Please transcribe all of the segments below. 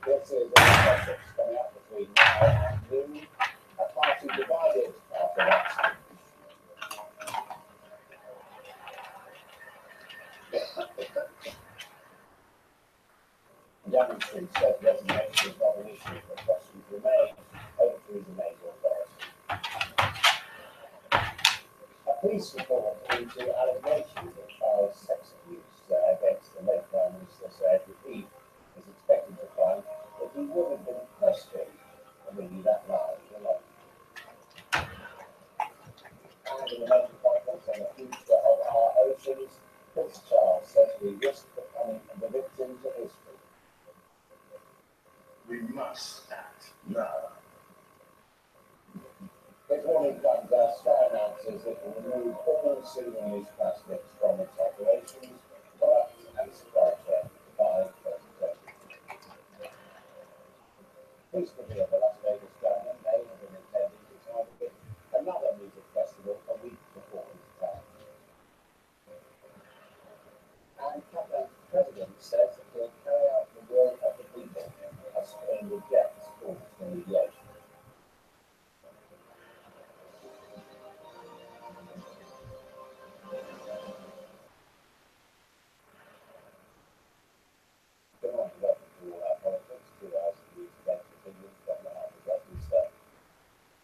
This is a process coming up between now and noon. A party divided after that. Downing Street says resignation is not an issue, but questions remain over Theresa May's authority. A police report into allegations of child sex abuse against the late Prime Minister said that he is expected to find that he would have been questioned for really that large alone. And in the major conference on the future of our oceans, Prince Charles says we risk becoming the victims of history. We must act now. This warning comes as Sky announces it will remove all single-use plastics from its operations, products and supply chain by 2030. Please forgive the Las Vegas Diamond may have been intended to target another music festival a week before its time. And the president says that he'll carry out the will of the people as Spain rejects calls for mediation.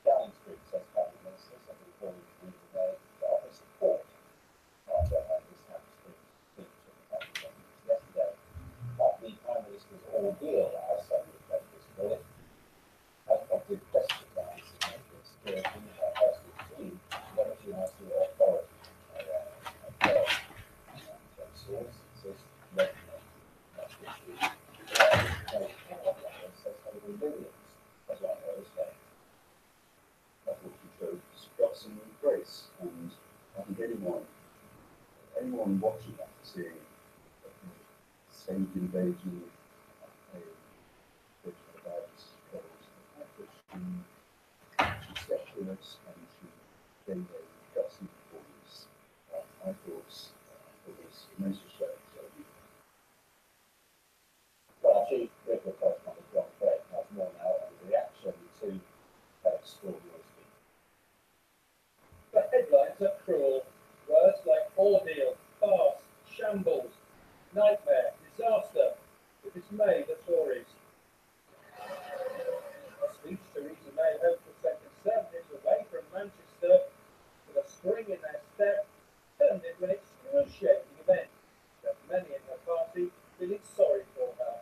Downing Street says cabinet ministers have been called to meet today to offer support after this speech to the cabinet yesterday. But the Prime Minister's ordeal as some reflectors call it has prompted questions about his security and her personal team, whether she has the authority source insists regularly that this is says there will be millions of like those days. I thought you showed guts and grace, and I think anyone watching that, seeing stage invasion of a bridge about girls, the fact that she stepped with us and she gave a gutsy performance, I thought it was immense respect. Well, Chief Whip correspondent John Craig has more now on the reaction to her extraordinary speech. The headlines are cruel. Words like ordeal, farce, shambles, nightmare, disaster to dismay the Tories. A speech Theresa May hoped to send Conservatives away from Manchester with a spring in their step turned into an excruciating event that many in her party feeling sorry for her.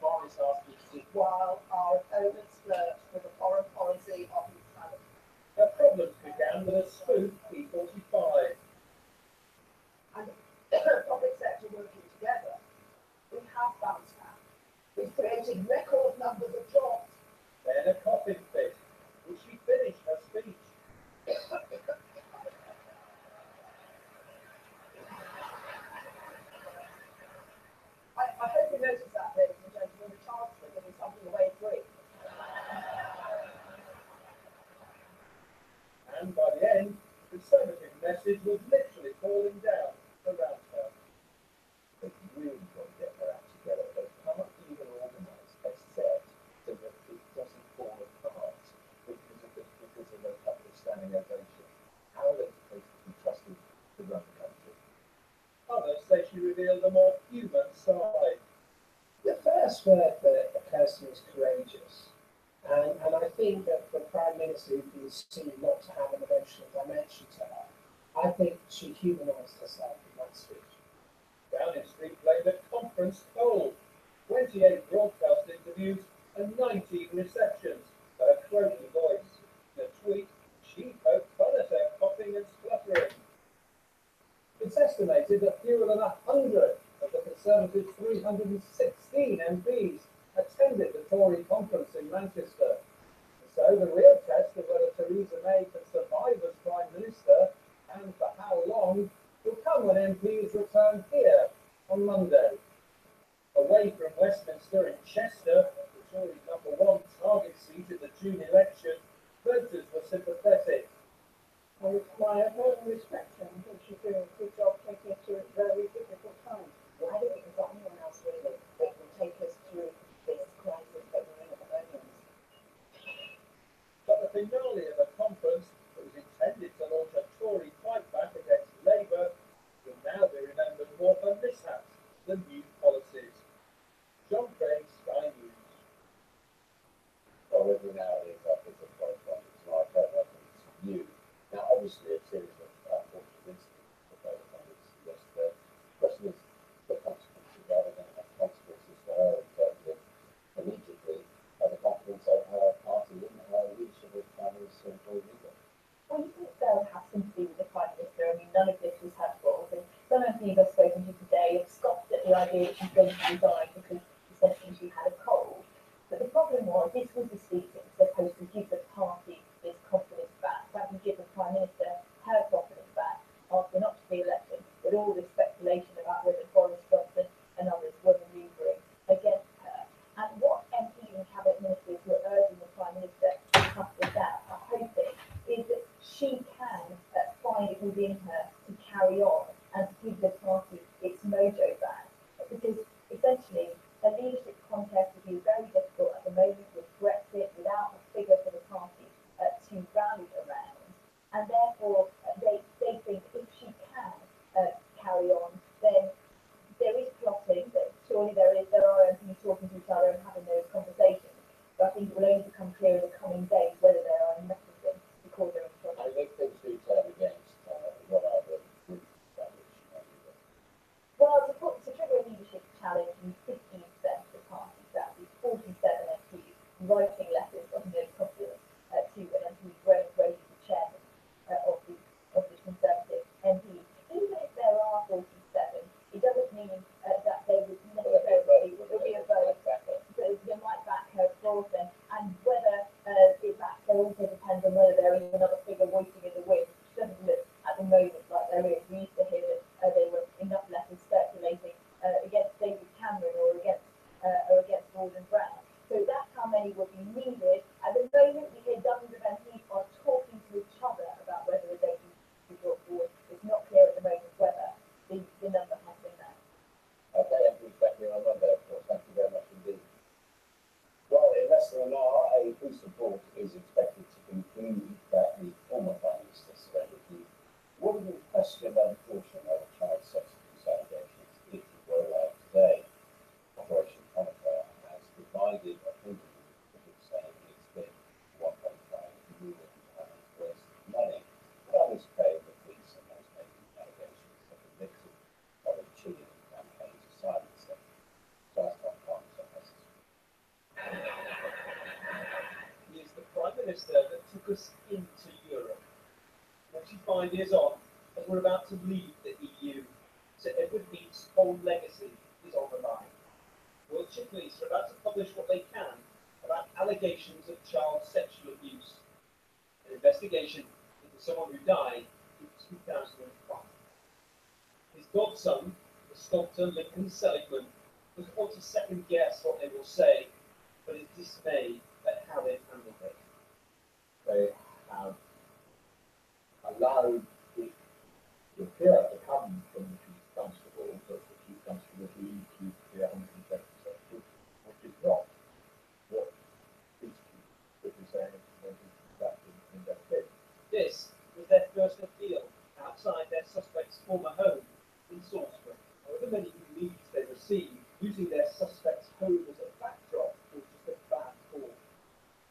Boris asked me while our opponents flirt with the foreign policy of neutrality. Her problems began with a spoof P45. And public sector working together, we have bounced back. We've created record numbers of jobs. Then a coughing fit, which she finished her speech. I hope you noticed that, ladies and gentlemen, the Chancellor giving something away free. And by the end, could message was literally falling down around her. They've really got to get their act together. They can't even organise a set so that it doesn't fall apart because of a couple of standing ovations. How are they supposed to be trusted to run the country? Others say she revealed a more human side. The first word that occurs to me is courageous. And I think that for a Prime Minister who's been seen not to have an emotional dimension to her, I think she humanised herself in that speech. Downing Street blamed a conference cold, 28 broadcast interviews and 19 receptions, her croaky voice. In a tweet, she poked fun at her coughing and spluttering. It's estimated that fewer than 100 of the Conservatives' 316 MPs attended the Tory conference in Manchester. So the real test of whether Theresa May can survive as Prime Minister, and for how long, will come when MPs return here on Monday. Away from Westminster in Chester, the Tory #1 target seat in the June election, voters were sympathetic. I admire her and respect her. I think she's doing a good job taking us through a very difficult time. Well, I don't think we've got anyone else really that can take us through this crisis that we're in at the moment. But the finale of the conference, that was intended to launch a Tory fight back against Labour, will now be remembered more for mishaps than new policies. John Craig, Sky News. Well, every now and then I think of one project, and I don't know if it's new. Now, obviously, a series of unfortunate incidents for both parties yesterday. The question is the consequences rather than the consequences for her in terms of immediately the confidence of her party and her leadership as Prime Minister and Tory leader. Well, you think they'll have something to do with the Prime Minister. I mean, none of this was her fault. And some MPs I've spoken to today have scoffed at the idea that she's going to resign because essentially she had a cold. But the problem was, this was the speech that was supposed to give the party this confidence back. That would give the Prime Minister her confidence back after not just the election, but all this speculation about whether Boris Johnson and others were manoeuvring against her. And what MPs and cabinet ministers were urging the Prime Minister to cut this out, are hoping, is that she can find it within her to carry on and to give the party its mojo back. Because essentially, a leadership contest would be very difficult at the moment with Brexit, without a figure for the party to rally around. And therefore, they think if she can carry on, then there is plotting, that surely there are MPs talking to each other and having those conversations. But I think it will only become clear in the coming days whether there are enough of them to cause her into trouble. I think things do turn against what are the groups that which Well, to trigger a leadership challenge, you need 15% of the party, that would be 47 MPs writing letters of no confidence to an MP, Graham Brady, the chairman of the Conservative MPs. Even if there are 47, it doesn't mean that they would necessarily, it will be a vote, but they might back her forth, and whether it backs her also depends on whether there is another figure waiting in the wind, which doesn't look at the moment like there is. We used to hear that there were enough letters circulating against David Cameron or against Gordon Brown. So that's how many would be needed. At the moment, we hear dozens of MPs are talking to each other about whether a date is brought forward. It's not clear at the moment whether the number has been met. Okay, MPs back here on Monday, of course. Thank you very much indeed. Well, in less than an hour, a police report is expected to conclude that the former Prime Minister celebrity would have been questioned about the portion of child sex abuse allegations if it were allowed today. Operation Conifer has divided opinion, critics saying it's been 1.5 million pounds waste of money, but others claim the police and those making allegations have been victim of a Chilean campaign to silence them. Just on context. He is the Prime Minister that took us into Europe. 25 years on, as we're about to leave the EU, Sir Edward Heath's whole legacy is on the line. Wiltshire Police are about to publish what they can about allegations of child sexual abuse. An investigation into someone who died in 2005. His godson, the sculptor Lincoln Seligman, doesn't want to second guess what they will say, but is dismayed at how they've handled it. They have allowed the The appeal has to come from the chief constable, but the chief constable believes you to be 120%, which is not what is saying when he's conducting an investigation. This was their first appeal outside their suspect's former home in Salisbury. However many leads they received using their suspect's home as a backdrop was just a bad call.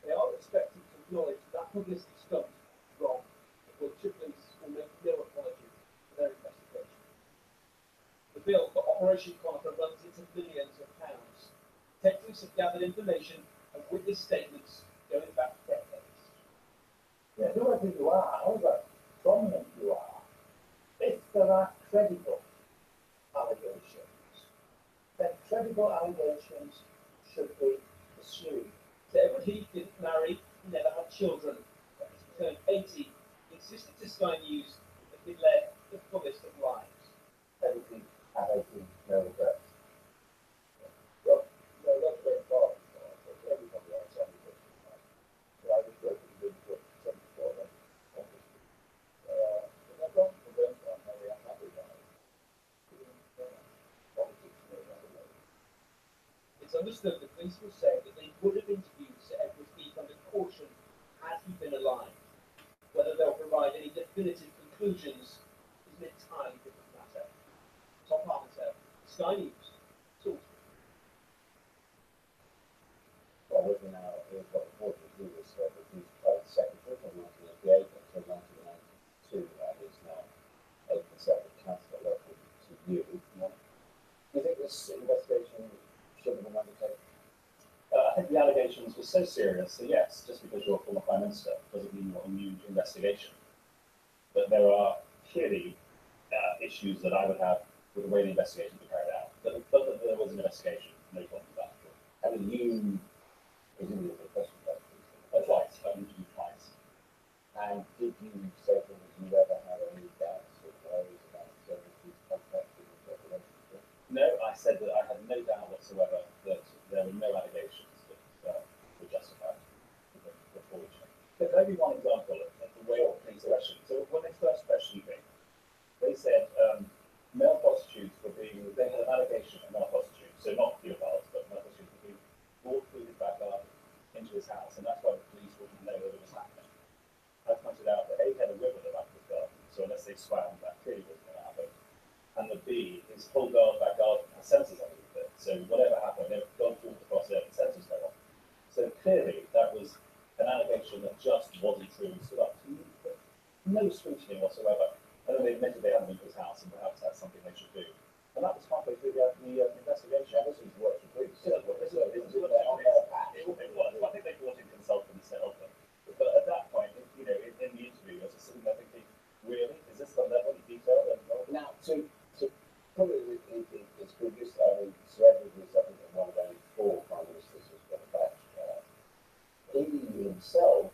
They are expected to acknowledge that publicity stunt was wrong, but Wiltshire Police will make no apology for their investigation. The bill for Operation Conifer runs into millions of pounds. Detectives have gathered information and witness statements going back decades. Yeah, who I think you are, however prominent you are, if there are credible allegations, then credible allegations should be pursued. So Edward Heath didn't marry, he never had children. When he turned 80, he insisted to Sky News that he led the fullest of lives. Everything at 18, no regrets. Well, no, that's very far. Everybody has everything. So I was working with what 74 then, obviously. And I don't prevent that, very unhappy about it. Politics, no, I don't know. It's understood the police will say that they would have interviewed Sir Edward Heath under caution had he been alive. Whether they'll provide any definitive conclusions is an entirely different matter. Tom Parmenter, Sky News, Salisbury. Well, we've now, we've got the board of who was the private secretary from 1988 until 1992, and is now a conservative councillor local to you. Yeah. Do you think this investigation should have been undertaken? I think the allegations were so serious, so yes, just because you're a former Prime Minister doesn't mean you're immune to investigation. But there are clearly issues that I would have with the way the investigation was carried out. But there was an investigation, no problem with that. I mean, you, presumably the question about Twice, I've interviewed twice. and did you say to them that you ever had any doubts or worries about services contacting the relationship? No, I said that I had no doubt whatsoever that there were no allegations that were justified before we checked. But maybe one example of the way the police questioned. So when they first questioned me, they said male prostitutes were being, they had an allegation of male prostitutes, so not pedophiles, but male prostitutes were being brought through his back garden into his house, and that's why the police wouldn't know that it was happening. I pointed out that A, he had a river at the back of his garden, so unless they swam, that clearly wasn't going to happen. And the B, his whole back garden has sensors underneath it, so whatever happened, if God walked across it, the sensors go off. So clearly, that was an allegation that just wasn't true and stood up to no scrutiny whatsoever. And then they admitted they hadn't been to his house, and perhaps that's something they should do. And that was halfway through the investigation. This is what the police Yeah, said. well, this is on their patch. It was. I think they brought in consultants to help them. But at that point, in the interview, I was just sitting there thinking, really? Is this the level of detail? Now, to put it it's good use, I mean, Sir Edward was, I think, one of only 4 Prime Ministers who's got a badge. He himself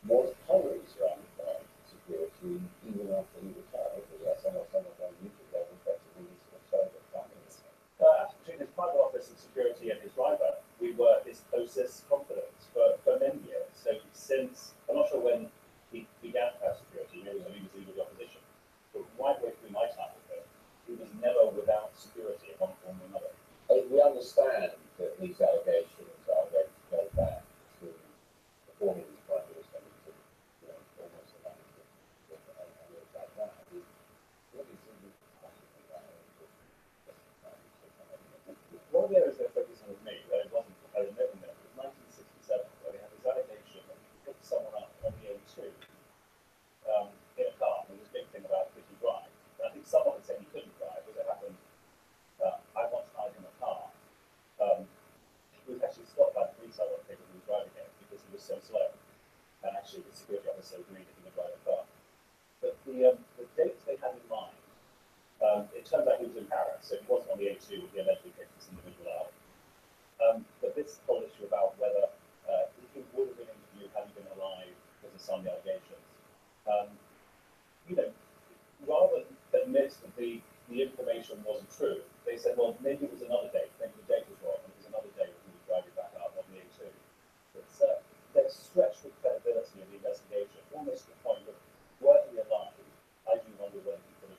was totally surrounded by security even after he retired, because that's some of them YouTube level effectively he's sort of surrogate Prime Minister. Between his private office and security and his driver, we were his closest confidants for many years. So since, I'm not sure when he began to have security, maybe when he was leader of the opposition, but right way through my time with him, he was never without security in one form or another. We understand that these allegations are going to go back to before he was Prime Minister, almost a month like that. What is the One of the areas they're focusing with me, that it wasn't, I was never there, was 1967, where they had this allegation that he picked someone up on the A2 in a car. There was a big thing about could he drive. And I think someone had said he couldn't drive, as it happened. I once hired him a car. He was actually stopped by the police, I don't think, when he was driving it because he was so slow. And actually, the security officer agreed that he could drive the car. But the dates they had in mind, it turns out he was in Paris, so he wasn't on the A2 when he allegedly picked this individual up. But this whole issue about whether he would have been interviewed had he been alive because of some of the allegations. Rather than admit that the information wasn't true, they said, well, maybe it was another date, maybe the date was wrong, it was another day when he was driving back up on the A2. But they're stretched with credibility of the investigation, almost to the point of, were he alive, I do wonder whether he could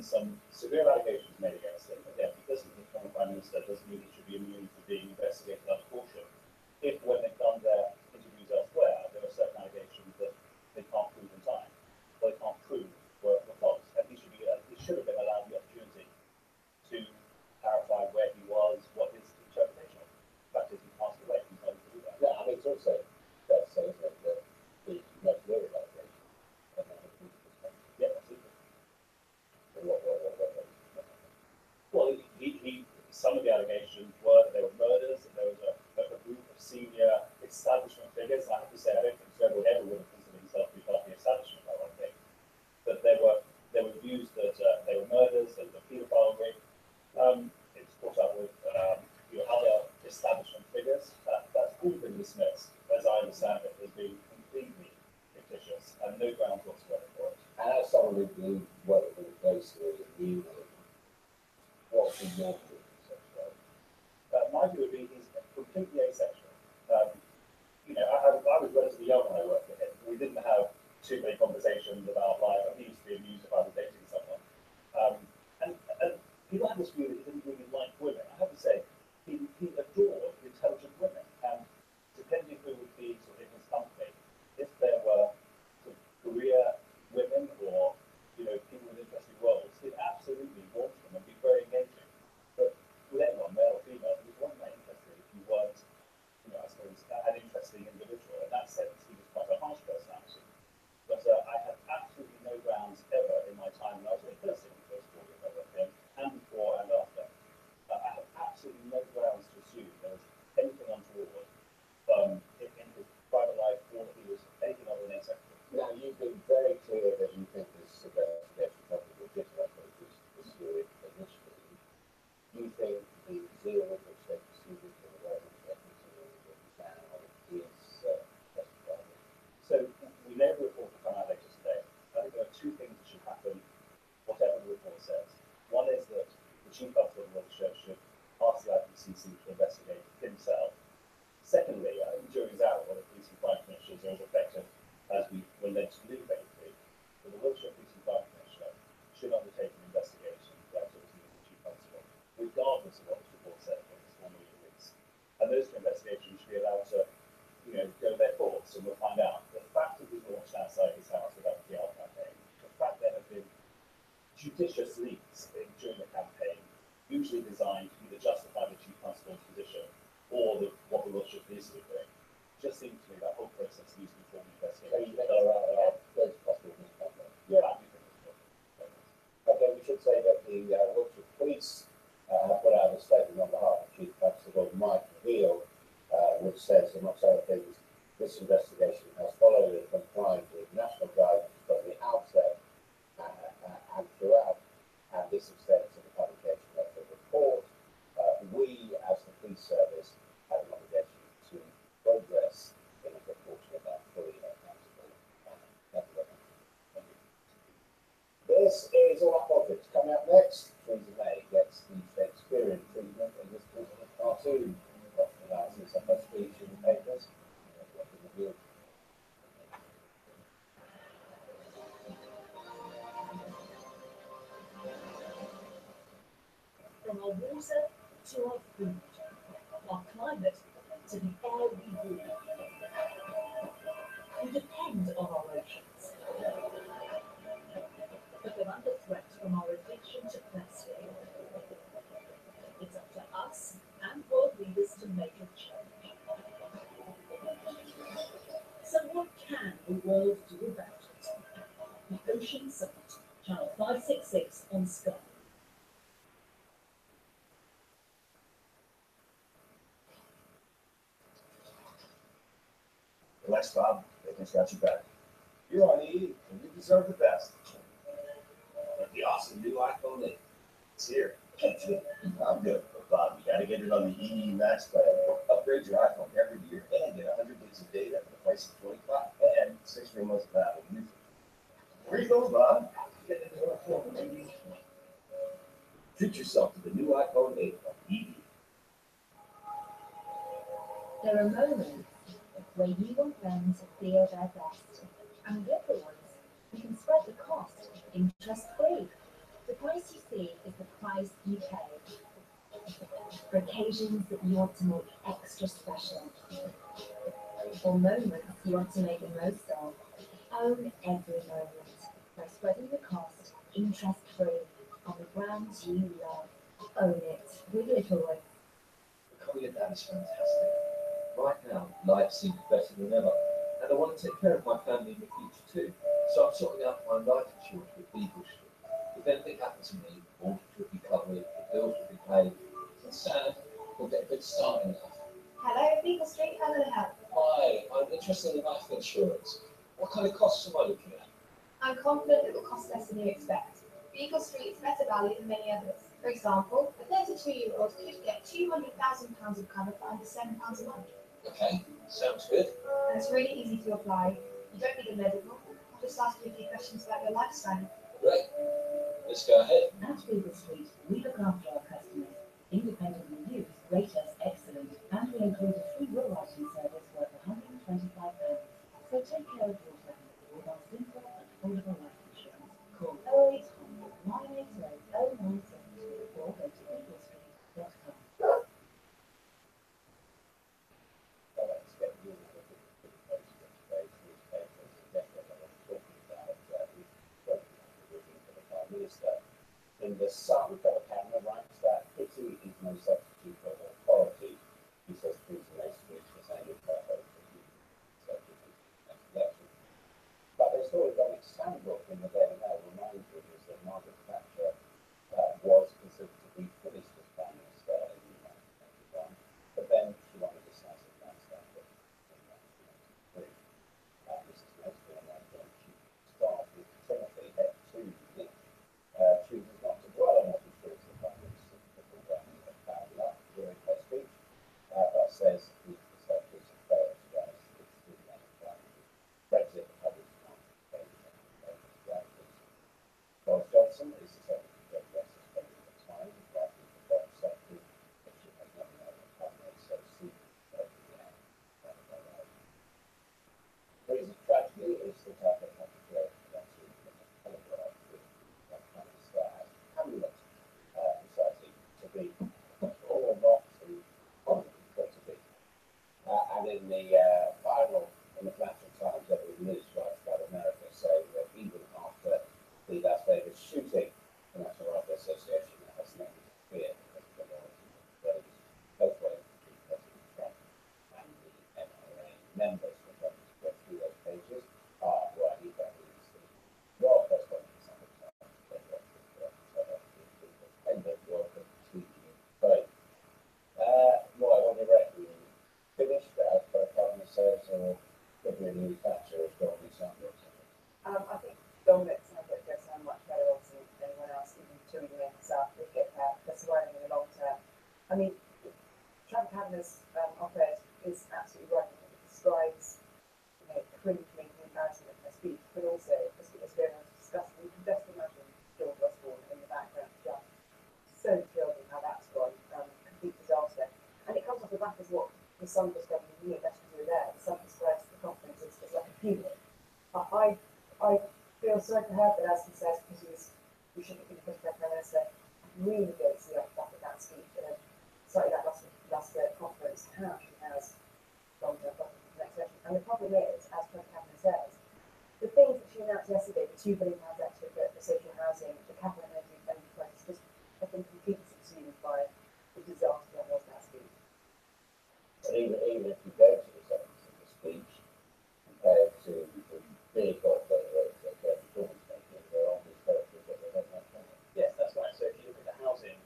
some severe allegations made against him. Again, because he's the former Prime Minister doesn't mean he should be immune from being investigated under caution. If, when they've done their interviews elsewhere, there are certain allegations that they can't prove in time, or they can't prove were false, and he should have been allowed the opportunity to clarify where he was, what his interpretation of. The fact is, he passed away. He's not able to do that. Yeah, I mean, it's also fair to say, isn't it, that the most lyric allegation, Yeah, absolutely. Well, some of the allegations were that there were murders, that there was a group of senior establishment figures. And I have to say, I don't think Trevor ever would have considered himself to be part of the establishment, I don't think. But there were views that they were murders, that the paedophile ring. It's caught up with other establishment figures. That's all been dismissed, as I understand it, as being completely fictitious and no grounds whatsoever for it. and as someone who worked with closely and knew him, what's the normal sexuality? My view would be he's completely asexual. I was relatively young when I worked with him. We didn't have too many conversations about life. He used to be amused if I was dating someone. And people had this view that he didn't really like women. I have to say, he adored intelligent women. And depending who would be sort of in his company, if there were sort of career women or people with interesting roles, he'd absolutely want them and be very engaging. But with anyone, male or female, he wasn't that interested if you weren't, I suppose, an interesting individual. In that sense, he was quite a harsh personality. But I had absolutely no grounds ever in my time when I was in person in the first 4 years I worked with him, and before and after. I had absolutely no grounds to assume there was anything untoward in his private life or that he was anything other than asexual. Now, you've been very clear that you think this investigation probably legitimate was pursued initially. Do you think the zeal with which they pursued it and the way in which they pursued it now is justified? So we know the report will come out later today. I think there are two things that should happen, whatever the report says. One is that the chief pastor of the church should ask the IPCC to investigate himself. Secondly, I think the jury's out whether police and crime commissioners are as effective as we were led to believe they would be. But the Wiltshire Police and Crime Commissioner should undertake an investigation into the activities of the chief constable, regardless of what this report says when it's formally released. And those two investigations should be allowed to go their course, and we'll find out. The fact that we launched outside his house without the PR campaign, the fact there have been judicious leaks during the campaign, usually designed to either justify the chief constable's position or what the Wiltshire Police are doing, just seems to me that whole process needs to be formally So investigated. you think there are those possible misconduct? Yeah, I do think it's Okay, we should say that the Wiltshire Police have put out a statement on behalf of Chief Constable Mike Veal, which says, amongst other things, this investigation has followed and complied with national guidance from the outset and throughout, and this extends to the publication of the report. We, as the police service, have an obligation to progress in a proportionate and fully accountable manner. Thank you very much. This is All Our Politics. Coming up next, Theresa May gets the Shakespearean treatment in this Christmas cartoon. Analysis of her speech in the papers. From our water to our food, our climate to the air we breathe. We depend on our oceans. But they're under threat from our addiction to plastic. It's up to us and world leaders to make a change. So what can the world do about it? The Ocean Summit, Channel 566 on Sky. Relax, Bob. They can scratch your back. You're on E, and you deserve the best. Like the awesome new iPhone 8. It's here. I'm good, but Bob, you gotta get it on the EE Max plan. Upgrade your iPhone every year and get 100 gigs of data for the price of 25 and 6 free months of Apple Music. Here you go, Bob. Treat yourself to the new iPhone 8 from EE. There are moments where you want them to feel their best, and with the ones, you can spread the cost interest-free. The price you see is the price you pay for occasions that you want to make extra special, or moments you want to make the most of. Own every moment by spreading the cost interest-free on the brands you love. Own it with Little Wood. Becoming a dad is fantastic. Right now, life seems better than ever, and I want to take care of my family in the future too. So I'm sorting out my life insurance with Beagle Street. If anything happens to me, the mortgage will be covered, the bills will be paid. It's sad. We'll get a good start in life. Hello, Beagle Street, how can I help? Hi, I'm interested in life insurance. What kind of costs am I looking at? I'm confident it will cost less than you expect. Beagle Street is better value than many others. For example, a 32-year-old could get £200,000 of cover for under £7 a month. Okay, sounds good. And it's really easy to apply. You don't need a medical. I'll just ask you a few questions about your lifestyle. Great. Let's go ahead. At Beagle Street, we look after our customers. Independent reviews rate us excellent, and we include a free will writing service worth £125. So take care of your family with our simple and affordable life insurance. Call 0800 980 0972 or go to beaglestreet.com. Let's get you all the newspapers, yesterday I was talking about we've spoken to the Prime Minister. In the Sun, we've got a camera writes that pity is no substitute for authority. He says please no speech for saying it's her hope that you next election. But there's story on its handbook in the Daily Mail reminds readers that Margaret Thatcher was considered to be finished as Prime Minister in 1991, but then she won a decisive landslide in 1993. Mrs. Mayfield and then she started Timothy at 2 Nick chooses not to dwell on what he feels the Prime Minister had found out during her speech, but says these perspectives have failed to rise to the end of Brexit, Republican Boris Johnson is the Secretary of Justice spending the time writing for Foreign Secretary, but she has not known the cabinet, so see the end. The reason tragedy is that I don't have to go to the Telegraph with that Prime Minister as Hamlet decided to be or not to to be. And in the final, in the Financial Times, every news writes about America saying that even after the Las Vegas shooting, the National Rifle Association has never fear because of the loyalty of those both ways between President Trump and the NRA members. We're going to go through those pages. Right, he is the Royal Correspondent for Sunday Times, independent. Welcome to you both. Roy, when you're ready, finished as per Cabinet says, or could be a new Thatcher as Dominic Sanders? I think Dominic Sanders does sound much better off than anyone else, even chewing the himself, if get that's surviving in the long term. I mean, Trump Cabinet's op-ed is absolutely right. It describes, cringe-making embarrassment in her speech, but also, as we have discussed, we can best imagine George Osborne in the background, just so thrilled with how that's gone, complete disaster. And it comes off the back of what the Sun described in the best to do there. The Sun describes the conference as like a funeral. I feel sorry for her, but as he says, because we shouldn't be pushed by Prime Minister, really go to the back of that speech and slightly that last conference, how she has gone to the next session. And the problem is, as Trump Cabinet says, the things that she announced yesterday, the £2 billion extra for social housing, the capital energy crisis, just have been completely subsumed by the disaster that was that speech. Even if you go to the substance of the speech, compared to the big offer that performance making, they're on this territory that they don't have coming. Yes, that's right. So if you look at the housing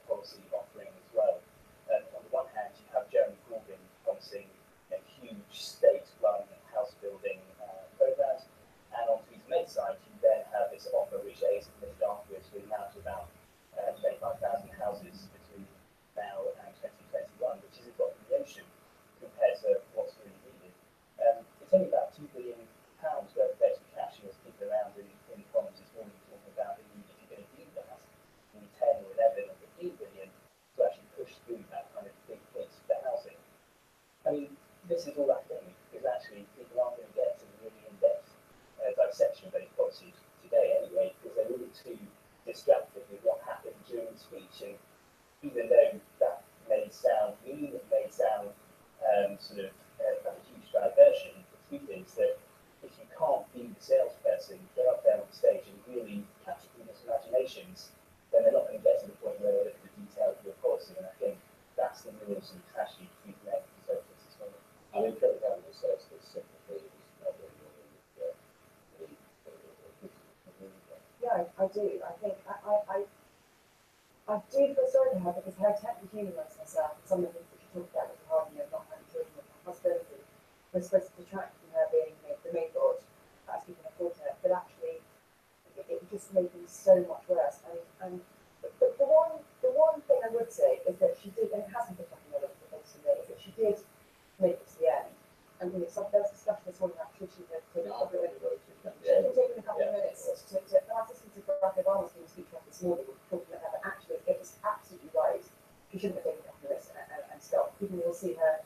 policy offering as well, on the one hand, you have Jeremy Corbyn promising huge state-run house building programs, and on Theresa May's side, you then have this offer which aims to finish afterwards with now to about 25,000 houses between now and 2021, which is a drop in the ocean compared to what's really needed. It's only about £2 billion worth of extra cash. You keep around in columns this morning talking about the need, if you're going to do that, you need 10 or 11 or 15 billion to actually push through that kind of big hit for housing. I mean, this is all academic because actually people aren't going to get to the really in-depth dissection of those policies today anyway, because they're really too distracted even though that may sound mean, it may sound sort of a huge diversion, the truth is that if you can't be the salesperson, get up there on stage and really capture people's imaginations, then they're not going to get to the point where they look at the details of your policy. And I think that's the real sort of tragedy between the conservatives this moment. I mean, Trevor Campbell says that sympathy is not really Yeah, I do. I think I do feel sorry for her because her attempt to humanise herself and some of the things that she talked about with the harmony of not having children with her hostility was supposed to detract from her being the main god, as people have called her, but actually it just made things so much worse. And the one thing I would say is that she did, and it hasn't been happening a lot of the things to me, is that she did make it to the end. And there was discussion this morning about should she have taken a couple of minutes. She had taken a couple of minutes to I was listening to Barack Obama's speech this morning, talking about that, but actually it was absolutely right. She shouldn't have taken a couple of minutes and stopped. People will see her,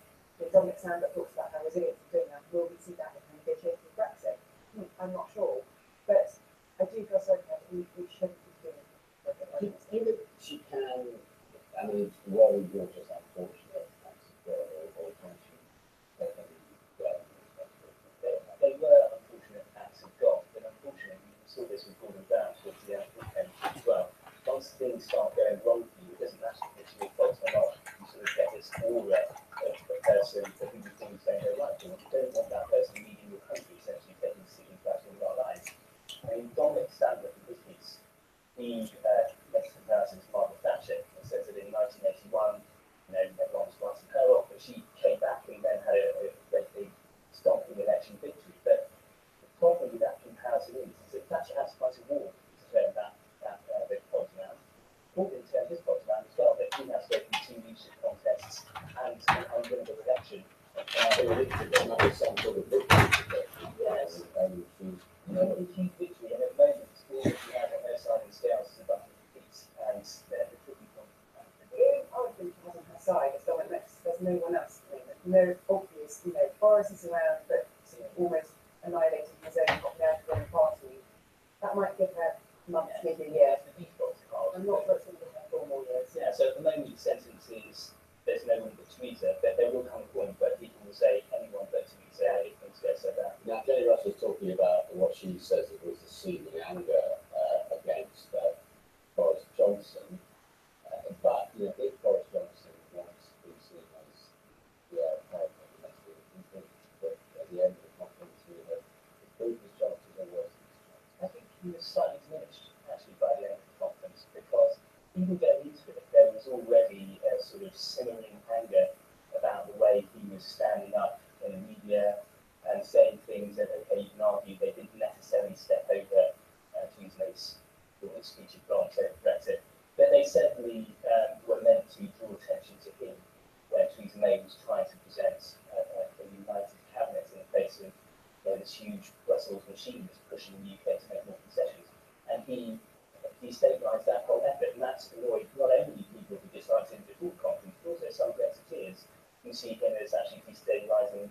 Dominic Sanders talks about her resilience in doing that. Will we see that in her negotiating with Brexit? I'm not sure. But I do feel sorry for her. We shouldn't be doing it. Do you think that she can, I mean, it's very good, just unfortunate, or can she take any They were unfortunate acts of God, but unfortunately, we saw this with Gordon Brown towards the end of the campaign as well. Once things start going wrong for you, it doesn't matter if it's your fault or not. You sort of get this aura of the person for who you think is going to go right. You don't want that person leading your country, essentially taking decisions about all of our lives. I mean, Dominic Sanders, in his piece, he makes a comparison to Margaret Thatcher and says that in 1981, everyone was writing her off, but she came back and then had a big stomping election victory. But the problem with that comparison is that Thatcher had to fight a war to turn that big pot around. Corbyn turned his pot around as well, but he has to go through 2 leadership contests and an unwinnable election. there might be some sort of victory? Yes. A huge victory, and at the moment, all that she has on her side of the scales is a bunch of defeats, and they're the tricky point. The only other thing she has on her side is Dominic Rex. There's no one else. No obvious, Boris is around, but almost annihilated his own popularity party. That might give her months, maybe a year. I'm not sure it's going to give her 4 more years. Yeah, so at the moment, the sentence is there's no one but Theresa, but there will come a point where people will say anyone but Theresa if things get so bad. Now, Jenny Russell's talking about what she says it was the seething anger against Boris Johnson, but if Boris Johnson wants to be seen as but at the end of the conference, Boris Johnson or worse than Johnson. I think he was slightly diminished actually by the end of the conference because even going into it, there was already a sort of simmering anger about the way he was standing up in the media and saying things that, okay, you can argue they didn't necessarily step over Theresa May's speech of God saying Brexit, but they certainly were meant to draw attention to him when Theresa May was trying to present a united cabinet in the face of this huge Brussels machine that's pushing the UK to make more concessions. And he stabilised that whole effort, and that's annoyed not only people who disliked him before the conference, but also some Brexiteers who see him as actually destabilising,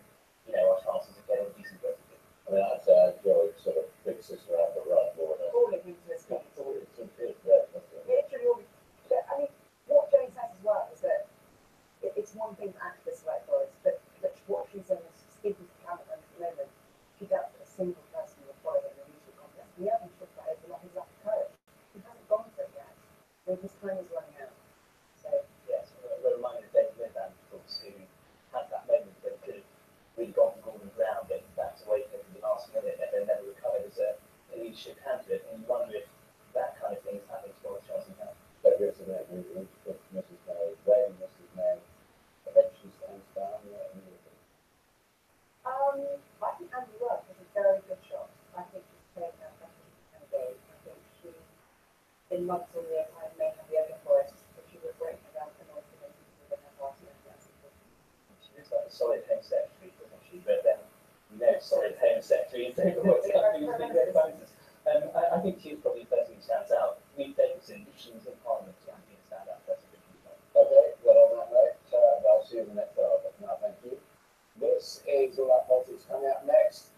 our chances of getting a decent Brexit. I mean, that's Joe's sort of big sister out the right border. All of them to his feet. Yeah. I mean, what Jane says as well is that it's one thing for activists like Boris, but what she's saying is speaking to cabinet members at the moment, she doubts that a single person will follow him in the leadership contest. The other should that is not his lack of courage. He hasn't gone for it yet. His time is running out. So yes, we're reminded of David Miliband, of course, who had that moment that could have really gone for Gordon Brown, but backed away from the last minute and then never recovered as a leadership candidate. And you wonder if that kind of thing is happening to Boris Johnson now. But here's the thing, Mrs. May, when Mrs. May eventually stands down, I think Andy Work is a very good shot. I think she's playing out better than she can do. I think she, in months or years time, may have the other voice, but she would break around the noise within her party. And that's important. She looks like a solid home secretary, doesn't she? But then, solid home secretary and take what's happening with big red bonuses. I think she's probably the person who stands out. Reed Davidson, if she was in Parliament, she would be a standout person. Okay, well, on that note, I'll see you in the next hour, but now thank you. This is All That Politics. Coming up next,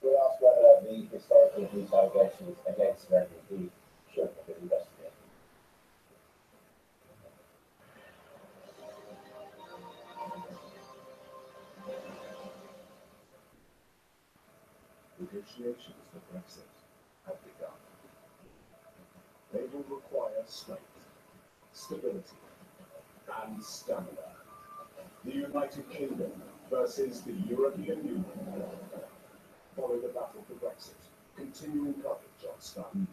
we'll ask whether the historical abuse allegations against Reddy should have been investigated. negotiations for Brexit have begun. They will require strength, stability, and stamina. The United Kingdom versus the European Union. Follow the battle for Brexit. Continuing coverage on Sky News.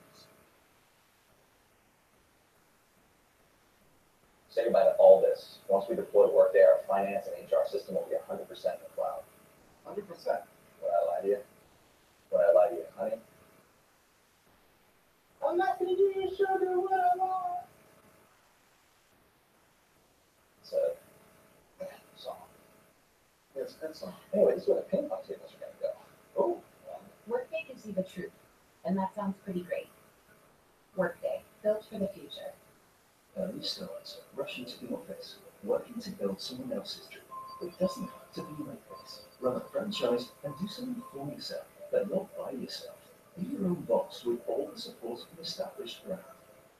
Say goodbye to all this. Once we deploy Workday, our finance and HR system will be 100% in the cloud. 100%. Would I lie to you? Would I lie to you, honey? I'm not gonna do your sugar what I want. It's a song. Yes, that's all. Anyway, this is where the ping pong tables are going to go. Oh, Workday gives you the truth, and that sounds pretty great. Workday, built for the future. Early starts, rush into the office, working to build someone else's dream. It doesn't have to be like this. Run a franchise and do something for yourself, but not by yourself. Be your own boss with all the support of an established brand.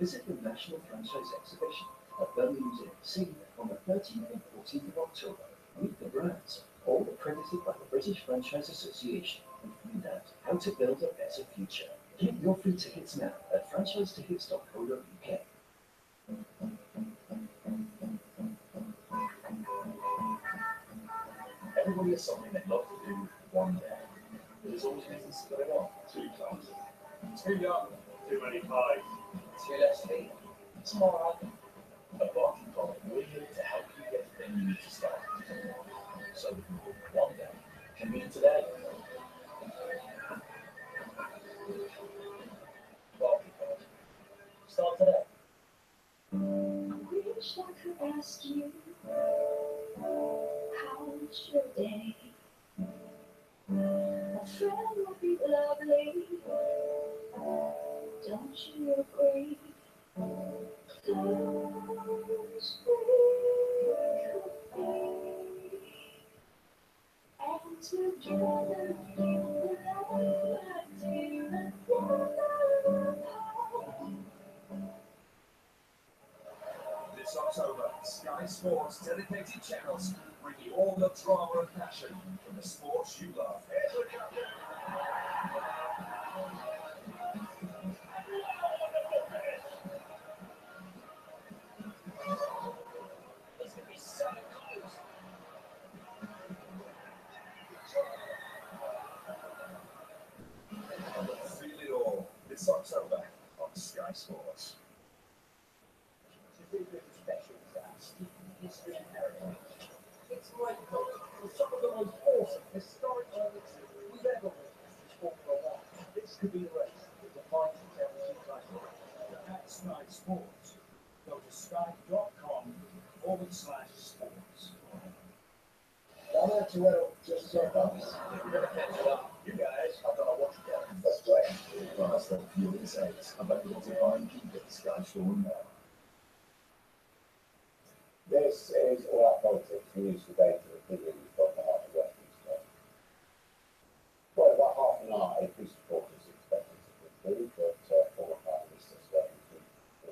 Visit the National Franchise Exhibition at Birmingham Sea on the 13th and 14th of October. Meet the brands, all accredited by the British Franchise Association, and find out how to build a better future. Get your free tickets now at franchisetickets.co.uk. Everybody has something they'd love to do one day. There's always reasons to put it on. Too clumsy, too young, too many pies, too less sleep, tomorrow. A Barking Comic, we're here to help you get the thing you need to start. So one day can be today. Barking Comic. Start today. I wish I could ask you, how was your day? A friend would be lovely, don't you agree? Close we could be, and together we will never dear and never apart. This October, Sky Sports dedicated channels bring you all the drama and passion from the sports you love. It's going to be so close. Feel it all this October on Sky Sports. History and heritage. It's great culture with some of the most awesome historic moments we've ever witnessed in Formula One. This could be the race that defines the championship title. At Sky Sports, go to sky.com/sports. Donna Toretto just said that. You're going to catch it up. You guys, I've got to watch it again. That's great. Well, that's what Fury says. I bet you'll divine keep it Sky Storm now. This is All Out Politics, news, debate, and opinions from the heart of Westminster. Well, about half an hour, a peace report is expected to conclude, but former Prime Minister spoken to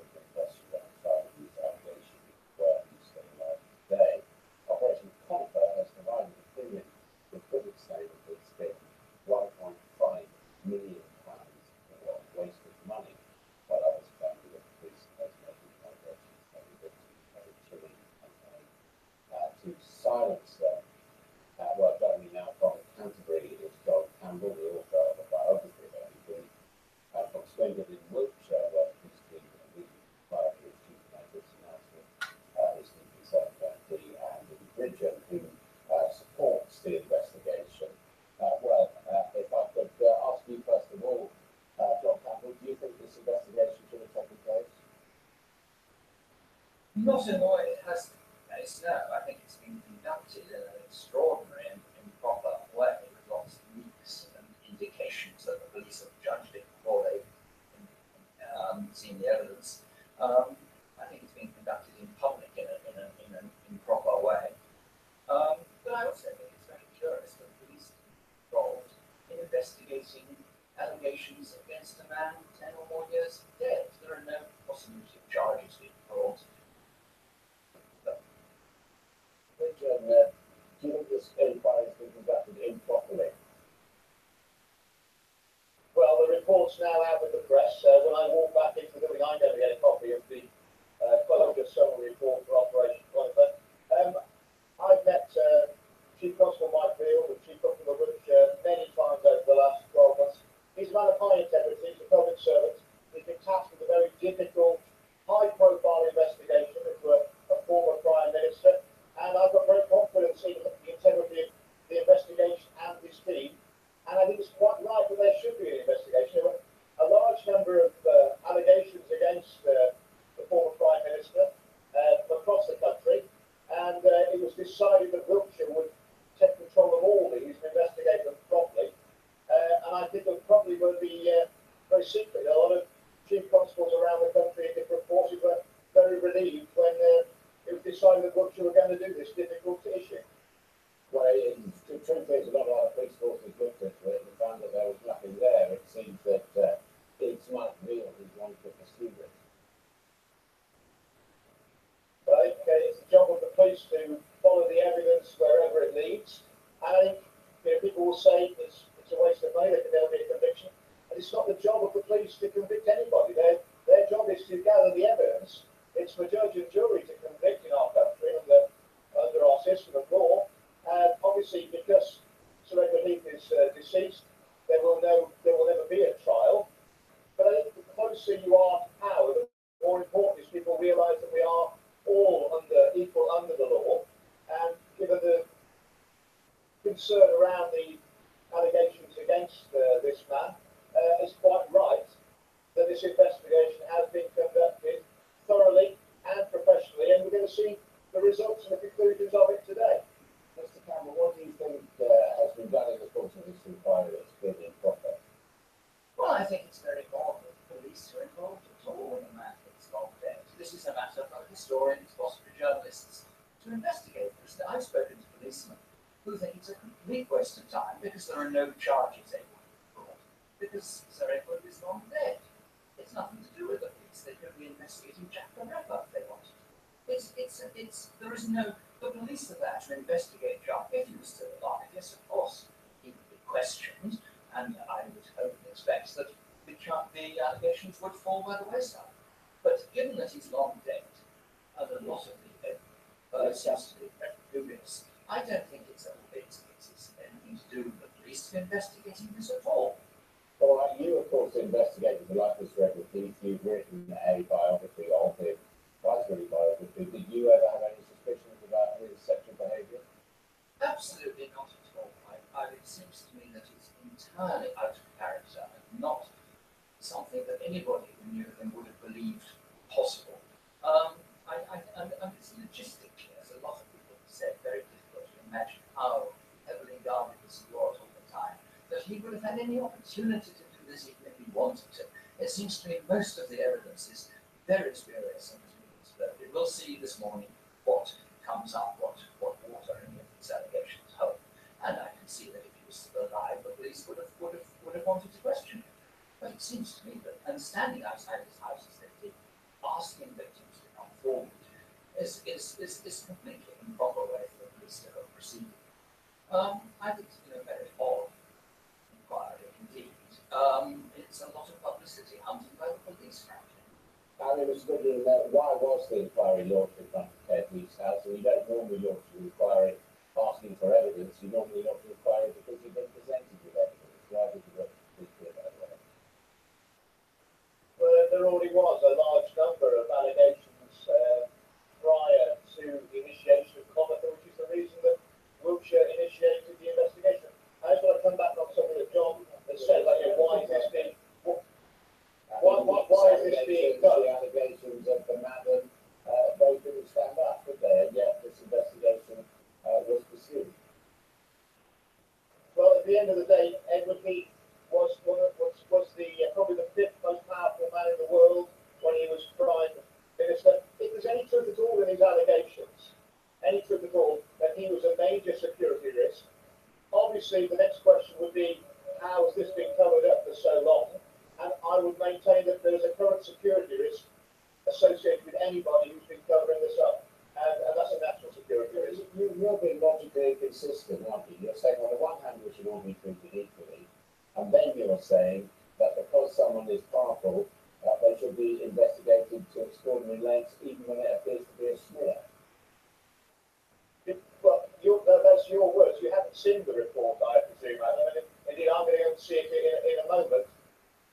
the question alongside of these allegations were Easter today. Operation Conifer has provided opinion with critics saying that it's been £1.5 million in wasted money, while others claim that the police has making allegations of victims of a chilling campaign to silence them. Well, joining me now from Canterbury is John Campbell, the author of a biography of Andy, from Swindon in Wiltshire, where the police team prior to his chief magistrate's announcement is the Conservative MP, and in Bridgen, who supports the investigation. If I could ask you first of all, John Campbell, do you think this investigation should have taken place? Not in the way it has taken place, no. I think it's been conducted in an extraordinary and improper way, with lots of leaks and indications that the police have judged it before they've seen the evidence. I think it's been conducted in public in an improper way. But I also think it's very curious that the police are involved in investigating allegations against a man 10 or more years dead. There are no possibility of charges being brought. Bridgen, do you think this inquiry has been conducted improperly? decided that Wiltshire would take control of all these and investigate them properly. And I think it probably will be very secret. A lot of chief constables around the country in different forces were very relieved when it was decided that Wiltshire were going to do this difficult issue. Well, the truth is, a lot of police forces looked at it and found that there was nothing there. It seems that it's Mike Veal who's one to pursue it. Right? It's the job of the police to follow the evidence wherever it leads. And I think people will say it's a waste of money, there can never be a conviction. And it's not the job of the police to convict anybody. Their job is to gather the evidence. It's for judge and jury to convict in our country under our system of law. And obviously, because Sir Edward Heath is deceased, there will never be a trial. But I think the closer you are to power, the more important is people realise that we are all equal under the law. And given the concern around the allegations against this man, it's quite right that this investigation has been conducted thoroughly and professionally, and we're going to see the results and the conclusions of it today. Mr. Campbell, what do you think has been done in the course of this inquiry that's been improper? Well, I think it's very important that the police are involved at all in a matter that's long dead. This is a matter for historians, possibly journalists, to investigate. I've spoken to policemen who think it's a complete waste of time because there are no charges able to be brought, because Sir Edward is long dead. It's nothing to do with the police. They could be investigating Jack the Ripper if they wanted. The police are there to investigate Jack if he was still alive. Yes, of course, he would be questioned, and I would hope and expect that the allegations would fall by the wayside. But given that he's long dead, and a lot of the seems to be dubious, I don't think it's anything to do with the police investigating this at all. Well, you, of course, investigated the life of Sir Edward Heath. You've written a biography of him, quite-really biography. Did you ever have any suspicions about his sexual behaviour? Absolutely not at all. It seems to me that he's entirely out of character and not something that anybody who knew him would have believed possible. And it's logistically, as a lot of people have said, very difficult to imagine how heavily guarded this was all the time, that he would have had any opportunity to do this even if he wanted to. It seems to me most of the evidence is very spurious and exploded. We'll see this morning what comes up, what water any of these allegations hold. And I can see that if he was still alive, the police would have wanted to question him. But it seems to me that, and standing outside his house as they did, asking victims to come forward, is completely improper way for the police to have proceeded. I think it's been a very odd inquiry indeed. It's a lot of publicity hunted by the police, frankly. I mean, Mr. Goodwin, why was the inquiry launched in front of Ted Heath's house? And you don't normally launch an inquiry asking for evidence. You normally launch an inquiry because you've been presented with evidence. Why did you want to speak to it that way? Well, there already was a large number of allegations prior to the initiation of Conifer, which is the reason that Wiltshire initiated the investigation. I just want to come back on something that John has said, like, why is this being done? The allegations of the madam, those didn't stand up, did they? And yet this investigation was pursued. Well, at the end of the day, Edward Heath was probably the fifth most powerful man in the world when he was Prime Minister. If there's any truth at all in his allegations, any truth at all, that he was a major security risk, obviously the next question would be, how has this been covered up for so long? And I would maintain that there is a current security risk associated with anybody who's been covering this up, and that's a national security risk. You're being logically inconsistent, aren't you? You're saying on the one hand we should all be treated equally, and then you're saying that because someone is powerful, they should be investigated to extraordinary lengths, even when it appears to be a smear. Well, that's your words. You haven't seen the report, I presume. Indeed, I'm going to see it in a moment.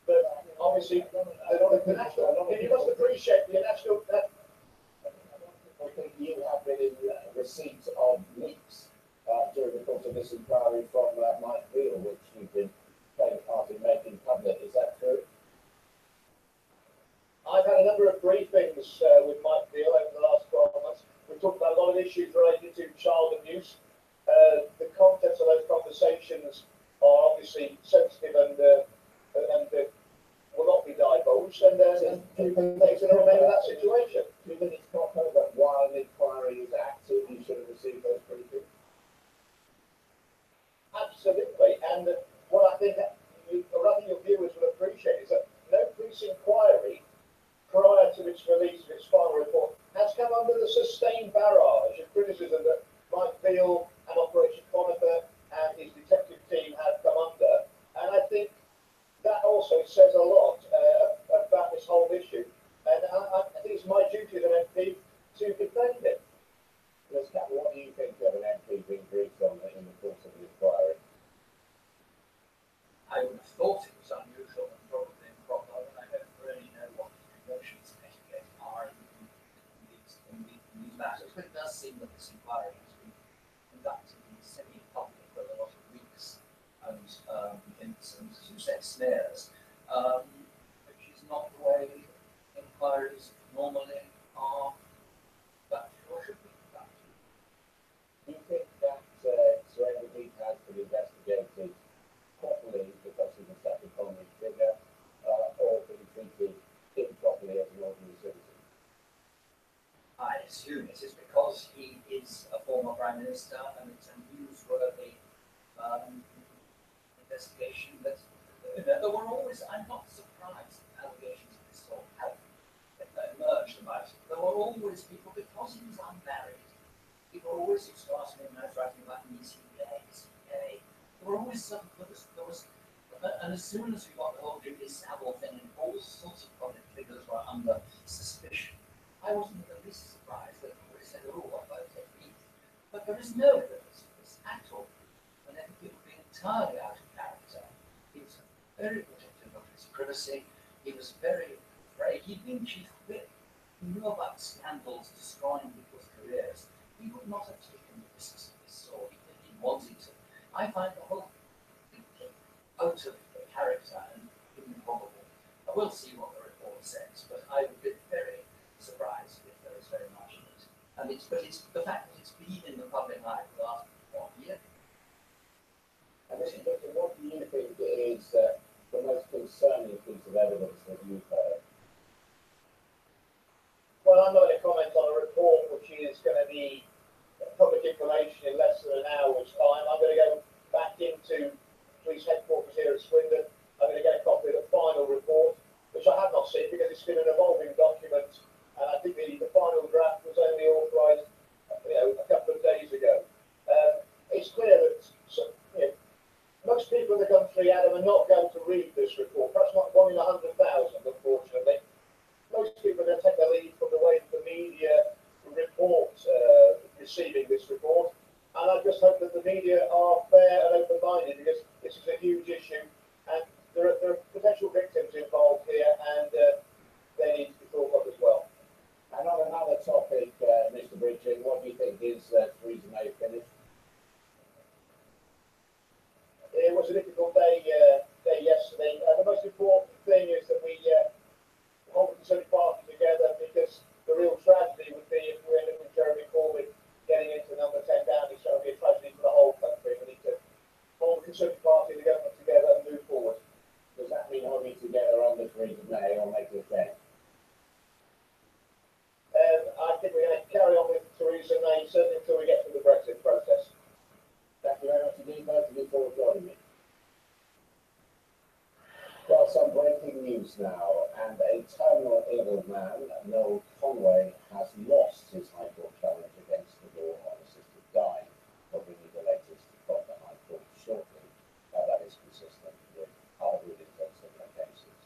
But obviously, you must appreciate the national. I think you have been in receipt of leaks during the course of this inquiry from Mike Veal, which you've been playing part in making public. Is that true? I've had a number of briefings with Mike Veal over the last 12 months. We've talked about a lot lot of issues related to child abuse. The contents of those conversations are obviously sensitive and will not be divulged, and they're going to remain in that situation. Do you think it's proper that while an inquiry is active, you should have received those briefings? Absolutely, and what I think your viewers will appreciate is that no police inquiry prior to its release of its final report has come under the sustained barrage of criticism that Mike Beale and Operation Conifer and his detective team have come under, and I think that also says a lot about this whole issue, and I think it's my duty as an MP to defend it. Liz Campbell, what do you think of an MP being briefed on in the course of an inquiry? I would have thought it was unusual and probably improper, and I don't really know what the conventions etiquette are in these matters, but it does seem that this inquiry has been conducted in semi-public with a lot of leaks and some success snares, which is not the way inquiries normally are conducted or should be conducted. Do you think that Sir Edward Heath has been investigated properly because he's a such a prominent figure, or been treated improperly as an ordinary citizen? I assume it is because he is a former Prime Minister and it's a newsworthy investigation that there were always, I'm not surprised allegations of this sort have emerged about it. There were always people, because he was unmarried, people always used to ask me when I was writing about him, is he gay? There were always some, and as soon as we got the whole Jimmy Savile thing and all sorts of public figures were under suspicion, I wasn't in the least surprised that people said, oh, what about Heath? But there is no evidence of this at all. Whenever people being entirely out of character, he was very protective of his privacy. He was very afraid. He'd been chief whip. He knew about scandals destroying people's careers. He would not have taken the risks of this sort even if he wanted to. I find the whole thing out of character and improbable. I will see what the report says, but I would be very surprised if there is very much in it. And it's the fact that it's been in the public eye for the last 1 year. And Mr. Victor, what do you think is the most concerning piece of evidence that you've heard? Well, I'm not going to comment on a report which is going to be public information in less than an hour's time. I'm going to go back into police headquarters here at Swindon. I'm going to get a copy of the final report, which I have not seen because it's been an evolving document, and I think the final draft was only authorised, a couple of days ago. It's clear that most people in the country, Adam, are not going to read this report. Perhaps not 1 in 100,000, unfortunately. Most people are going to take the lead from the way that the media report receiving this report, and I just hope that the media are fair and open-minded because this is a huge issue, and there are potential victims involved here, and they need to be thought of as well. And on another topic, Mr. Bridget, what do you think is Theresa May finished? It was a difficult day yesterday. The most important thing is that we hold the Conservative Party together, because the real tragedy would be if we end up with Jeremy Corbyn getting into number 10 Downing Street. It would be a tragedy for the whole country. We need to hold the Conservative Party and the government together and move forward. Does that mean holding together under Theresa May or make a change? I think we're going to carry on with Theresa May, certainly until we get through the Brexit process. Thank you very much indeed, both of you, for joining me. Well, some breaking news now, and a terminal ill man, Noel Conway, has lost his High Court challenge against the law on assisted dying. We'll bring you the latest from the High Court shortly. That is consistent with other rulings on similar cases.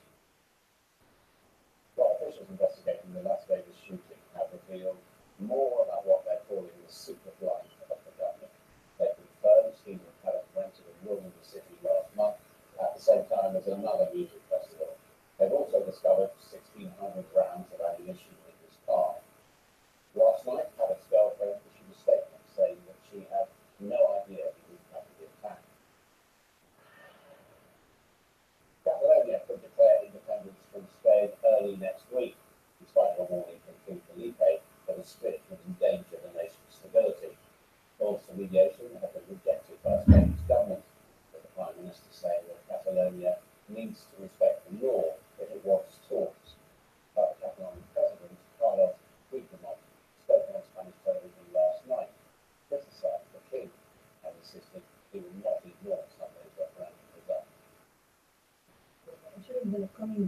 Well, officials investigating the Las Vegas shooting have revealed more about what they're calling the secret life of the governor. They confirmed Stephen Paddock rented a room in the city last month at the same time as another music festival. They've also discovered 1,600 rounds of ammunition in his car. Last night,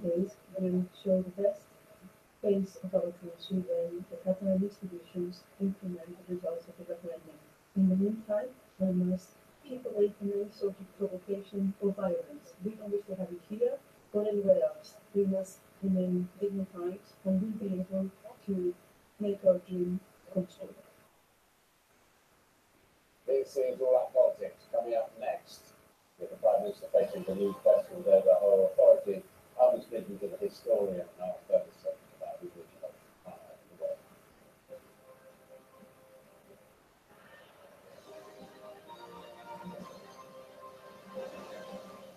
days will show the best pace of our country when the Qatar institutions implement the results of the referendum. In the meantime, we must keep away from any sort of provocation or violence. We don't wish to have it here or anywhere else. We must remain dignified and we'll be able to make our dream come true. This is All That Politics. Coming up next, with the Prime Minister facing the new questions over our authority, I'll be speaking to the historian and our further subject about the original empire in the world.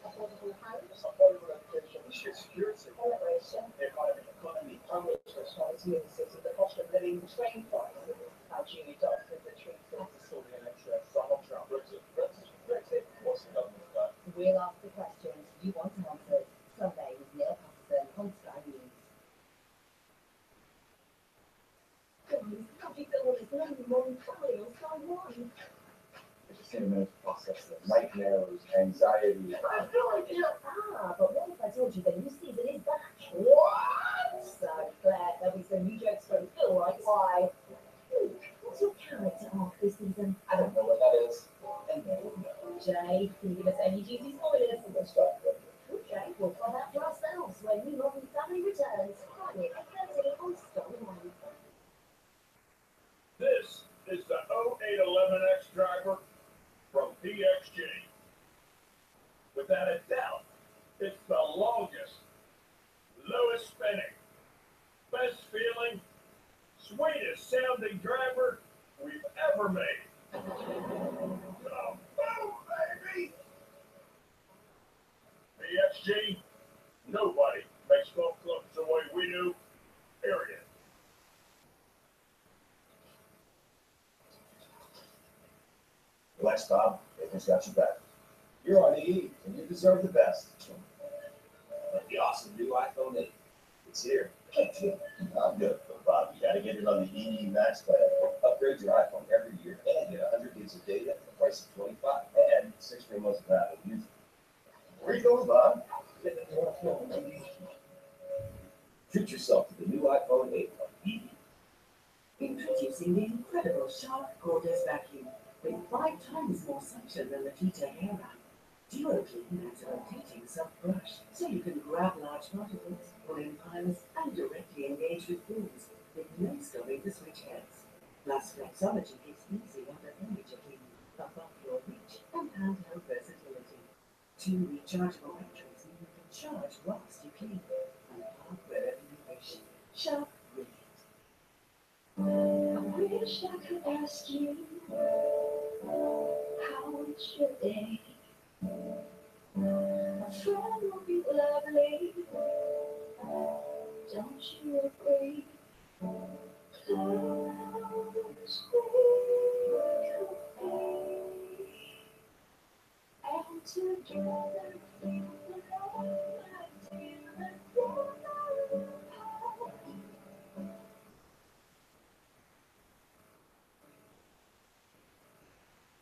Affordable homes, Affordable education, security, immigration, economy, homelessness, rising in the city, the cost of living, train prices, how junior doctors are treated. Sorting NHS, Donald Trump, Brexit, what's the government done? We'll ask the questions you want answered. Sunday with Neil Patterson on Sky News. Guys, how do you feel when it's London Morning Family on Sky One? It's just in a process of nightmares, anxiety. I have no idea. But what if I told you the new season is back? What? So, Claire, there'll be some new jokes from Phil, right? Why? What's your character arc this season? I don't know what that is. Jay, can you give us any juicy spoilers? Okay, we'll find out for ourselves when New Modern Family returns. Friday at 30 on Sky One. This is the 0811X driver from PXG. Without a doubt, it's the longest, lowest spinning, best feeling, sweetest sounding driver we've ever made. Boom, baby! PXG, nobody makes golf clubs the way we do, period. Relax, Bob. Everything's got your back. You're on EE, and you deserve the best. Like the awesome new iPhone 8. It's here. I'm good, but Bob, you gotta get it on the EE Max plan. Upgrade your iPhone every year and get 100 gigs of data at the price of 25 and 6 free months of Apple Music. Where you going, Bob? Treat yourself to the new iPhone 8 from EE. Introducing the incredible Shark Cordless Vacuum with 5 times more suction than the Vita Era. Dual clean and rotating soft brush, so you can grab large particles, pull in piles, and directly engage with pools with no scrubbing to switch heads. Plus, Flexology gives easy water temperature cleaning, above floor reach, and handheld versatility. 2 rechargeable batteries mean you can charge whilst you clean, and park wherever you wish. Shark Brilliant. I wish I could ask you, how was your day? A friend would be lovely, don't you agree? Close and together we belong until the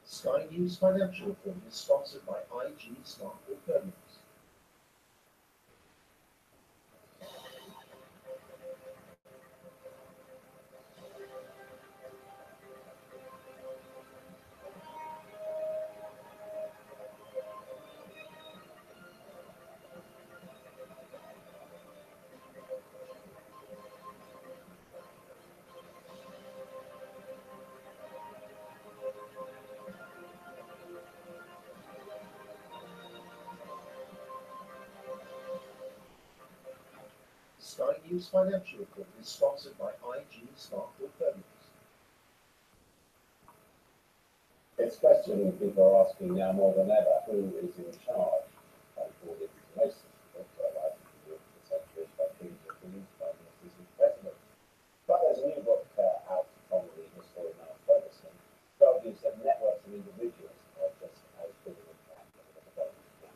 Sky News Financial Report is sponsored by IG Smart Alternatives. Sky News Financial Report is sponsored by IG Smart Alternatives. It's questioning people are asking now more than ever who is in charge of all the information. The century by kings and queens, by ministers and presidents. But there's a new book out from the historian Niall Ferguson that argues that networks of individuals are just as big an impact as the development and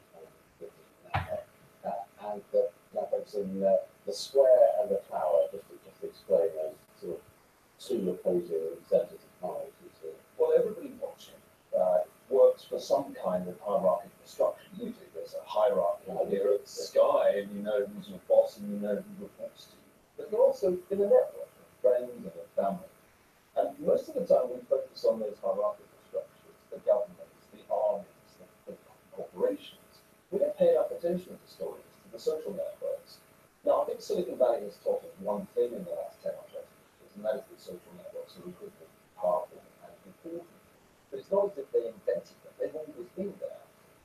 that Ferguson, the square and the tower, just to explain those sort of two opposing centres of power. Well, everybody watching works for some kind of hierarchical structure. Usually there's a hierarchy here at Sky, and you know who's your boss in a network of friends and a family. And most of the time we focus on those hierarchical structures, the governments, the armies, the corporations. We don't pay enough attention to stories, to the social networks. Now, I think Silicon Valley has taught us one thing in the last 10 or 20 years, and that is that social networks are incredibly powerful and important. But it's not as if they invented them, they've always been there.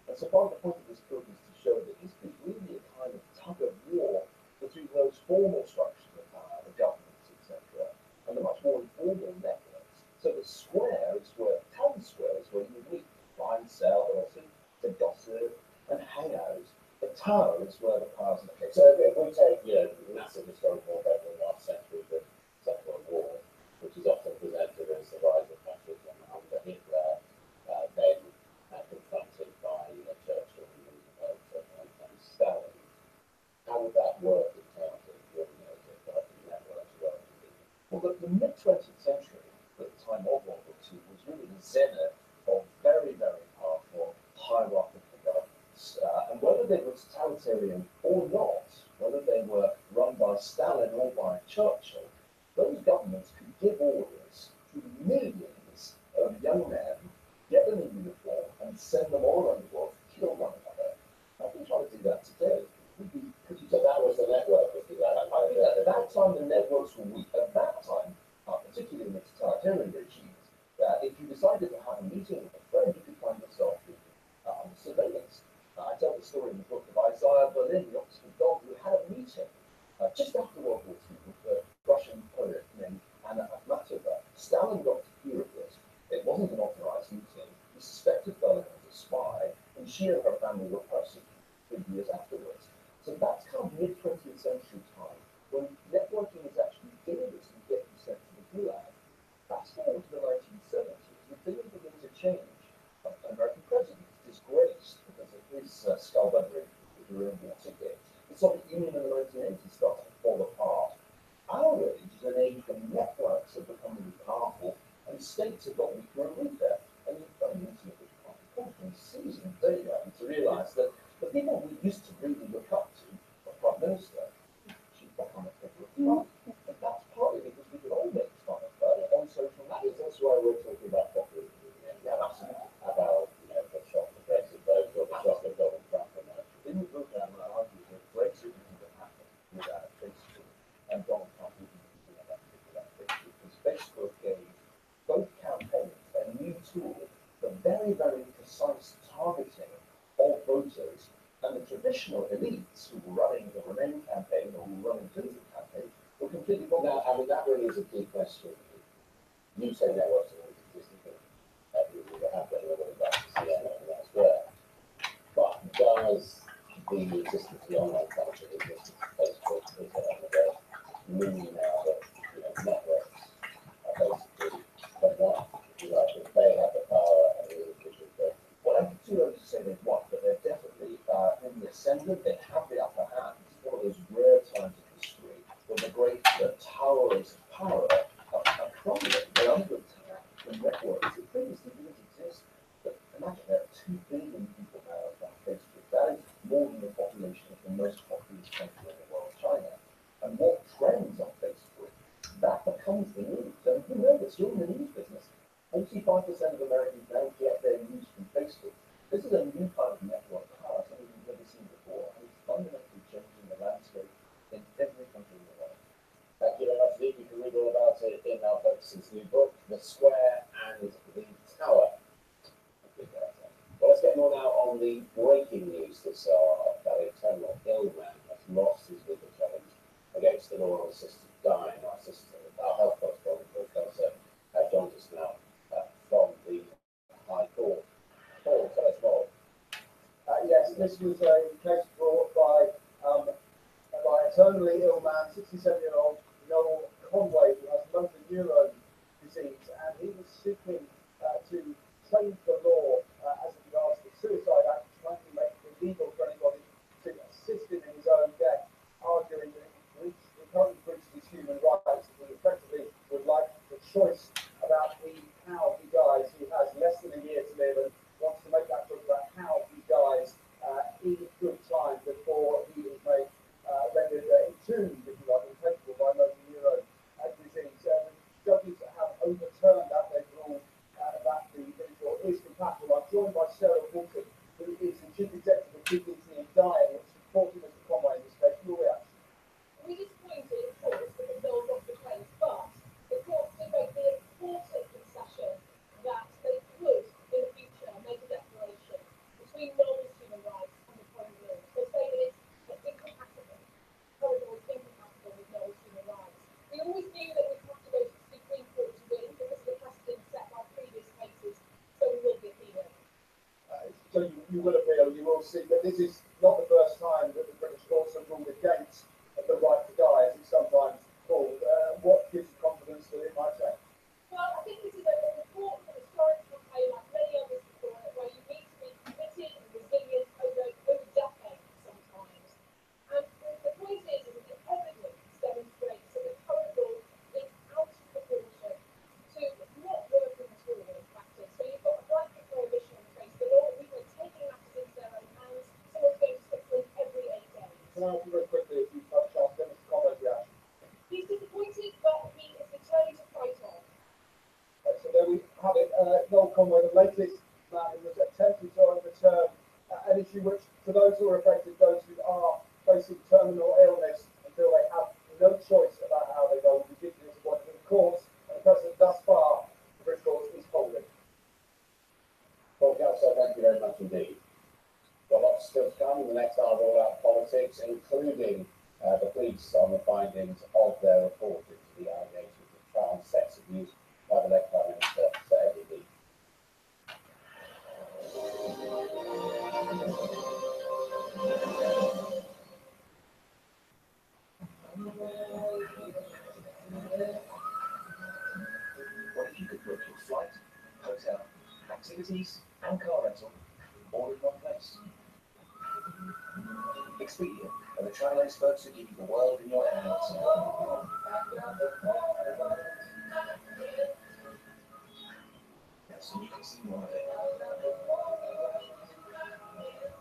And so part of the point of this book is to show that history is really a kind of tug of war between those formal structures of power, the governments, etc., and the much more informal networks. So the square is where, town square is where you meet to buy and sell, but also to gossip and hang out. The tower is where the powers are located. So if we take, massive historical event in the last century, the Second World War, which is often presented as the rise of fascism under Hitler, then confronted by Churchill and Stalin, how would that work in terms of the networks working? Well, the mid-20th century, at the time of World War II, was really the zenith of very, very powerful hierarchical governments. And whether they were totalitarian or not, whether they were run by Stalin or by Churchill, those governments could give orders to millions of young men, get them in uniform, and send them all around the world to kill one another. I think trying to do that today would be pretty. So that was the network. I think at that time the networks were weak. At that time, particularly in the totalitarian regimes, if you decided to have a meeting with a friend, you could find yourself being surveillance. I tell the story in the book of Isaiah Berlin, the Oxford Dog, who had a meeting just after World War II with a Russian poet named Anna Akhmatova. Stalin got furious. It wasn't an authorized meeting. He suspected Berlin as a spy, and she and her family were persecuted 3 years afterwards. So that's kind of mid-20th century time, when networking is actually dangerous and get you sent to the Gulag. Fast forward to the 1970s, the things begin to change. An American president is disgraced because of his skullduggery during Watergate. The Soviet Union in the 1980s started to fall apart. Our age is an age when networks are becoming powerful and states have got weaker and weaker. And you've got an internet which can't be called from seasoned data to realise that the people we used to really look up to, the Prime Minister, she's become a figure of fun. And that's partly because we can all make fun of her on social media. That's why we're talking about populism. Yeah, absolutely. About, the shock of Brexit vote or the shock of Donald Trump. In the book, I argue that Brexit wouldn't have happened without Facebook and Donald Trump wouldn't have been elected without Facebook, because Facebook gave both campaigns a new tool for very, very precise targeting of voters. And the traditional elites who were running the Remain campaign or who were running the Clinton campaign were completely wrong. Now, that really is a key question. You say networks are always existing, but we have been a little bit CNN and elsewhere. But does the existence of the online culture, the existence of Facebook, mean now that networks are basically but what? They have the power and the individual don't? Well, I think too early to say they've won, but they're definitely in the ascendant. They have the upper hand. It's one of those rare times in history when the great towers of power are crumbling. They're under attack. The networks that previously didn't exist. But imagine there are 2 billion people now on Facebook. That is more than the population of the most populous country in the world, China. And what trends on Facebook? That becomes the news. And remember, it's still in the news business. 85% of Americans now get their news from Facebook. This is a new kind of network power, something we've never seen before, and it's fundamentally changing the landscape in every country in the world. Thank you very much, Lee. You can read all about it in Al Ferguson's new book, The Square and the Tower. Well, let's get more now on the breaking news this hour that a terminal ill man has lost his legal challenge against the law on assisted dying. Our health correspondent, Paul Kelso, joins us now from the High Court. Paul, tell us more. Yes, this was a case brought by a terminally ill man, 67-year-old Noel Conway, who has motor neurone disease, and he was seeking to change the law as regards the Suicide Act, trying to make it illegal for anybody to assist him in his own death, arguing that it currently breaches his human rights, and he effectively would like the choice about how he dies. He has less than a year to live and wants to make that choice about how he dies in good time before he is made rendered entombed, if you like, incapable by motor neurone always knew that we'd have to go to the Supreme Court to win because of the precedent set by previous cases, so we will be appealing. So you will appeal, you will see, but this is not the first time that the British courts have ruled against the right to die, as it's sometimes called. What gives you confidence that it might change? Well, I think this is an important and historic campaign, like many others before it, where you need to be committed and resilient over decades sometimes. And the point is that the evidence demonstrates that the current law is out of proportion to not working at all in practice. So you've got a blanket prohibition on the face of the law, people are taking matters into their own hands, someone's going to Switzerland every 8 days. Can I ask you very quickly if you've touched on Dennis Conway's reaction? He's disappointed, but he is determined to fight on. So there we have it. Noel Conway, the latest man who was attempting to overturn an issue which, for those who are affected, those who are facing terminal illness, until they have no choice about how they go, ridiculous what the courts and the president thus far, the British courts is holding. Well, Councillor, thank you very much indeed. Got lots still to come in the next hour of All Out Politics, including the police on the findings of their report into the allegations of child sex abuse by the late Prime Minister, Sir Edward Heath. What if you could book your flight, hotel, activities, and car rental all in one place? Expedia are the travel experts who give you the world in your hands. So you can see more of it.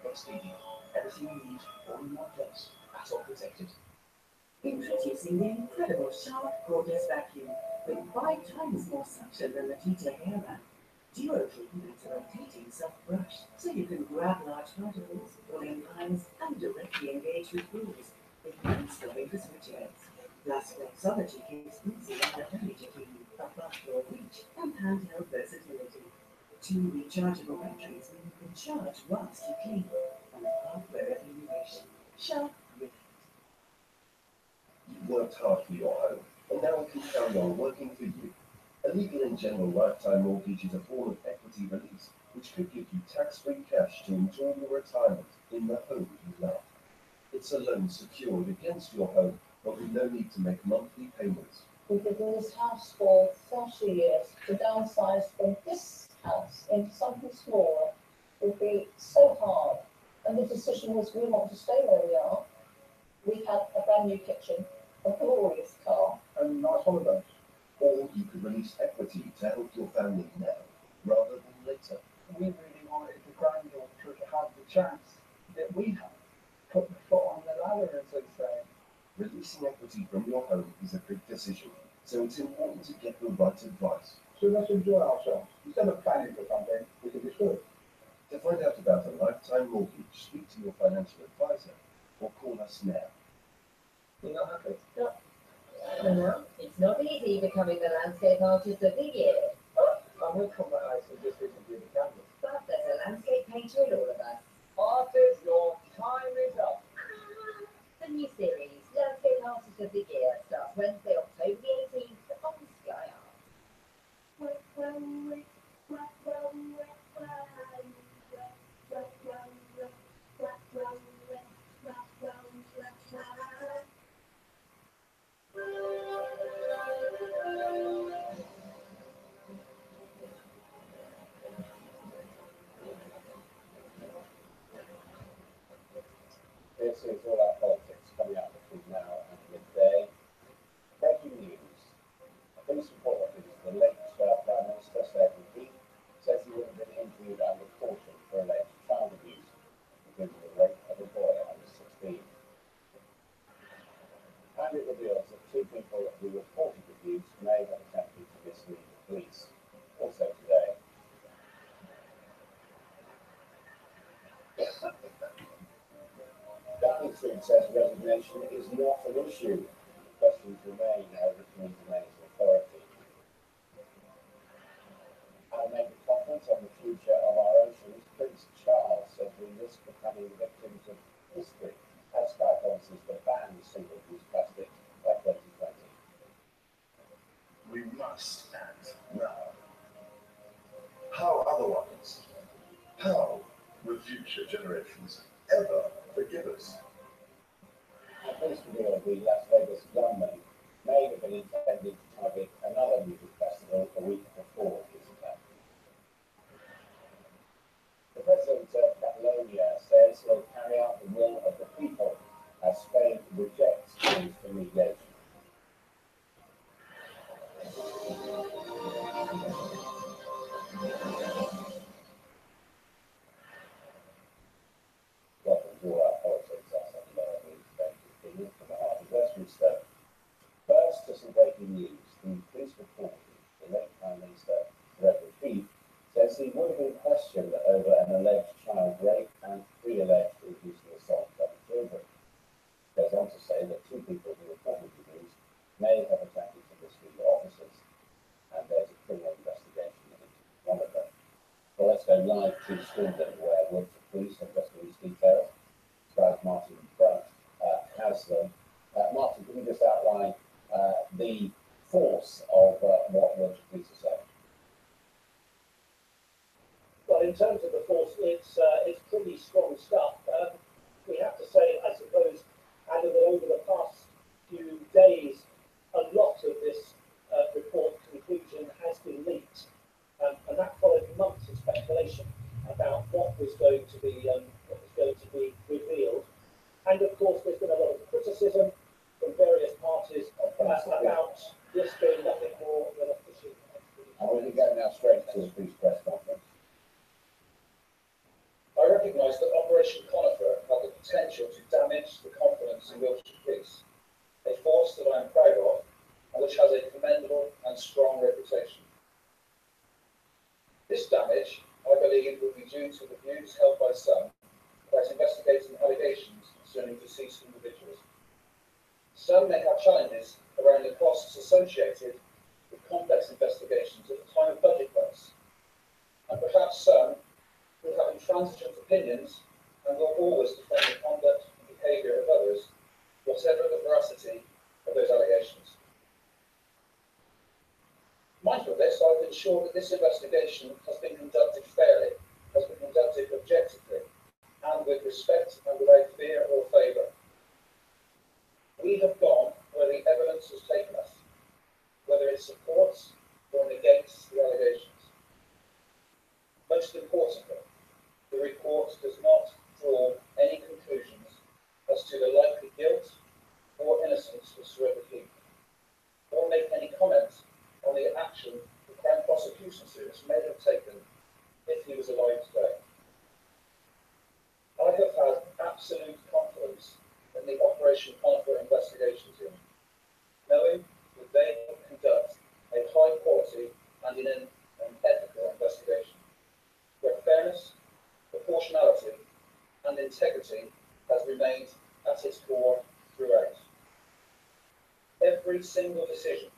Expedia, everything you need all in one place. That's all protected. Introducing the incredible Shark Gorgeous Vacuum with 5 times more suction than the Tita Hair Wrap. Duo clean has a rotating soft brush, so you can grab large particles, pull in lines, and directly engage with grooves with no stopping for switch heads. Plus, Flexology gives easy and ability to clean, above your reach, and handheld versatility. 2 rechargeable batteries mean you can charge whilst you clean, and park wherever you wish. Shark Rift. You worked hard for your home, and now it can carry on working for you. A Legal and General Lifetime Mortgage is a form of equity release, which could give you tax-free cash to enjoy your retirement in the home you love. It's a loan secured against your home, but with no need to make monthly payments. We've lived in this house for 30 years. To downsize from this house into something smaller would be so hard. And the decision was we want to stay where we are. We had a brand new kitchen, a glorious car, and nice holidays. Or you could release equity to help your family now, rather than later. We really wanted the granddaughter to have the chance that we had. Put the foot on the ladder, as they say. Releasing equity from your home is a big decision, so it's important to get the right advice. So let's enjoy ourselves. Instead of planning for something, we can be sure. To find out about a lifetime mortgage, speak to your financial advisor or call us now. You're not happy? No, it's not easy becoming the landscape artist of the year. I will come back and just recently the campus. But there's a landscape painter in all of us. Artist, your time is up. The new series, Landscape Artist of the Year, starts Wednesday, October the 18th on Sky This is All Out Politics coming out between now and midday. Breaking news. A police report is the late Prime Minister, Sir Edward Heath, says he would have been interviewed under caution for alleged child abuse, including the rape of a boy under 16. And it reveals that 2 people who reported abuse may have attempted to mislead the police. Also today. Downing Street says resignation is not an issue. Questions remain over Theresa May's authority. At a major conference on the future of our oceans, Prince Charles says we risk becoming victims of history as Sky promises to ban single-use plastic by 2020. past and now. How otherwise? How will future generations ever forgive us? I'm pleased to hear the Las Vegas gunman may have been intending to target another music festival a week before this attack. The president of Catalonia says he'll carry out the will of the people as Spain rejects calls for mediation. Welcome to all our politics. That's a lower news opinion from the heart of Westminster. First, to some breaking news. The police reported the late Prime Minister, Reverend Heath, says he would have been questioned over an alleged child rape and three alleged indecent assault of children. He goes on to say that two people who reported the news may have attempted to mislead officers, and there's a criminal investigation into one of them. Well, let's go live to Swindon, where Wiltshire Police have just released details. As Martin Brunt has them. Martin, can you just outline the force of what Wiltshire Police are saying? Well, in terms of the force, it's pretty strong stuff. We have to say, I suppose, Adam, that over the past few days, a lot of this report conclusion has been leaked, and that followed months of speculation about what was going to be revealed. And of course, there's been a lot of criticism from various parties about this being nothing more than a fishing expedition. And we're going to go now straight to the police press conference. I recognise that Operation Conifer had the potential to damage the confidence in Wiltshire Police, a force that I am proud of and which has a commendable and strong reputation. This damage, I believe, will be due to the views held by some about investigating allegations concerning deceased individuals. Some may have challenges around the costs associated with complex investigations at the time of budget cuts, and perhaps some will have intransigent opinions and will always defend the conduct and behaviour of others, whatever the veracity of those allegations. Mindful of this, I've ensured that this investigation has been conducted fairly, has been conducted objectively, and with respect and without fear or favour. We have gone where the evidence has taken us, whether it supports or negates the allegations. Most importantly, the report does not draw any conclusions as to the likely guilt or innocence of Sir Edward Heath, or make any comment on the action the Crown Prosecution Service may have taken if he was alive today. I have had absolute confidence in the Operation Conifer investigation team, knowing that they will conduct a high quality and an ethical investigation, where fairness, proportionality and integrity has remained at its core throughout. Every single decision,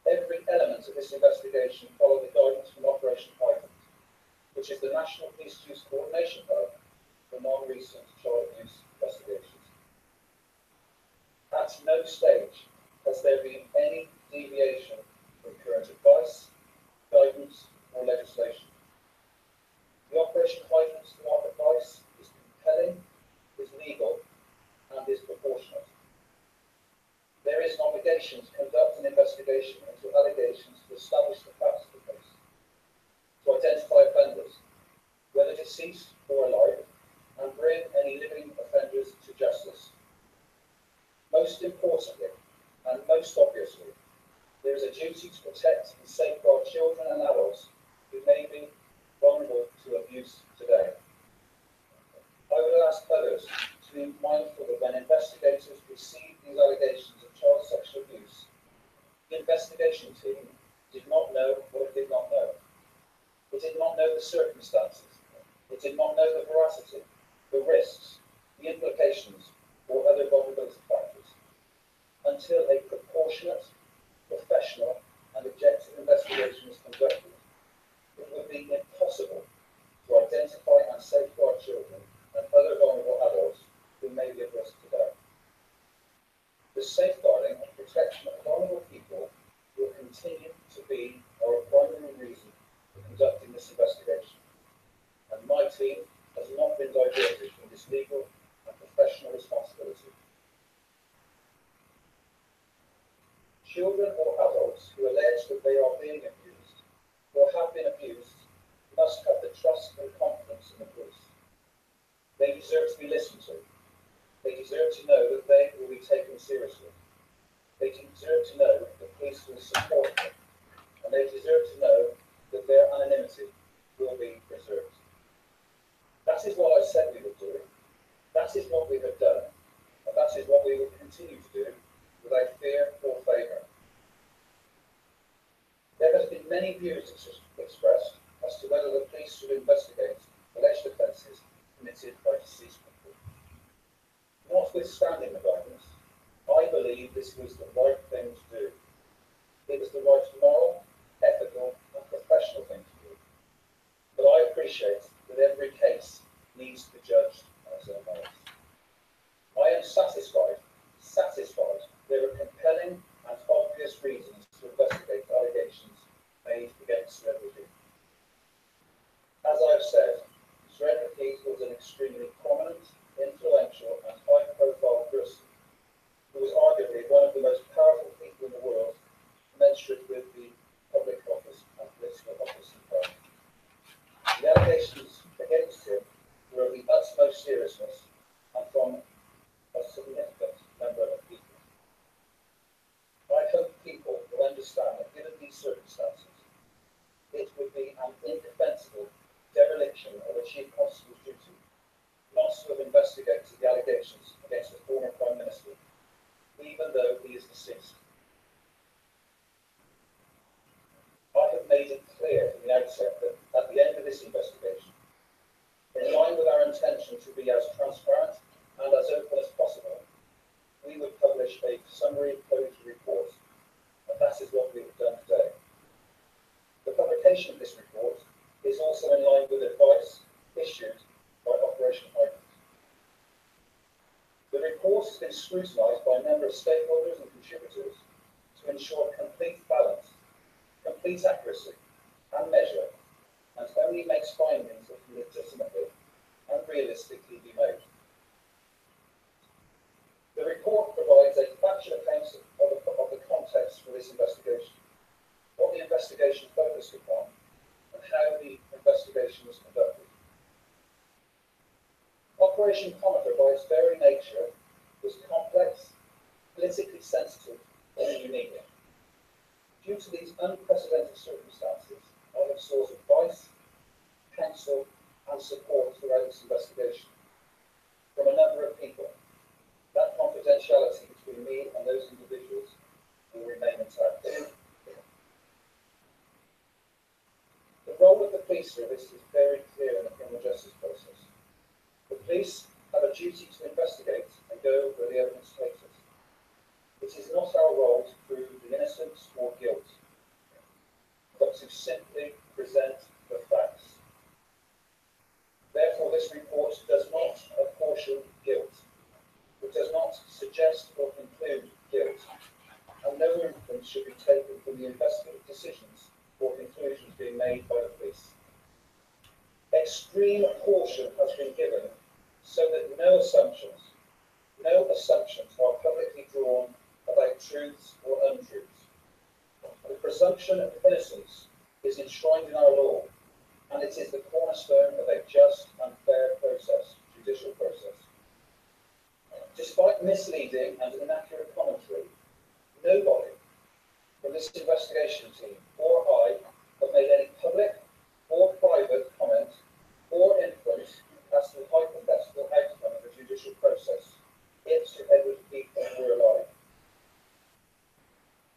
every element of this investigation followed the guidance from Operation Python, which is the National Police Use Coordination Hub for non-recent child abuse investigations. At no stage has there been any deviation from current advice, guidance or legislation. The Operation Python's advice is compelling, is legal and is proportionate. There is an obligation to conduct an investigation into allegations to establish the facts of the case, to identify offenders, whether deceased or alive, and bring any living offenders to justice. Most importantly, and most obviously, there is a duty to protect and safeguard children and adults who may be vulnerable to abuse today. I would ask others to be mindful that when investigators receive these allegations of child sexual abuse, the investigation team did not know what it did not know. It did not know the circumstances. It did not know the veracity, the risks, the implications, or other vulnerability factors, until a proportionate, professional, and objective investigation is conducted. It would be impossible to identify and safeguard children and other vulnerable adults who may be at risk today. The safeguarding and protection of vulnerable people will continue to be deserve to know that their anonymity will be preserved. That is what I said we would do. That is what we have done, and that is what we will continue to do without fear or favour. There has been many views expressed as to whether the police should investigate alleged offences committed by deceased people. Notwithstanding the guidance, I believe this was the right thing to do. It was the right moral, ethical, and professional thing to do. But I appreciate that every case needs to be judged on its own merits. I am satisfied there are compelling and obvious reasons to investigate allegations made against Serenity. As I've said, Serenity was an extremely prominent, influential, and high-profile person who was arguably one of the most powerful people in the world, commensurate with the public office and political office in power. The allegations against him were of the utmost seriousness and from a significant number of people. I hope people will understand that given these circumstances, it would be an indefensible dereliction of a chief constable's duty not to have investigated the allegations against the former Prime Minister, even though he is deceased. I have made it clear from the outset that at the end of this investigation, in line with our intention to be as transparent and as open as possible, we would publish a summary closed report, and that is what we have done today. The publication of this report is also in line with advice issued by Operation Hydrant. The report has been scrutinised by a number of stakeholders and contributors to ensure complete balance, complete accuracy and measure, and only makes findings that can legitimately and realistically be made. The report provides a factual account of the context for this investigation, what the investigation focused upon, and how the investigation was conducted. Operation Cometer, by its very nature, was complex, politically sensitive, and unique. Due to these unprecedented circumstances, I have sought advice, counsel, and support throughout this investigation from a number of people. That confidentiality between me and those individuals will remain intact. The role of the police service is very clear in the criminal justice process. The police have a duty to investigate and go where the evidence takes us. It is not our role to prove the innocence or guilt, but to simply present the facts. Therefore, this report does not apportion guilt. It does not suggest or conclude guilt, and no inference should be taken from the investigative decisions or conclusions being made by the police. Extreme caution has been given so that no assumptions are publicly drawn about truths or untruths. The presumption of innocence is enshrined in our law, and it is the cornerstone of a just and fair process, judicial process. Despite misleading and inaccurate commentary, nobody from this investigation team or I have made any public or private comment or inference as to the hypothetical outcome of the judicial process if Sir Edward Beacon were alive.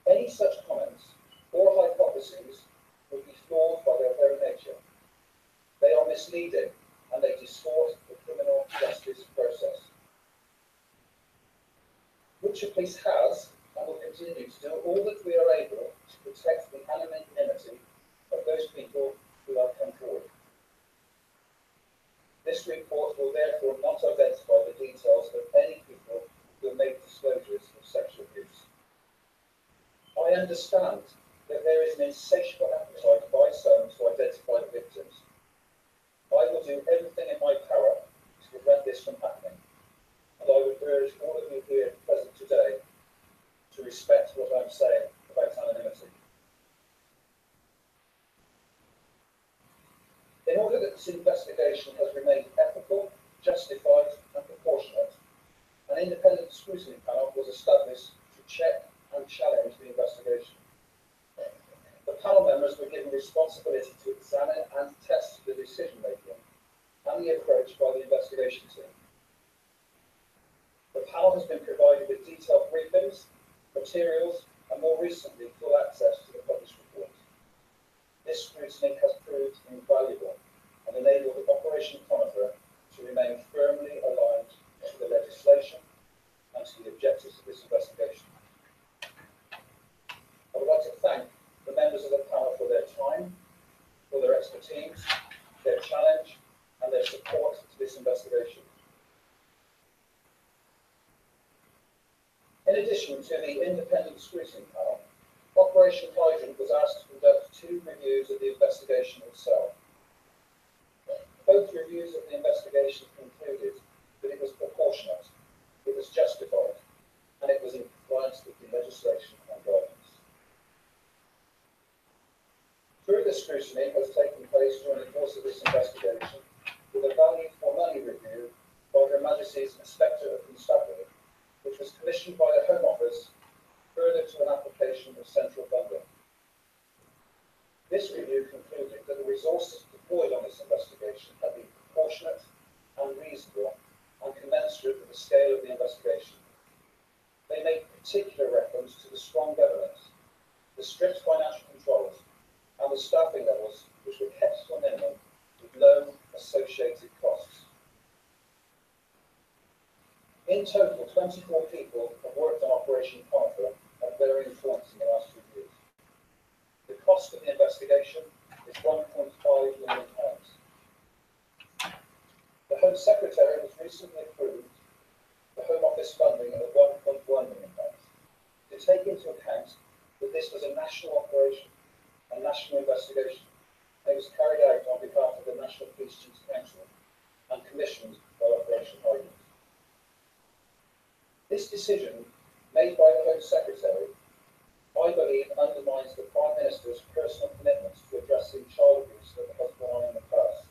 Any such comments or hypotheses would be flawed by their very nature. They are misleading and they distort the criminal justice process. Wiltshire Police has and will continue to do all that we are able to protect the anonymity of those people who have come forward. This report will therefore not identify the details of any people who have made disclosures of sexual abuse. I understand that there is an insatiable appetite by some to identify the victims. I will do everything in my power to prevent this from happening, and I would urge all of you here present today to respect what I'm saying about anonymity. In order that this investigation has remained ethical, justified, and proportionate, an independent scrutiny panel was established to check and challenge the investigation. The panel members were given responsibility to examine and test the decision making and the approach by the investigation team. The panel has been provided with detailed briefings, materials, and more recently, full access to the published report. This scrutiny has proved invaluable and enabled Operation Conifer to remain firmly aligned to the legislation and to the objectives of this investigation. I would like to thank the members of the panel for their time, for their expertise, their challenge, and their support to this investigation. In addition to the independent scrutiny panel, Operation Hydrant was asked to conduct 2 reviews of the investigation itself. Both reviews of the investigation concluded that it was proportionate, it was justified, and it was in compliance with the legislation and guidance. Further scrutiny has taken place during the course of this investigation with a value for money review by Her Majesty's Inspector of Constabulary, which was commissioned by the Home Office further to an application of central funding. This review concluded that the resources deployed on this investigation had been proportionate and reasonable and commensurate with the scale of the investigation. They made particular reference to the strong governance, the strict financial controls, and the staffing levels which were kept to a minimum with low associated costs. In total, 24 people have worked on Operation Conifer at varying points in the last 2 years. The cost of the investigation is £1.5 million. The Home Secretary has recently approved the Home Office funding of £1.1 million to take into account that this was a national operation, a national investigation. It was carried out on behalf of the National Police Chiefs Council and commissioned by Operation Hydrant. This decision, made by the Home Secretary, I believe undermines the Prime Minister's personal commitment to addressing child abuse that has gone on in the past,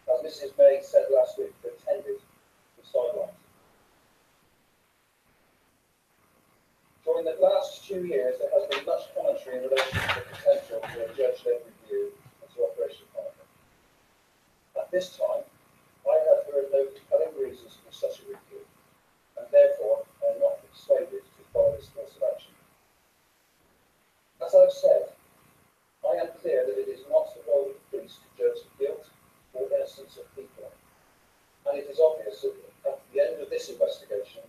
as Mrs May said last week, pretended to sideline. During the last 2 years, there has been much commentary in relation to the potential for a judge-led review into Operation Conifer. At this time, I have heard no compelling reasons for such a review, and therefore I am not persuaded to follow this course of action. As I've said, I am clear that it is not the role of the police to judge the guilt or innocence of people, and it is obvious that at the end of this investigation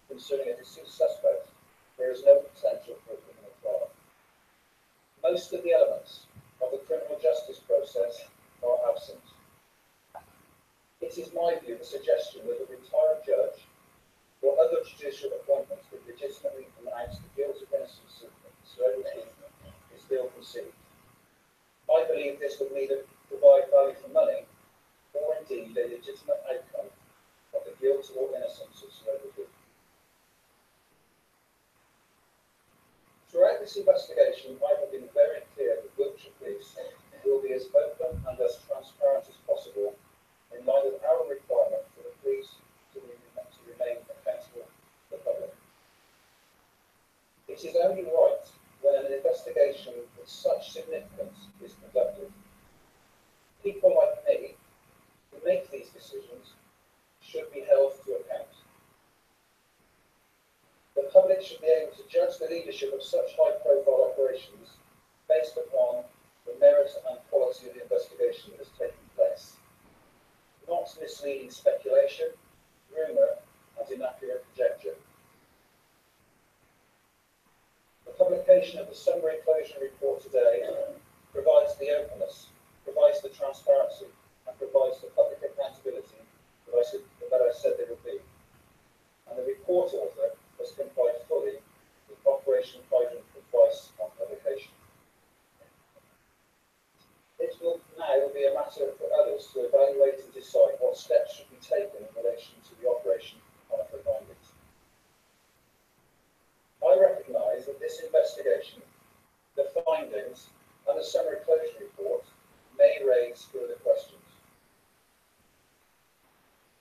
concerning a deceased suspect, there is no potential for a criminal trial. Most of the elements of the criminal justice process are absent. It is my view the suggestion that a retired judge or other judicial appointments would legitimately announce the guilt or innocence of celebrity is ill-conceived. I believe this would neither provide value for money or indeed a legitimate outcome of the guilt or innocence of celebrity. Throughout this investigation, I have been very clear that Wiltshire Police will be as open and as transparent as possible in line with our requirement for the police to remain accountable to the public. It is only right when an investigation with such significance is conducted. People like me who make these decisions should be held to account. The public should be able to judge the leadership of such high-profile operations based upon the merit and quality of the investigation that has taken place, not misleading speculation, rumour, and inaccurate conjecture. The publication of the summary closure report today provides the openness, provides the transparency, and provides the public accountability that I said there would be. And the report author has complied fully with Operation Hydrant advice on publication. It will now be a matter for others to evaluate and decide what steps should be taken in relation to the Operation Conifer findings. I recognise that this investigation, the findings, and the summary closure report may raise further questions.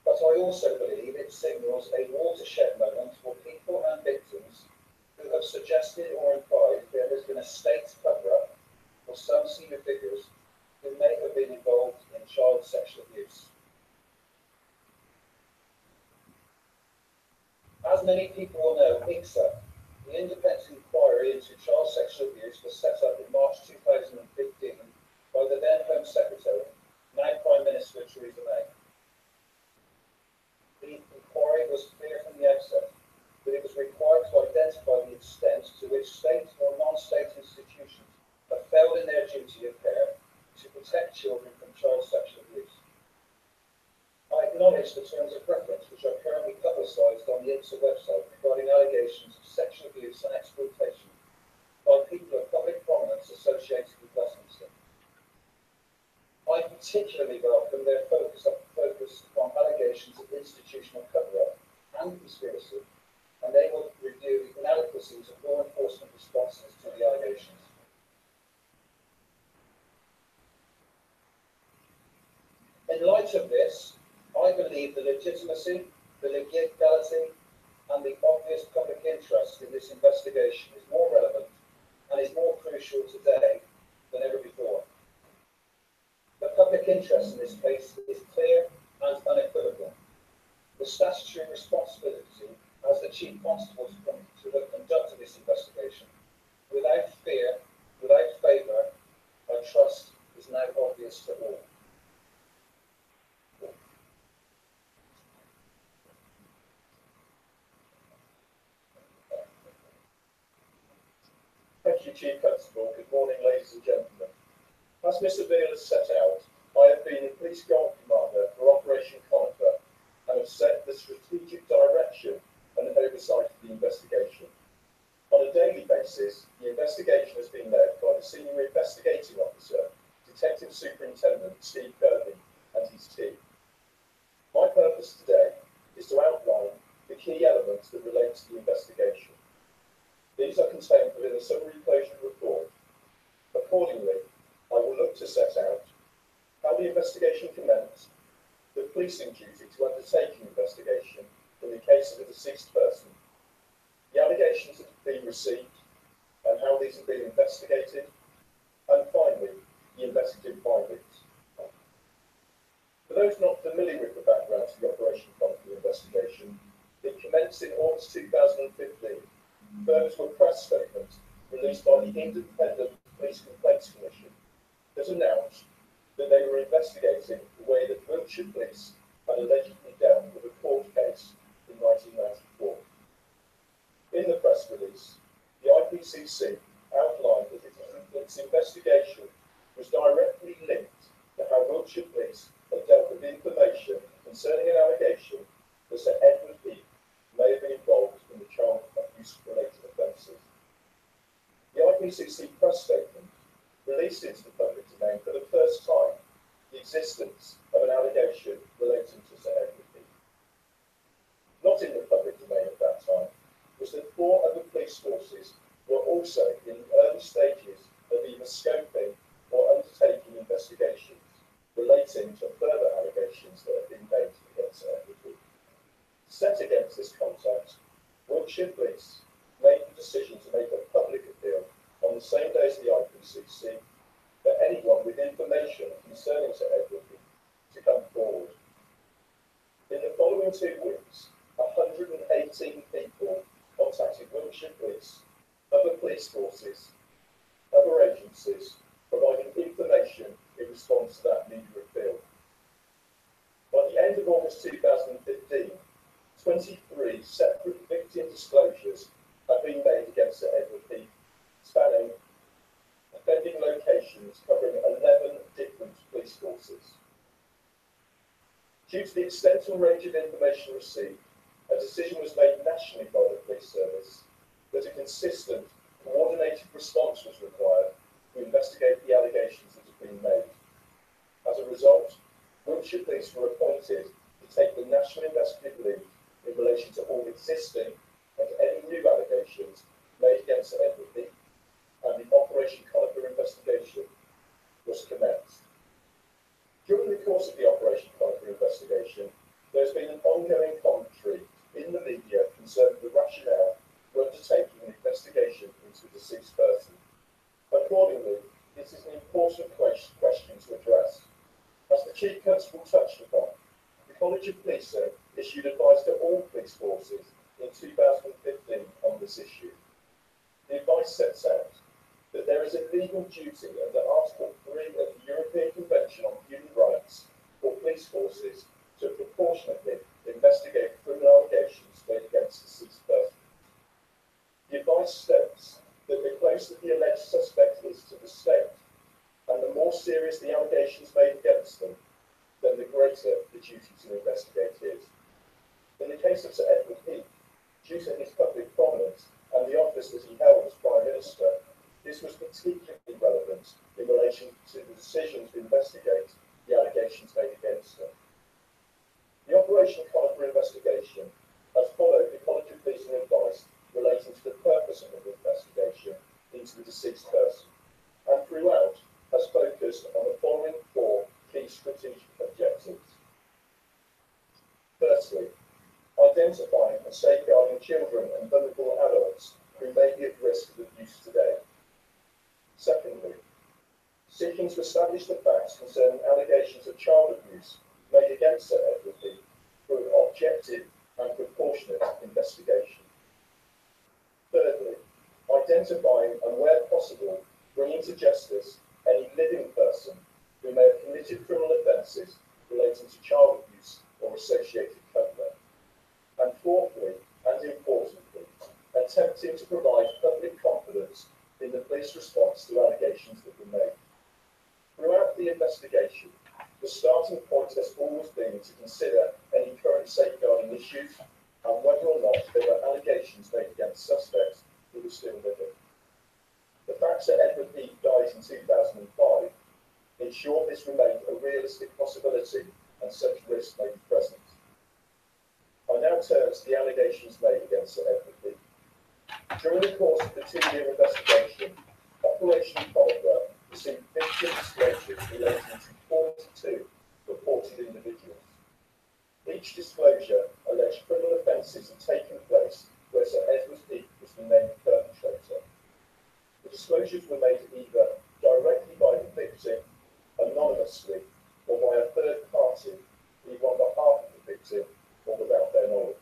But I also believe it signals a watershed moment for people and victims who have suggested or implied there has been a state cover-up or some many people will know, ICSA, the Independent Inquiry into Child Sexual Abuse, was set up in March 2015 by the then Home Secretary, now Prime Minister Theresa May. The inquiry was clear from the outset that it was required to identify the extent to which state or non-state institutions have failed in their duty of care to protect children from child sexual abuse. I acknowledge the terms of reference which are currently publicised on the ICSA website regarding allegations of sexual abuse and exploitation by people of public prominence associated with Westminster. I particularly welcome their focus on allegations of institutional cover-up and conspiracy, and they will review the inadequacies of law enforcement responses to the allegations. In light of this, I believe the legitimacy, the legality, and the obvious public interest in this investigation is more relevant and is more crucial today than ever before. The public interest in this case is clear and unequivocal. The statutory responsibility as the Chief Constable to have conducted this investigation without fear, without favour, I trust is now obvious to all. Thank you, Chief Constable. Good morning, ladies and gentlemen. As Mr. Beale has set out, I have been the Police Guard Commander for Operation Conifer and have set the strategic direction and oversight of the investigation. On a daily basis, the investigation has been led by the Senior Investigating Officer, Detective Superintendent Steve Kirby, and his team. My purpose today is to outline the key elements that relate to the investigation. These are contained within the summary closure report. Accordingly, I will look to set out how the investigation commenced, the policing duty to undertake an investigation in the case of a deceased person, the allegations that have been received and how these have been investigated, and finally, the investigative findings. For those not familiar with the background to the Operation Conifer investigation, it commenced in August 2015. Further to a press statement released by the Independent Police Complaints Commission that announced that they were investigating the way that Wiltshire Police had allegedly dealt with a court case in 1994. In the press release, the IPCC outlined that its investigation was directly linked to how Wiltshire Police had dealt with information concerning an allegation that Sir Edward Heath may have been involved in the child abuse-related offences. The IPCC press statement released into the public domain for the first time the existence of an allegation relating to Sir Edward Heath. Not in the public domain at that time was that 4 other police forces were also in the early stages of either scoping or undertaking investigations relating to further allegations that have been made against Sir Edward Heath. Set against this context, Wiltshire Police made the decision to make a public appeal on the same day as the IPCC for anyone with information concerning Sir Edward Heath to come forward. In the following 2 weeks, 118 people contacted Wiltshire Police, other police forces, other agencies, providing information in response to that media appeal. By the end of August 2015, 23 separate victim disclosures have been made against Sir Edward Heath, spanning offending locations covering 11 different police forces. Due to the extent and range of information received, a decision was made nationally by the police service that a consistent, coordinated response was required to investigate the allegations that have been made. As a result, Wiltshire Police were appointed to take the national investigative lead in relation to all existing and any new allegations made against Sir Edward Heath, and the Operation Conifer investigation was commenced. During the course of the Operation Conifer investigation, there has been an ongoing commentary in the media concerning the rationale for undertaking an investigation into a deceased person. Accordingly, this is an important question to address. As the Chief Constable touched upon, the College of Policing issued advice to all police forces in 2015 on this issue. The advice sets out that there is a legal duty under Article 3 of the European Convention on Human Rights for police forces to proportionately investigate criminal allegations made against deceased persons. The advice states that the closer the alleged suspect is to the state, and the more serious the allegations made against them, then the greater the duty to investigate is. In the case of Sir Edward Heath, due to his public prominence and the office that he held as Prime Minister, this was particularly relevant in relation to the decision to investigate the allegations made against him. The Operation Conifer investigation has followed the College of Policing advice relating to the purpose of the investigation into the deceased person, and throughout has focused on the following four key strategic objectives. Firstly, identifying and safeguarding children and vulnerable adults who may be at risk of abuse today. Secondly, seeking to establish the facts concerning allegations of child abuse made against Sir Edward Heath through an objective and proportionate investigation. Thirdly, identifying and where possible bringing to justice any living person who may have committed criminal offences relating to child abuse or associated conduct. And fourthly, and importantly, attempting to provide public confidence in the police response to allegations that were made. Throughout the investigation, the starting point has always been to consider any current safeguarding issues and whether or not there were allegations made against suspects who were still living. The fact that Edward Heath died in 2005 ensured this remained a realistic possibility and such risk may be present. I now turn to the allegations made against Sir Edward Heath. During the course of the 2-year investigation, Operation Conifer received victim disclosures relating to 42 reported individuals. Each disclosure alleged criminal offences had taken place where Sir Edward Heath was the named perpetrator. The disclosures were made either directly by the victim, anonymously, or by a third party, either on behalf of the victim or without their knowledge.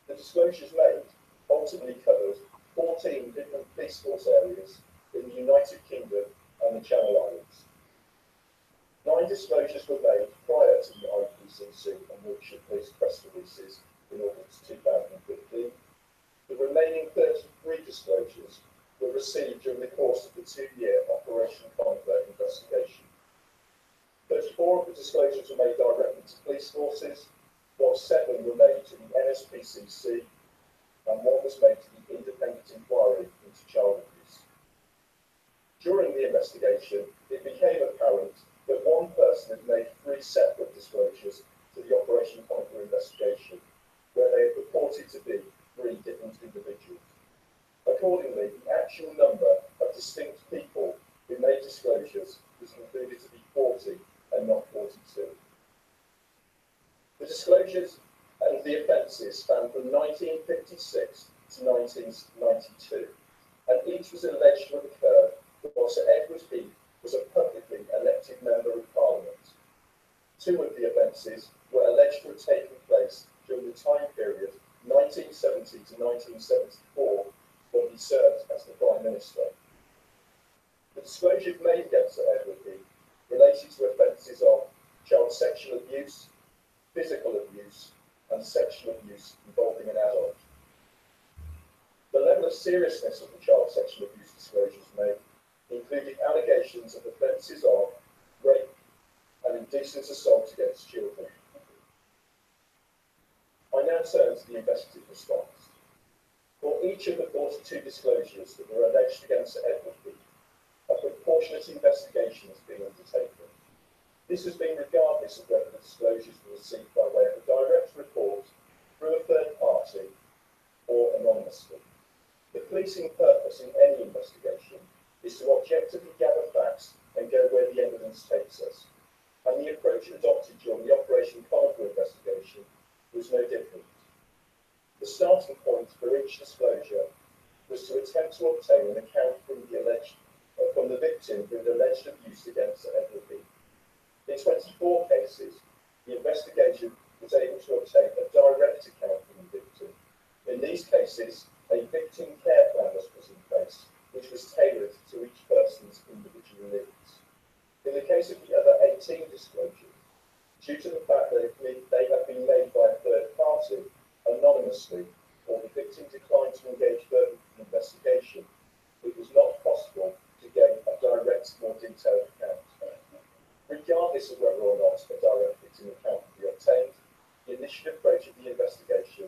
The disclosures made ultimately covered 14 different police force areas in the United Kingdom and the Channel Islands. 9 disclosures were made prior to the IPCC and Wiltshire Police press releases in August 2015. The remaining 33 disclosures were received during the course of the 2-year Operation Conifer investigation. 34 of the disclosures were made directly to police forces, while 7 were made to the NSPCC, and 1 was made to the Independent Inquiry into Child Abuse. During the investigation, it became apparent that one person had made 3 separate disclosures to the Operation Conifer investigation, where they had purported to be 3 different individuals. Accordingly, the actual number of distinct people who made disclosures was concluded to be 40 and not 42. The disclosures and the offences spanned from 1956 to 1992, and each was alleged to have occurred while Sir Edward Heath was a publicly elected Member of Parliament. 2 of the offences were alleged to have taken place during the time period 1970 to 1974, when he served as the Prime Minister. The disclosures made against Sir Edward Heath related to offences of child sexual abuse, physical abuse, and sexual abuse involving an adult. The level of seriousness of the child sexual abuse disclosures made included allegations of offences of rape and indecent assault against children. I now turn to the investigative response. For each of the 42 disclosures that were alleged against Sir Edward Heath, a proportionate investigation has been undertaken. This has been regardless of whether the disclosures were received by way of a direct report, through a third party, or anonymously. The policing purpose in any investigation is to objectively gather facts and go where the evidence takes us, and the approach adopted during the Operation Conifer investigation was no different. The starting point for each disclosure was to attempt to obtain an account from the victim who had alleged abuse against Sir Edward Heath. In 24 cases, the investigation was able to obtain a direct account from the victim, In these cases, a victim care plan was put in place, which was tailored to each person's individual needs. In the case of the other 18 disclosures, due to the fact that they have been made by a third party, anonymously, or the victim declined to engage further with the investigation, it was not possible to gain a direct, more detailed account. Regardless of whether or not a direct victim account could be obtained, the initial approach of the investigation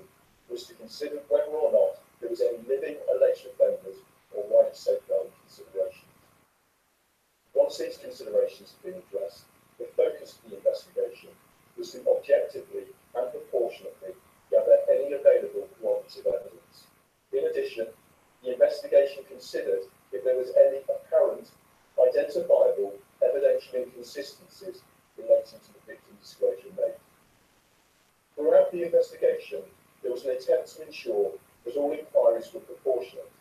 was to consider whether or not there was any living alleged offenders or wider safeguarding considerations. Once these considerations had been addressed, the focus of the investigation was to objectively and proportionately gather any available corroborative evidence. In addition, the investigation considered if there was any apparent, identifiable evidential inconsistencies relating to the victim disclosure made. Throughout the investigation, there was an attempt to ensure that all inquiries were proportionate,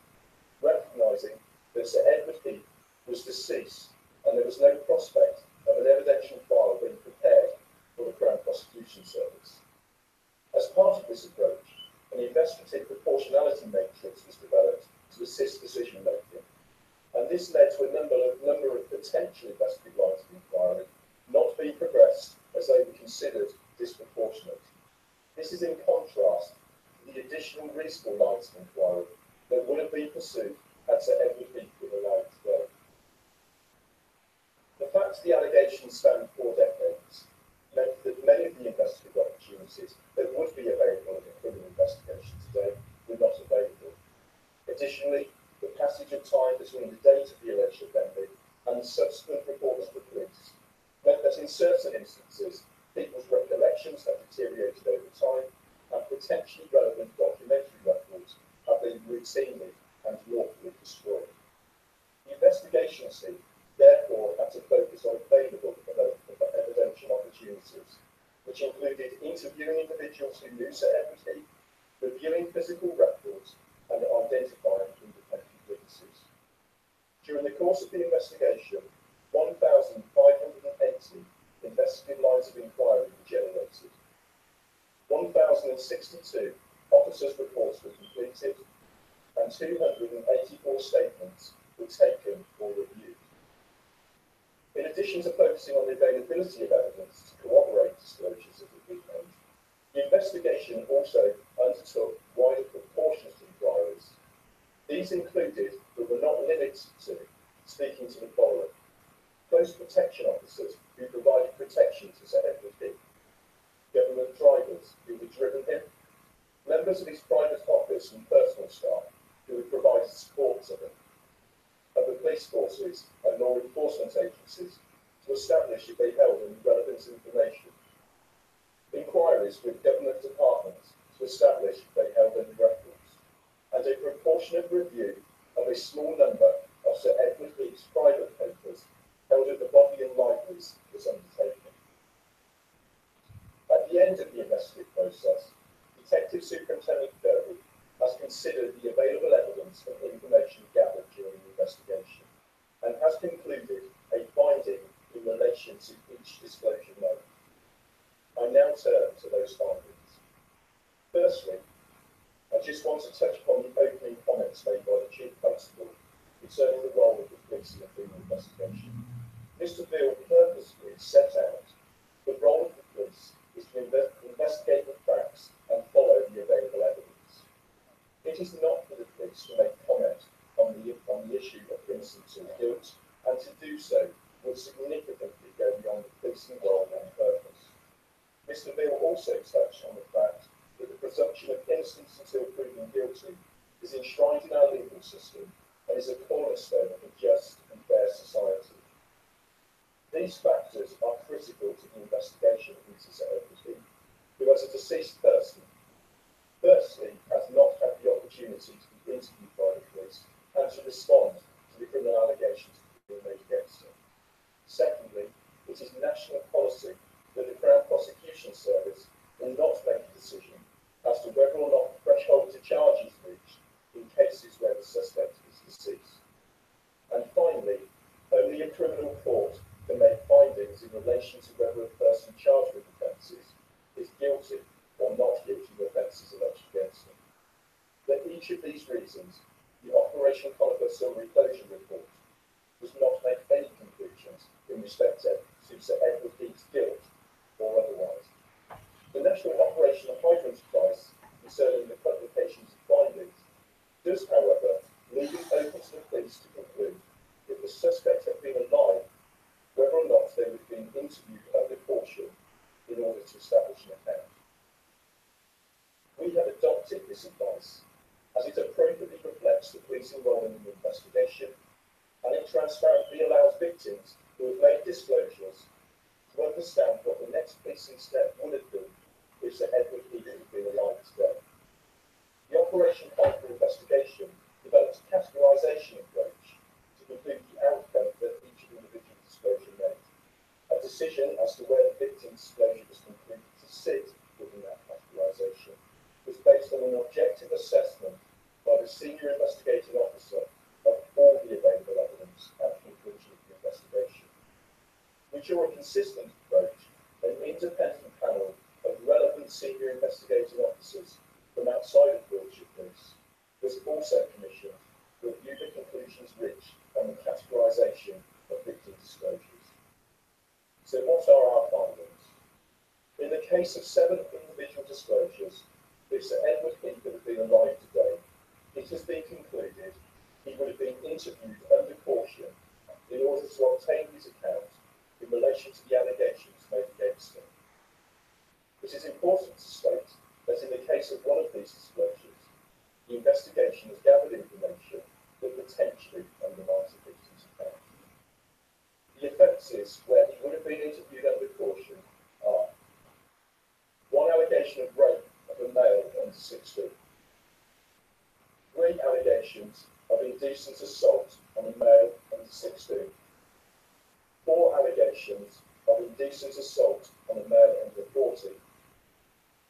recognising that Sir Edward Heath was deceased and there was no prospect of an evidential file being prepared for the Crown Prosecution Service. As part of this approach, an investigative proportionality matrix was developed to assist decision making, and this led to a number of potential investigative lines of inquiry not being progressed as they were considered disproportionate. This is in contrast to the additional reasonable lines of inquiry that would have been pursued had Sir Edward Heath been allowed to go. The fact the allegations span 4 decades meant that many of the investigative opportunities that would be available in a criminal investigation today were not available. Additionally, the passage of time between the date of the alleged offending and the subsequent report to the police meant that in certain instances, people's recollections have deteriorated over time and potentially relevant documentary records have been routinely and lawfully destroyed. The investigation team therefore had to focus on available evidential opportunities, which included interviewing individuals who knew Sir Edward Heath, reviewing physical records, and identifying independent witnesses. During the course of the investigation, 1,580 investigative lines of inquiry were generated. 1,062 officers' reports were completed, and 284 statements were taken or reviewed. In addition to focusing on the availability of evidence to corroborate disclosures that had been made, the investigation also undertook wider proportionate inquiries. These included, but were not limited to, speaking to the following: close protection officers who provided protection to Sir Edward Heath, government drivers who had driven him, members of his private office and personal staff who had provided support to him, of the police forces and law enforcement agencies to establish if they held any relevant information, inquiries with government departments to establish if they held any records, and a proportionate review of a small number of Sir Edward Heath's private papers held at the Bodleian Libraries was undertaken. At the end of the investigative process, Detective Superintendent Kirby has considered the available evidence and information gathered during the investigation and has concluded a finding in relation to each disclosure made. I now turn to those findings. Firstly, I just want to touch upon the opening comments made by the Chief Constable concerning the role of the police in the criminal investigation. Mr. Beale purposefully set out the role of the police is to investigate the facts and follow the available evidence. It is not for the police to make comment on the issue of innocence or guilt, and to do so would significantly go beyond the policing role and purpose. Mr. Beale also touched on the fact that the presumption of innocence until proven guilty is enshrined in our legal system and is a cornerstone of a just and fair society. These factors are critical to the investigation into Sir Edward Heath, who, as a deceased person, firstly, has not had the opportunity to be interviewed by the police and to respond to the criminal allegations being made against him. Secondly, it is national policy that the Crown Prosecution Service will not make a decision as to whether or not the threshold to charge is reached in cases where the suspect is deceased. And finally, only a criminal court can make findings in relation to whether a person charged with offences is guilty or not guilty of offences alleged against them. respect to Sir Edward Heath's guilt or otherwise. The National Operational Hydrant Device concerning the publications of findings does, however, leave it open to the police to conclude if the suspect had been alive, whether or not they would have been interviewed under caution in order to establish an account. We have adopted this advice as it appropriately reflects the police involvement in the investigation, and it transparently allows victims who have made disclosures to understand what the next policing step would have been if Sir Edward Heath had been alive today. The Operation Hyper investigation develops a categorisation approach to conclude the outcome that each individual disclosure made. A decision as to where the victim's disclosure was concluded to sit within that categorisation was based on an objective assessment by the senior investigating officer of all the available evidence at the conclusion of the investigation. We ensure a consistent approach, an independent panel of relevant senior investigating officers from outside of Wiltshire Police was also commissioned to review the conclusions reached on the categorisation of victim disclosures. So what are our findings? In the case of 7 individual disclosures, if Sir Edward Heath had been alive today, it has been concluded he would have been interviewed under caution in order to obtain his account in relation to the allegations made against him. It is important to state that in the case of one of these disclosures, the investigation has gathered information that potentially undermines the victim's account. The offences where he would have been interviewed under caution are: 1 allegation of rape of a male under 16, 3 allegations of indecent assault on a male under 16, 4 allegations of indecent assault on a male under 40,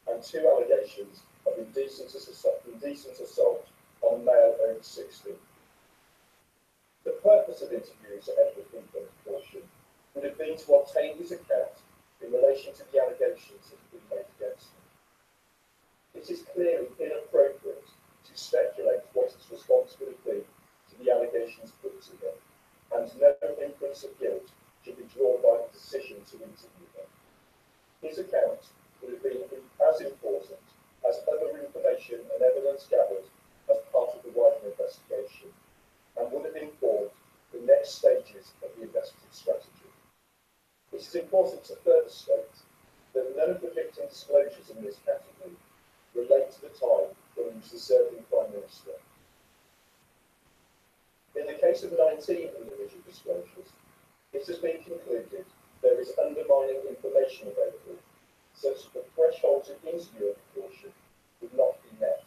and 2 allegations of indecent assault on a male over 60. The purpose of interviewing Sir Edward Heath under caution would have been to obtain his account in relation to the allegations that have been made against him. It is clearly inappropriate to speculate what his response would have been to the allegations put to him, and no inference of guilt should be drawn by the decision to interview him. His account would have been as important as other information and evidence gathered as part of the wider investigation, and would have informed the next stages of the investigative strategy. It is important to further state that none of the victim disclosures in this category relate to the time when he was the serving Prime Minister. In the case of 19 individual disclosures, it has been concluded there is undermining information available, such that the threshold to interview under caution would not be met.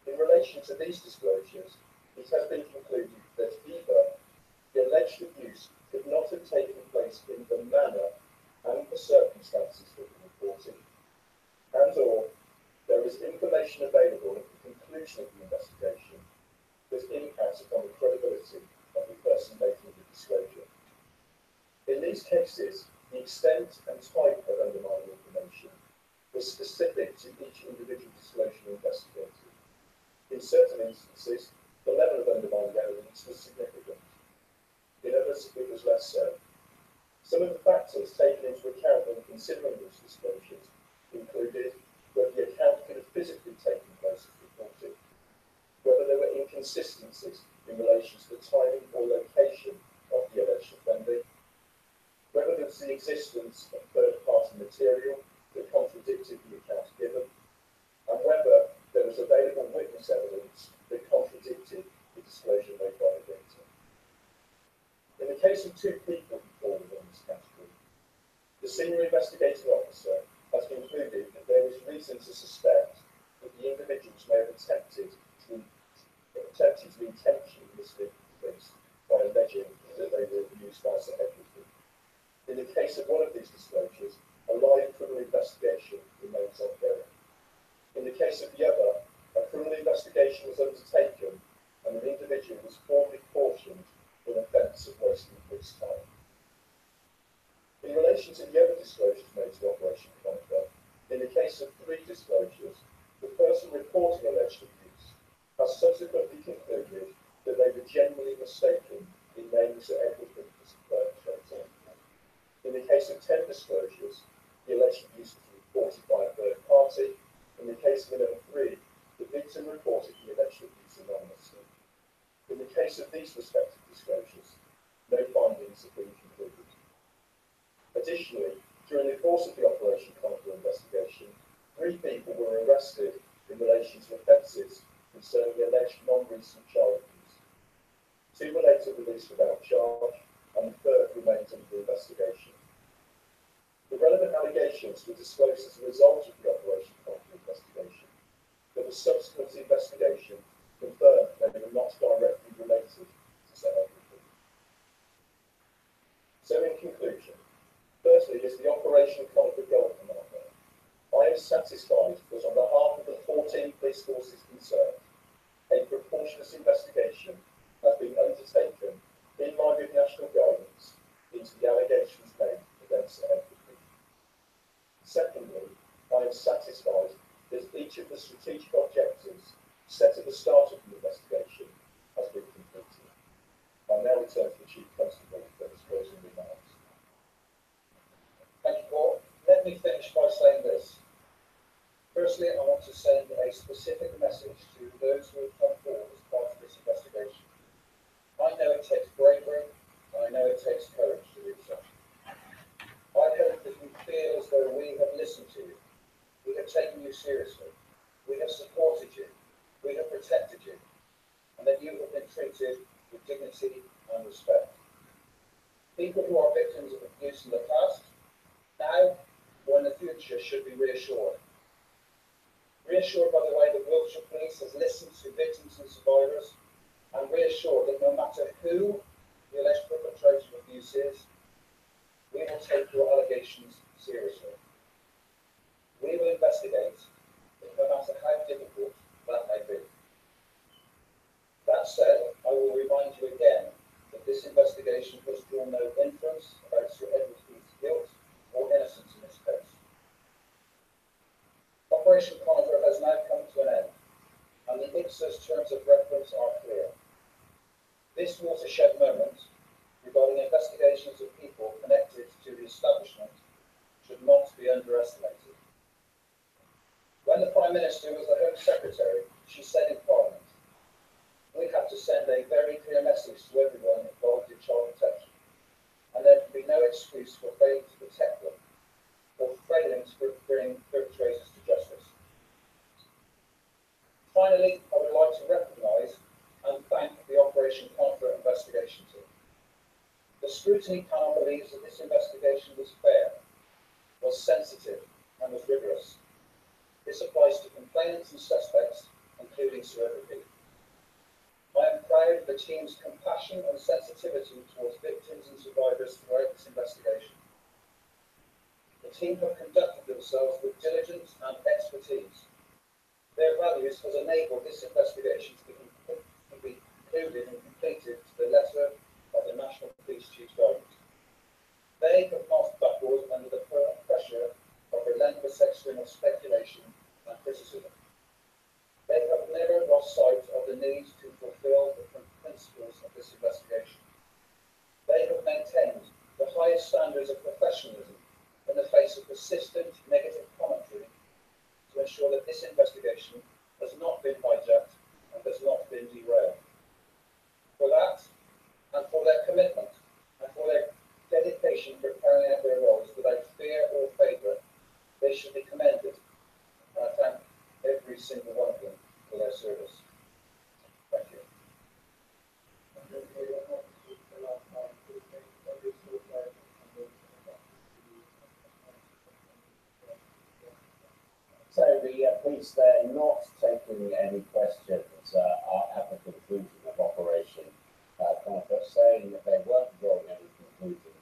In relation to these disclosures, it has been concluded that either the alleged abuse could not have taken place in the manner and the circumstances that were reported, and or there is information available at the conclusion of the investigation that impacts upon the credibility of the person making the disclosure. In these cases, the extent and type of undermining information was specific to each individual disclosure investigated. In certain instances, the level of undermining evidence was significant. In others, it was less so. Some of the factors taken into account when considering these disclosures included whether the account could have physically taken place as reported, whether there were inconsistencies in relation to the timing or location of the alleged offending, whether there was the existence of third-party material that contradicted the account given, and whether there was available witness evidence that contradicted the disclosure made by the victim. In the case of 2 people who fall within this category, the senior investigating officer has concluded that there is reason to suspect that the individuals may have attempted to intentionally mislead the police by alleging that they were abused by Sir Edward Heath. In the case of one of these disclosures, a live criminal investigation remains ongoing. In the case of the other, a criminal investigation was undertaken and an individual was formally cautioned for an offence of wasting police time. In relation to the other disclosures made to Operation Conquer, in the case of 3 disclosures, the person reporting alleged abuse has subsequently concluded that they were genuinely mistaken in naming Sir Edward Heath as the perpetrator. course of the Operation Conifer investigation, 3 people were arrested in relation to offences concerning alleged non-recent child abuse. 2 were later released without charge, and the 3rd remains under investigation. The relevant allegations were disclosed as a result of the Operation Conifer investigation, but the subsequent investigation confirmed they were not directly related to said everything. So in conclusion, firstly is the Operation Conifer Gold Commander. I am satisfied that on behalf of the 14 police forces concerned, a proportionate investigation has been undertaken in line with national guidance into the allegations made against everything. Secondly, I am satisfied that each of the strategic objectives set at the start of the investigation has been completed. I now return to the Chief Constable for his closing remarks. Thank you, Paul. Let me finish by saying this. Firstly, I want to send a specific message to those who have come forward as part of this investigation. I know it takes bravery, and I know it takes courage to do so. I hope that you feel as though we have listened to you, we have taken you seriously, we have supported you, we have protected you, and that you have been treated with dignity and respect. People who are victims of abuse in the past, now or in the future, should be reassured. Reassured by the way the Wiltshire Police has listened to victims and survivors, and reassured that no matter who the alleged perpetrator of abuse is, we will take your allegations seriously. We will investigate, no matter how difficult that may be. That said, I will remind you again that this investigation has drawn no inference about Sir Edward Heath's guilt or innocence in this case. Operation Conifer has now come to an end, and the IPSOS terms of reference are clear. This watershed moment regarding investigations of people connected to the establishment should not be underestimated. When the Prime Minister was the Home Secretary, she said in Parliament, we have to send a very clear message to everyone involved in child protection, and there can be no excuse for failing to protect them or failing to bring perpetrators to justice. Finally, I would like to recognise and thank the Operation Conifer investigation team. The scrutiny panel believes that this investigation was fair, was sensitive, and was rigorous. This applies to complainants and suspects, including Sir Edward Heath. I am proud of the team's compassion and sensitivity towards victims and survivors throughout this investigation. The team have conducted themselves with diligence and expertise. Their values has enabled this investigation to be concluded and completed to the letter of the National Police Chief's guidance. They have not buckled under the pressure of relentless external speculation and criticism. They have never lost sight of the need to fulfil the principles of this investigation. They have maintained the highest standards of professionalism in the face of persistent negative commentary to ensure that this investigation has not been hijacked and has not been derailed. For that, and for their commitment, and for their dedication for carrying out their roles without fear or favour, they should be commended. And I thank every single one of them for their service. Thank you. So the police there not taking any questions at the conclusion of Operation Conifer, saying that they weren't drawing any conclusions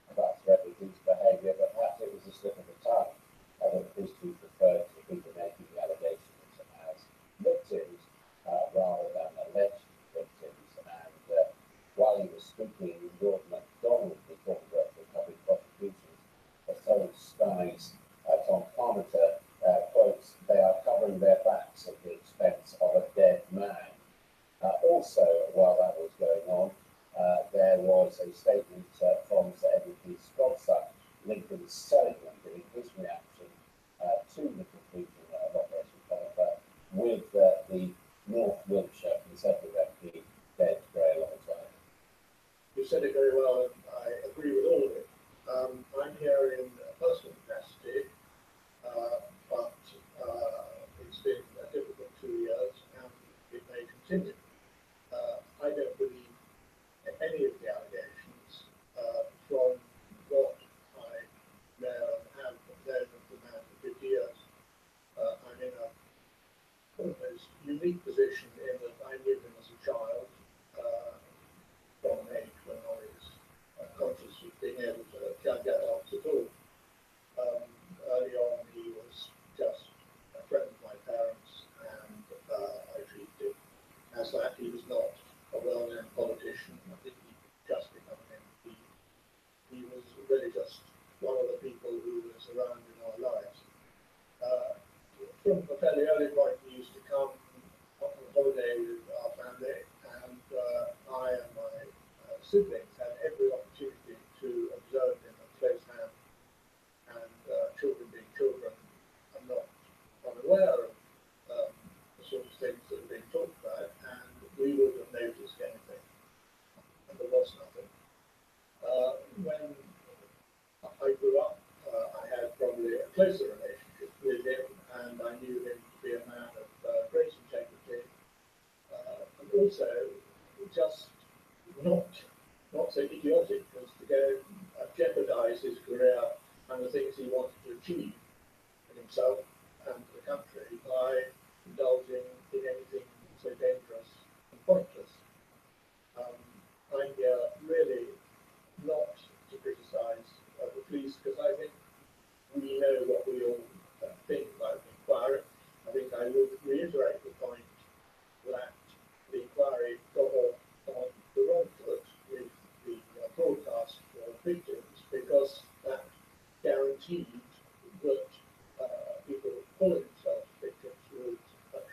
about Sir Edward Heath's behaviour, but perhaps it was a slip of the tongue that the police chief referred to people making the allegations as victims rather than alleged victims. And while he was speaking, Lord MacDonald, before the work for public prosecutions, has told Sky's Tom Parmenter, quotes, they are covering their backs at the expense of a dead man. Also, while that was going on, there was a statement from Sir Edward Heath's godson, Lincoln Seligman, giving his reaction to the conclusion of Operation Conifer with the North Wiltshire Conservative MP dead grey alongside. You said it very well, and I agree with all of it. I'm here in personal capacity but it's been a difficult 2 years and it may continue. I don't believe any of the allegations from what I know and have known of the man for 50 years. I'm in a almost unique position in that I knew him as a child from an age when I was conscious of being able to judge adults at all. Early on, he was just a friend of my parents, and I treated him as that. He was not a well-known politician. I think he just become an MP. He was really just one of the people who was around in our lives. From a fairly early point, he used to come on holiday with our family, and I and my siblings had every opportunity to observe him at close hand. And children being children, I'm not unaware of the sort of things that are being talked about, and we wouldn't have noticed anything. And there was nothing. When I grew up, I had probably a closer relationship with him, and I knew him to be a man of great integrity, and also just not so idiotic as to go jeopardize his career and the things he wanted to achieve in himself and the country by indulging in anything so dangerous and pointless. I'm here really not to criticise the police, because I think we know what we all think about the inquiry. I think I would reiterate the point that the inquiry got off on the wrong foot with the broadcast for victims, because that guaranteed that people calling themselves victims would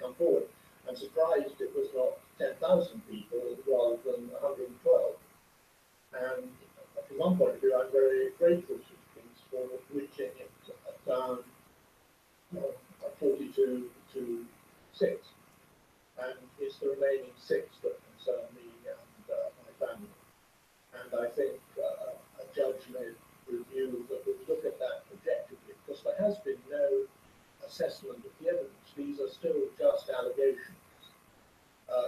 come forward. I'm surprised it was not 10,000 people rather than 112. And from one point of view, I'm very grateful to the police for reaching it down 42 to 6. And it's the remaining 6 that concern me and my family. And I think a judge made review that would look at that objectively, because there has been no assessment of the evidence. These are still just allegations.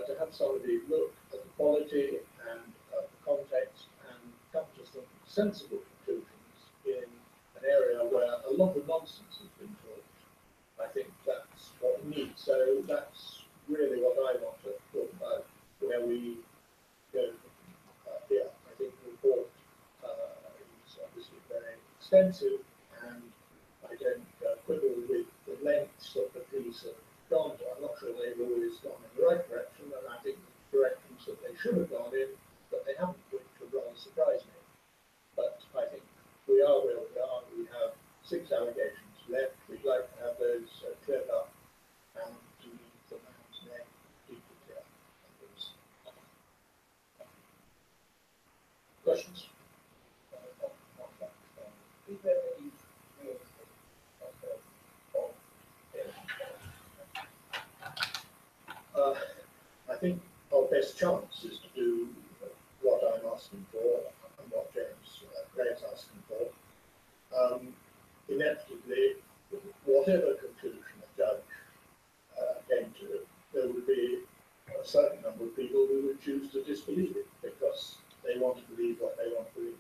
To have somebody look at the quality and the context and come to some sensible conclusions in an area where a lot of nonsense has been talked, I think that's what we need. So that's really what I want to talk about, where we go here. I think the report is obviously very extensive, and I don't quibble with the lengths that the police have gone to. I'm not sure they've always gone in the right direction, and I think the directions that they should have gone in, but they haven't, which would rather surprise me. But I think we are where we are. We have 6 allegations left. We'd like to have those cleared up and to leave the man's name deeply clear. Questions? I think our best chance is to do what I'm asking for and what James Gray is asking for. Inevitably, whatever conclusion a judge came to, there would be a certain number of people who would choose to disbelieve it because they want to believe what they want to believe.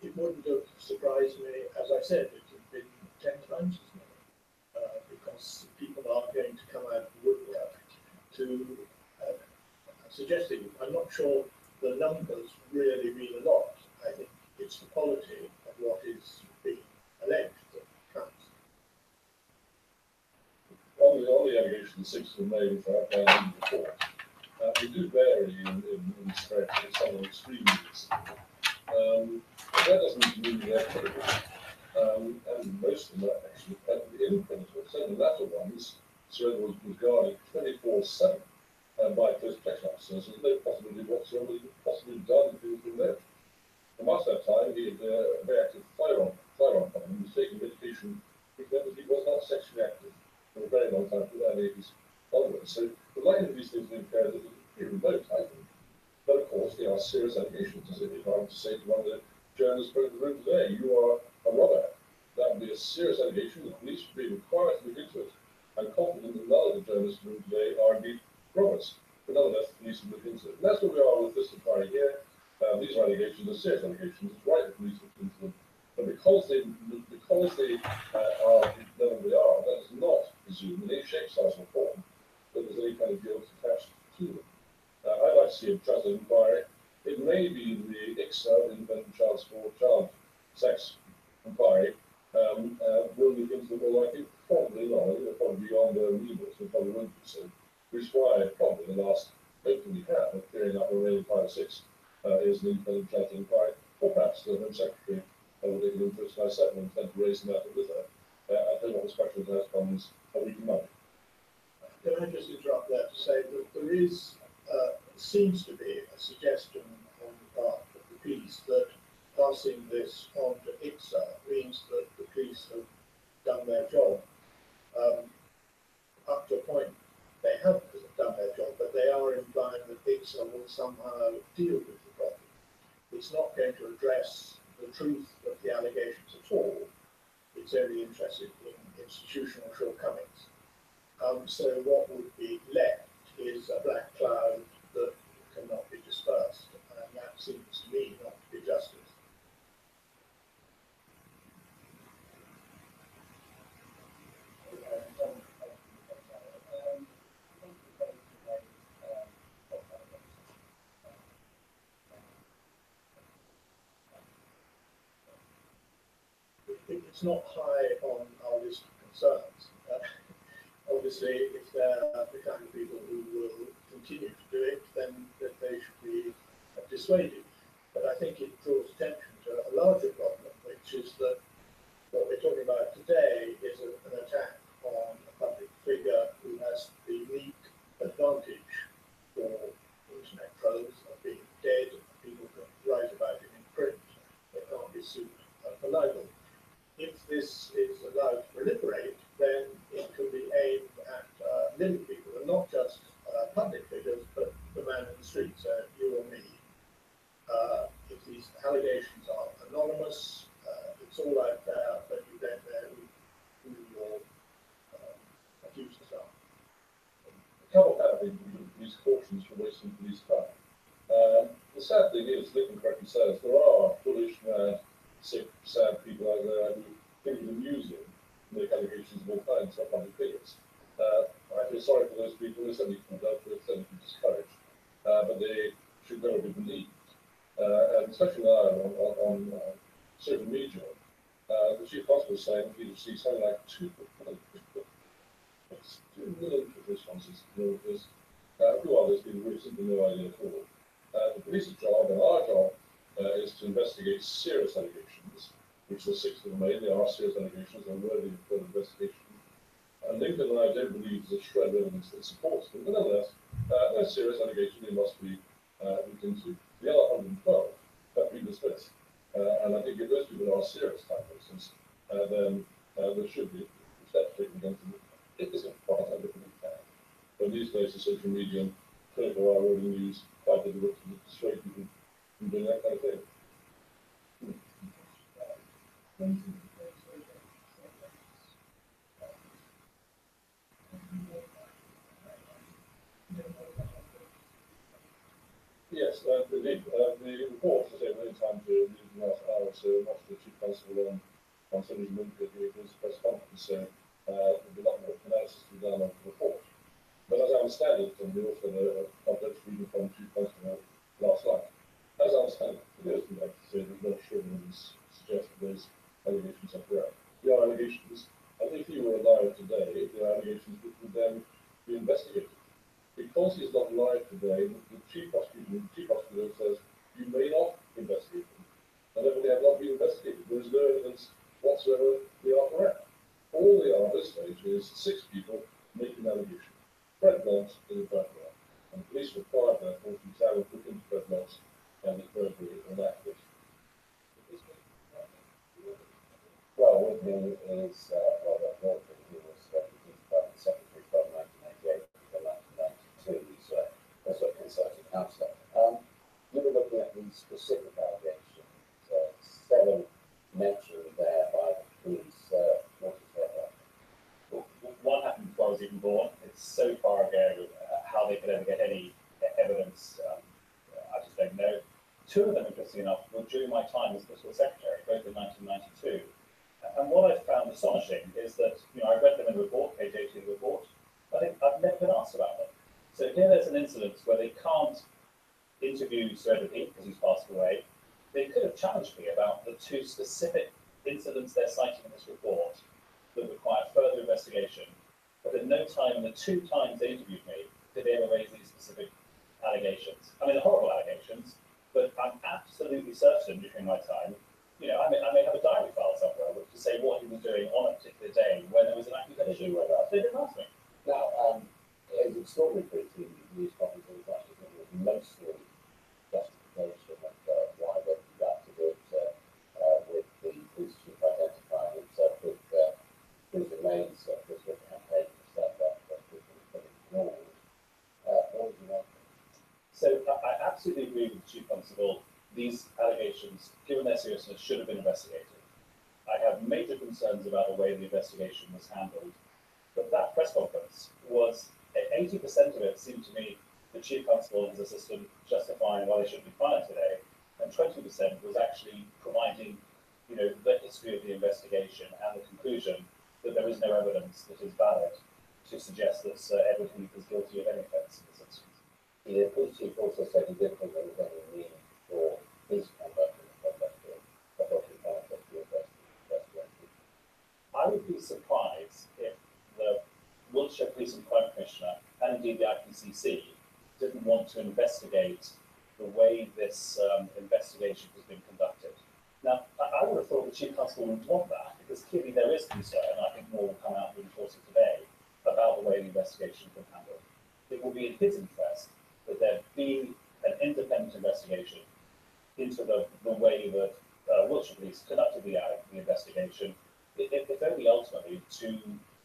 It wouldn't have surprised me, as I said, it had been 10 times as many, because people are going to come out of the woodwork to suggesting. I'm not sure the numbers really mean a lot. I think it's the quality of what is being alleged that counts. All the allegations, 6 were made, which are outlined in the report. They do vary in strength, and some are extremely recent. But that doesn't mean they're credible. And most of them are actually patently incredible. Certainly the latter ones, Sir was guarded 24/7 by close protection officers, there's no possibility whatsoever he could possibly have done if he was been there. And most of that time, he had a very active firearm problem. He was taking medication which meant that he was not sexually active for a very long time, for the early 80s onwards. So the likelihood of these things being carried out is pretty remote, I think. But of course, they are serious allegations, as if I were to say to one of the journalists in the room today, you are a robber. That would be a serious allegation. The police would be required to look into it. I'm confident that none of the journalists in the room today are indeed robbers. But nonetheless, the police will look into it. And that's where we are with this inquiry here. These are allegations, are serious allegations. It's right the police look into them. But because they are the level they are, that does not presume in any shape, size, or form that there's any kind of guilt attached to them. I'd like to see a trusted inquiry. It may be the ICSA, the Independent Child Sex Inquiry, will look into the more likely. Probably not. They're probably beyond their remit. They probably won't be so. Which is why probably the last open we have of clearing up the remaining 5 or 6 is the Independent Child Inquiry, or perhaps the Home Secretary will take an interest. I certainly intend to raise the matter with her. I think what the special address comes a week a month. Can I just interrupt there to say that there is, seems to be a suggestion on the part of the police that passing this on to ICSA means that the police have done their job. Up to a point, they have done their job, but they are implying that ICSA will somehow deal with the problem. It's not going to address the truth of the allegations at all. It's only interested in institutional shortcomings. So what would be left is a black cloud that cannot be dispersed, and that seems to me not to be justice. It's not high on our list of concerns. Obviously, if they're the kind of people who will continue to do it, then that they should be dissuaded. But I think it draws attention to a larger problem, which is that what we're talking about today is an attack on a public figure who has the unique advantage for internet trolls of being dead. People can write about it in print. They can't be sued for libel. If this is allowed to proliferate, then it could be aimed at living people, and not just public figures, but the man in the street, so you or me. If these allegations are anonymous, it's all out there, but you don't know who your accusers are. The couple have been police cautions for wasting police time. The sad thing is, Lincoln correctly says, there are foolish, mad, sick, sad people out there who think it amusing to make allegations of all kinds of public figures. I feel sorry for those people. They certainly can be dealt with, certainly can be discouraged, but they should never be believed. And especially now on social media, the chief constable is saying he received something like 2 million responses to this. Who are those people? We have simply no idea at all. The police's job and our job is to investigate serious allegations, which the 6 of them made. They are serious allegations, they're worthy of further investigation. And Lincoln and I don't believe there's a shred of evidence that supports them, but nonetheless, they're serious allegations, they must be looked into. The other 112 have been dismissed. And I think if those people are serious type persons, then there should be steps taken against them. It isn't quite as difficult as that. But these days, the social media and 24-hour news quite difficult to dissuade people from doing that kind of thing. Yes, indeed. The report has taken many time to read the last hour or so, much to the Chief Constable on Sunday Olympic gave his press conference, so there'll be a lot more analysis to be done on the report. But as I understand it, and we also had a confidential reading from Chief Constable last night, as I understand it, it is like to say there's no sure evidence to suggest that those allegations are correct. They are allegations, and if he were alive today, they are allegations which would then be investigated. Because he's not alive today, the chief prosecutor says you may not investigate them, and therefore they have not been investigated. There is no evidence whatsoever they are correct. All they are at this stage is 6 people making an allegation. Fred Blunt is a background, Councillor. You were looking at the specific allegations, 7 mentioned there by the police. What is that? Well, one happened before I was even born. It's so far ago, how they could ever get any evidence, I just don't know. 2 of them, interestingly enough, were during my time as Political Secretary, both in 1992. And what I found astonishing is that, I read them in the report, page 80 of the report. I think I've never been asked about them. So here there's an incident where they can't interview Sir Edward Heath because he's passed away. They could have challenged me about the 2 specific incidents they're citing in this report that require further investigation. But at no time in the 2 times they interviewed me did they ever raise these specific allegations. I mean, they're horrible allegations, but I'm absolutely certain during my time, I may have a diary file somewhere to say what he was doing on a particular day when there was an accusation. They didn't ask me. Now, it's extraordinary to use copies of that. It was mostly justification of why they conducted it with the police chief identifying himself with his remains, with the campaign and stuff that was ignored. What would you like? So I absolutely agree with the Chief Constable. These allegations, given their seriousness, should have been investigated. I have major concerns about the way the investigation was handled. But that press conference was, 80% of it seemed to me the Chief Constable and his assistant justifying why they shouldn't be fired today, and 20% was actually providing, the history of the investigation and the conclusion that there is no evidence that is valid to suggest that Sir Edward Heath is guilty of any offence in this instance. The police chief also said he didn't think there was any need for his conduct in the conduct of what he found that the investigation. I would be surprised if the Wiltshire Police and Crime Commissioner, and indeed the IPCC, didn't want to investigate the way this investigation has been conducted. Now, I would have thought the Chief Constable would want that, because clearly there is concern, and I think more will come out during the course of today, about the way the investigation has been handled. It will be in his interest that there be an independent investigation into the way that Wiltshire Police conducted the investigation, if only ultimately to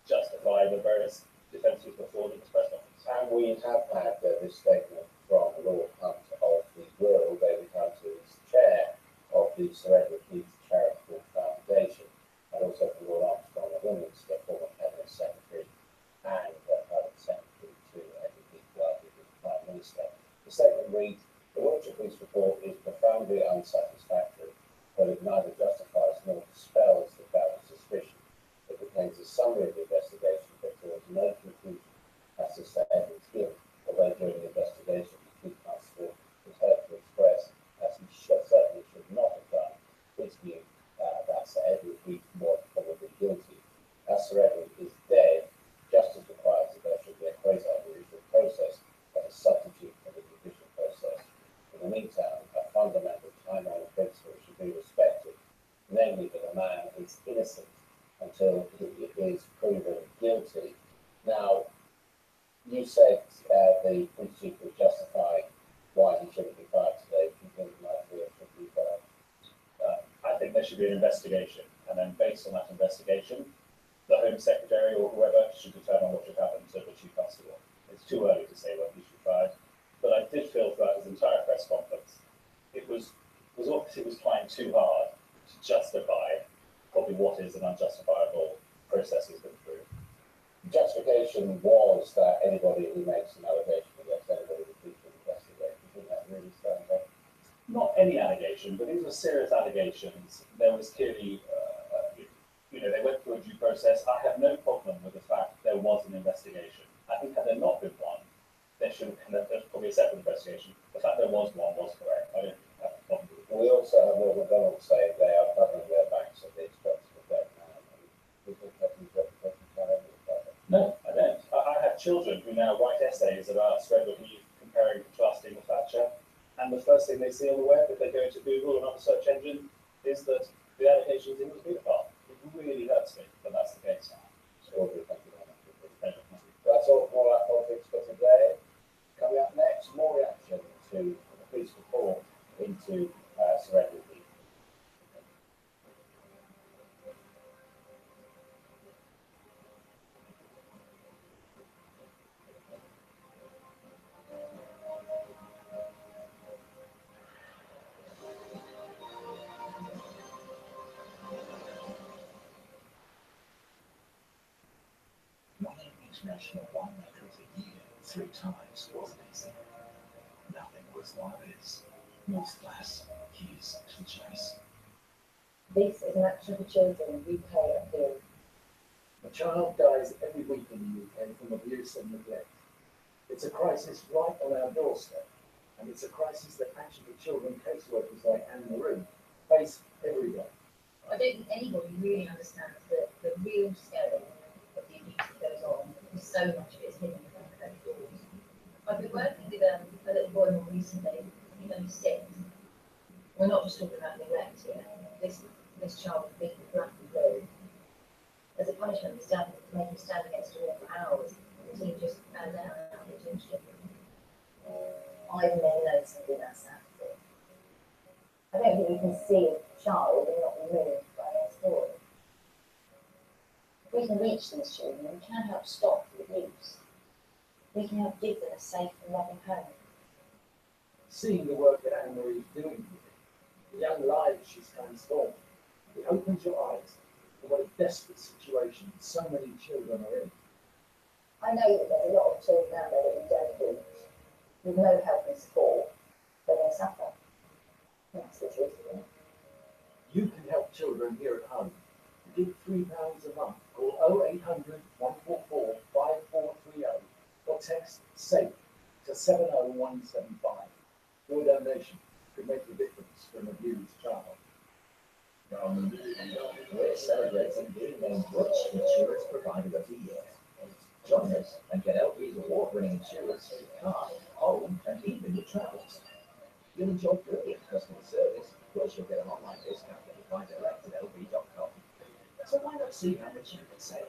justify the various defences before the press conference. And we have had this statement from Lord Hunt of the World, David Hunt, who is chair of the Sir Edward Heath Charitable Foundation, and also from Lord Armstrong of Winchester, former Cabinet Secretary and Private Secretary to Edward Heath while he was Prime Minister. The statement reads, "The Wiltshire Police report is profoundly unsatisfactory, but it neither justifies nor dispels the cloud of suspicion. It contains a summary of the investigation, but draws no conclusion as to Sir Edward's guilt, although during the investigation the Chief Constable was heard to express, as he certainly should not have done, his view that Sir Edward Heath was probably guilty. As Sir Edward is dead, justice requires that there should be a quasi-judicial process as a substitute for the judicial process. In the meantime, a fundamental time-honored principle should be respected, namely that a man is innocent until he is proven guilty." Now, you said the police chief would justify why he shouldn't be fired today. Do you think Matthew should be fired? I think there should be an investigation, and then based on that investigation, the Home Secretary or whoever should determine what should happen to the Chief Constable. It's too early to say whether he should be fired, but I did feel throughout his entire press conference, it was obviously trying too hard to justify probably what is an unjustifiable process he's been through. The justification was that anybody who makes an allegation against anybody would be investigated. Do you think that really stands up? Not any allegation, but these were serious allegations. There was clearly, they went through a due process. I have no problem with the fact there was an investigation. I think had there not been one, there's probably a separate investigation. The fact there was one was correct. I don't think that's a problem with it. We also have Lord MacDonald saying they are covering their backs at the expense of the dead man. Do you think that interpretation can ever be better? No, I don't. I have children who now write essays about Sir Edward Heath comparing and contrasting with Thatcher, and the first thing they see on the web if they go into Google or another search engine is that the allegations he was a paedophile. It really hurts me that that's the case now. So, thank you very much. That's all for our politics for today. Coming up next, more reaction to the police report into Sir Edward Heath. international winemakers a year, 3 times wasn't easy. Nothing was like this. Most class, keys to chase. This is an action for children UK appeal. A child dies every week in the UK from abuse and neglect. It's a crisis right on our doorstep, and it's a crisis that Action for Children caseworkers like Anne Marie face every day. I don't think anybody really understands the real scale of the abuse that goes on, because so much of it is hidden behind closed doors. I've been working with a little boy more recently, he's only 6. We're not just talking about neglect here. This child was beaten black and blue. As a punishment, the dad made him stand against a wall for hours. The team just found out how he was injured. I've never known something that sad before. I don't think you can see a child and not be moved by their story. If we can reach these children, we can help stop the abuse. We can help give them a safe and loving home. Seeing the work that Anne Marie is doing here, the young lives she's transformed, it opens your eyes to what a desperate situation so many children are in. I know that there's a lot of children out there that we don't reach, with no help and support, but they suffer. That's the truth of it. You can help children here at home. Give £3 a month. Call 0800 144 5430 or text SAFE to 70175. Your donation could make a difference for an abused child. We're celebrating being named which insurance provider of the year. Join us and get LV's award-winning insurance for your car, home, and even your travels. You'll enjoy brilliant customer service, plus you'll get an online discount that you find direct at lv.com. So why not see how much you can save?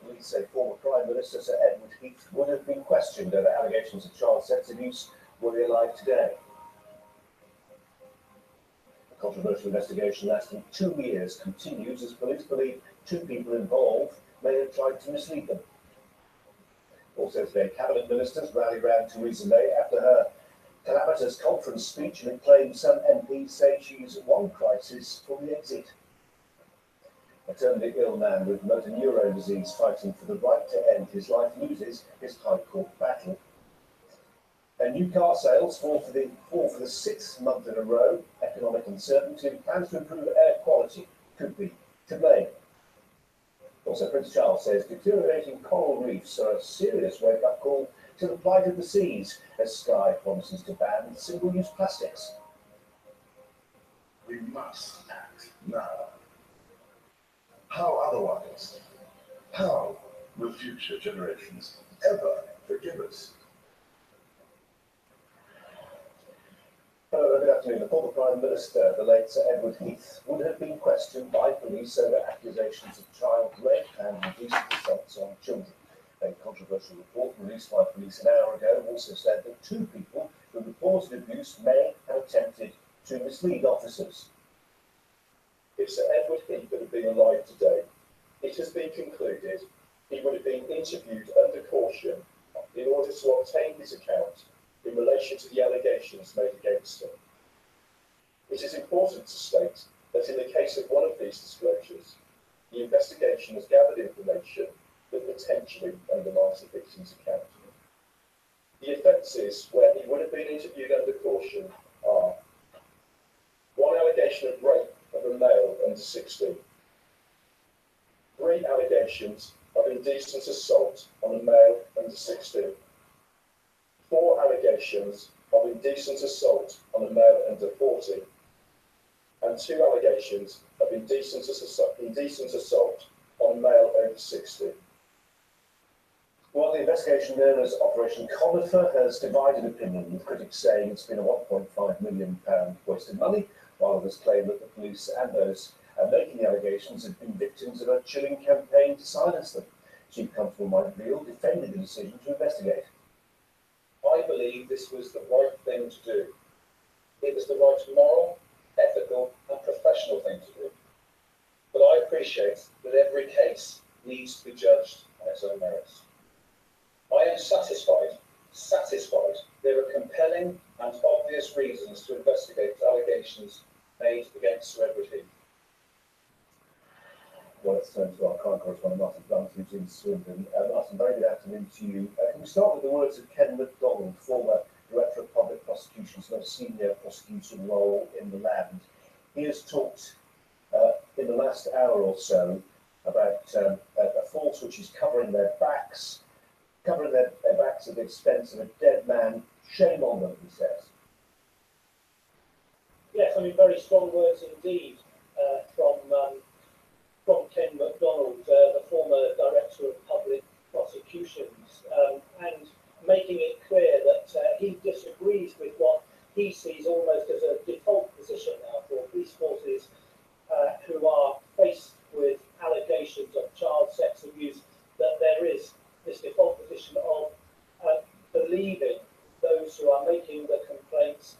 Police say former Prime Minister Sir Edward Heath would have been questioned over allegations of child sex abuse were he alive today. A controversial investigation lasting 2 years continues as police believe 2 people involved may have tried to mislead them. Also today, Cabinet Ministers rally round Theresa May after her calamitous conference speech and claimed some MPs say she's one crisis for the exit. A terminally ill man with motor neurone disease fighting for the right to end his life loses his High Court battle. And new car sales fall for the 6th month in a row. Economic uncertainty and plans to improve air quality could be to blame. Also, Prince Charles says deteriorating coral reefs are a serious wake-up call to the plight of the seas as Sky promises to ban single-use plastics. We must act now. How otherwise? How will future generations ever forgive us? Good afternoon. The former Prime Minister, the late Sir Edward Heath, would have been questioned by police over accusations of child rape and indecent assaults on children. A controversial report released by police an hour ago also said that 2 people who reported abuse may have attempted to mislead officers. If Sir Edward Heath had been alive today, it has been concluded he would have been interviewed under caution in order to obtain his account in relation to the allegations made against him. It is important to state that in the case of one of these disclosures, the investigation has gathered information that potentially undermines the victim's account. The offences where he would have been interviewed under caution are: 1 allegation of rape of a male under 16, 3 allegations of indecent assault on a male under 16, 4 allegations of indecent assault on a male under 14, and 2 allegations of indecent assault on a male over 60. Well, the investigation known as Operation Conifer has divided opinion, with critics saying it's been a £1.5 million waste of money, while others claim that the police and those making the allegations have been victims of a chilling campaign to silence them. Chief Constable Mike Beale defended the decision to investigate. I believe this was the right thing to do. It was the right moral, ethical and professional thing to do. But I appreciate that every case needs to be judged on its own merits. I am satisfied there are compelling and obvious reasons to investigate allegations made against Sir Edward Heath. Well, let's turn to our crime correspondent, Martin Blunt, who's in Swindon. Martin, very good afternoon to you. Can we start with the words of Ken MacDonald, former Director of Public Prosecution's most senior prosecuting role in the land? He has talked in the last hour or so about a force which is covering their backs at the expense of a dead man. Shame on them, he says. Yes, I mean, very strong words indeed from Ken MacDonald, the former Director of Public Prosecutions, and making it clear that he disagrees with what he sees almost as a default position now for police forces who are faced with allegations of child sex abuse, that there is this default position of believing those who are making the complaints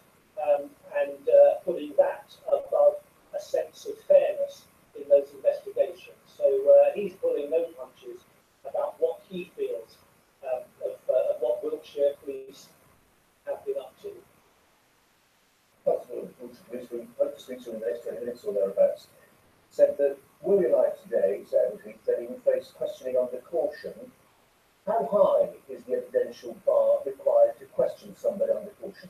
and putting that above a sense of fairness in those investigations. So he's pulling no punches about what he feels of what Wiltshire police have been up to. Constable Wiltshire Police, we hope to speak to him in the next 20 minutes or thereabouts, said that were we alive today, Sir Edward Heath, that he would face questioning under caution. How high is the evidential bar required to question somebody under caution?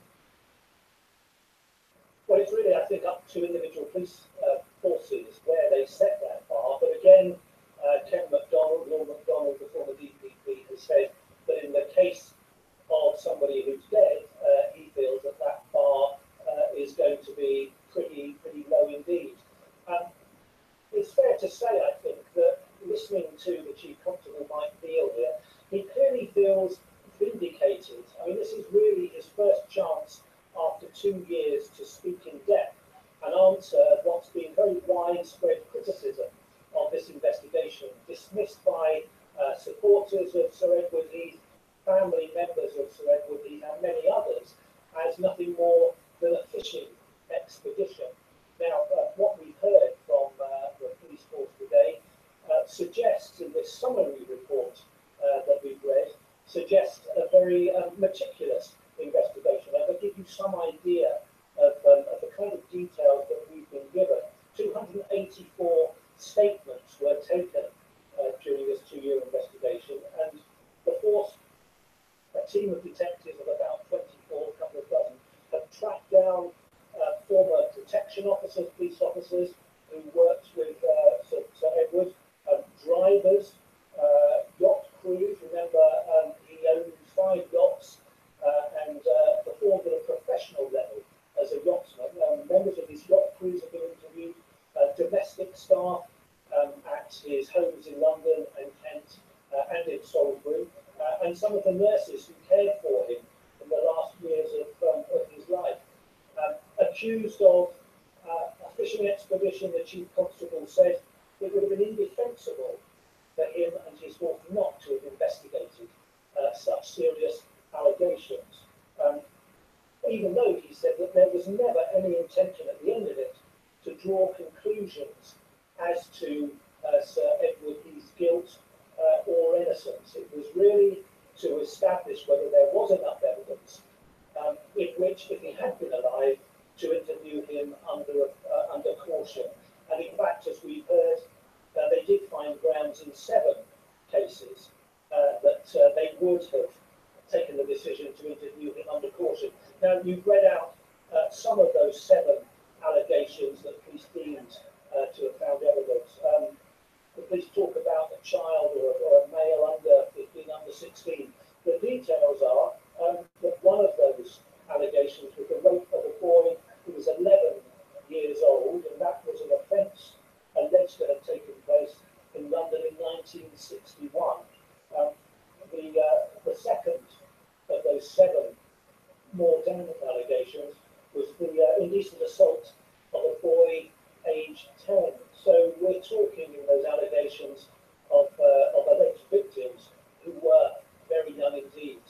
Well, it's really, I think, up to individual police forces where they set that bar. But again, Ken MacDonald, Lord MacDonald, the former DPP, has said that in the case of somebody who's dead, he feels that that bar is going to be pretty low indeed. It's fair to say, I think, that listening to the Chief Constable Mike Beale here, he clearly feels vindicated. I mean, this is really his first chance after 2 years to speak in depth and answer what's been very widespread criticism of this investigation, dismissed by supporters of Sir Edward Heath, family members of Sir Edward Heath, and many others, as nothing more than a fishing expedition. Now, what we've heard from the police force today suggests, in this summary report that we've read, suggests a very meticulous investigation. And to give you some idea of the kind of details that we've been given, 284 statements were taken during this 2-year investigation, and the force, a team of detectives of about 24, a couple of dozen, have tracked down former protection officers, police officers who worked with Sir Edward, drivers, yacht crews. Remember, he owned 5 yachts and performed at a professional level as a yachtsman. Members of his yacht crews have been interviewed, domestic staff at his homes in London and Kent and in Salisbury, and some of the nurses who cared for him in the last years of his life. Accused of a fishing expedition, the Chief Constable said it would have been indefensible for him and his force not to have investigated such serious allegations. Even though he said that there was never any intention at the end of it to draw conclusions as to Sir Edward Heath's guilt or innocence. It was really to establish whether there was enough evidence in which, if he had been alive, to interview him under caution. And in fact, as we've heard, they did find grounds in 7 cases that they would have taken the decision to interview him under caution. Now, you've read out some of those 7 allegations that police deemed to have found evidence. The police talk about a child or a male under 15, under 16. The details are that one of those allegations was the rape of a boy who was 11 years old, and that was an offence alleged to have taken place in London in 1961. The Entertainment allegations was the indecent assault of a boy aged 10. So we're talking in those allegations of alleged victims who were very young indeed.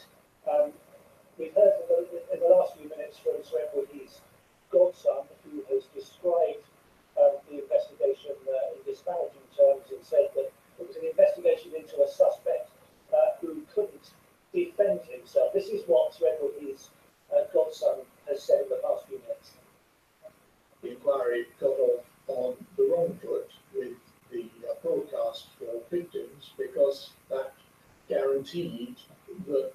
We've heard in the last few minutes from Sir Edward, his godson, who has described the investigation in disparaging terms and said that it was an investigation into a suspect who couldn't defend himself. This is what Sir Edward, his godson, has said in the past few minutes. The inquiry got off on the wrong foot with the broadcast for victims, because that guaranteed that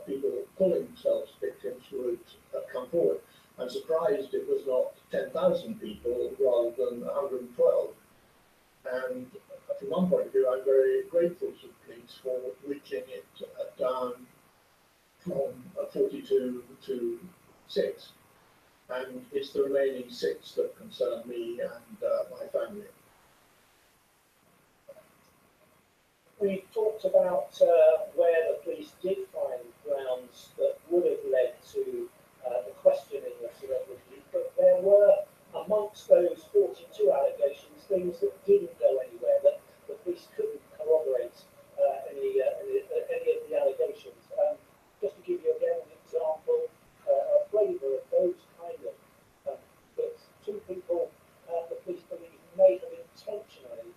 people calling themselves victims would come forward. I'm surprised it was not 10,000 people rather than 112. And from one point of view, I'm very grateful to the police for reaching it down from 42 to 6. And it's the remaining 6 that concern me and my family. We talked about where the police did find grounds that would have led to the questioning of Sir Edward Heath, but there were, amongst those 42 allegations, things that didn't go anywhere, that the police couldn't corroborate any of the allegations. Just to give you again an example, a flavour of those kind of bits, 2 people the police believe may have intentionally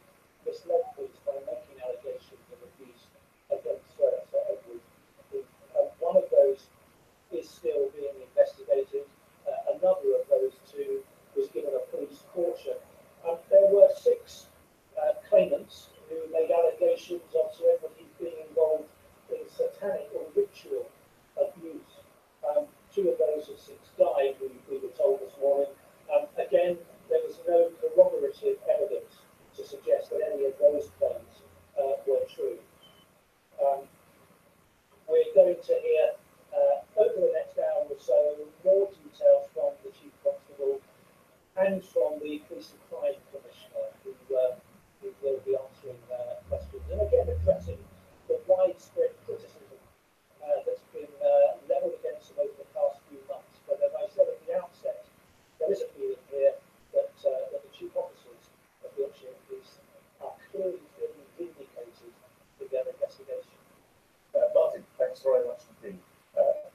misled police by making allegations of abuse against Sir Edward Heath. One of those is still being investigated. Another of those 2 was given a police caution. There were 6 claimants who made allegations of Sir Edward Heath being involved in satanic or ritual abuse. 2 of those of 6 died, we were told this morning. Again, there was no corroborative evidence to suggest that any of those claims were true. We're going to hear over the next hour or so more details from the Chief Constable and from the Police and Crime Commissioner, who will be answering questions and again addressing the widespread criticism that's been levelled against them over the past few months. But as I said at the outset, there is a feeling here that the chief officers of the Yorkshire Police are clearly feeling vindicated with their investigation. Martin, thanks very much indeed.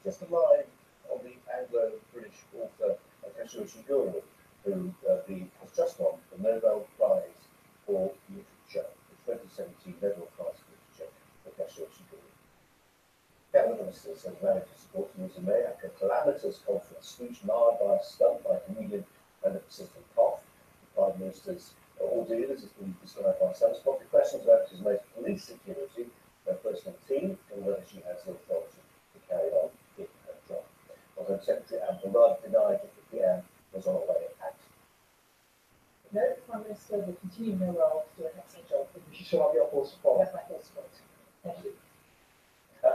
Just a line on the Anglo-British author Akasha Shiguro, who has just won the Nobel Prize for Literature, the 2017 Nobel Prize for Literature, Akasha Shiguro. Cabinet Minister says managed to support Theresa May after a calamitous conference speech marred by a stunt by a comedian and a persistent cough. The Prime Minister's ordeal, as it's been described by some, spotted questions about Theresa May's police security, her personal team, and whether she has the authority to carry on in her job. Although Secretary Anne Boulard denied that the PM was on a way of acting. No, the Prime Minister will continue in her role to do an excellent job. Shall I be your full support? That's my full support. Thank you.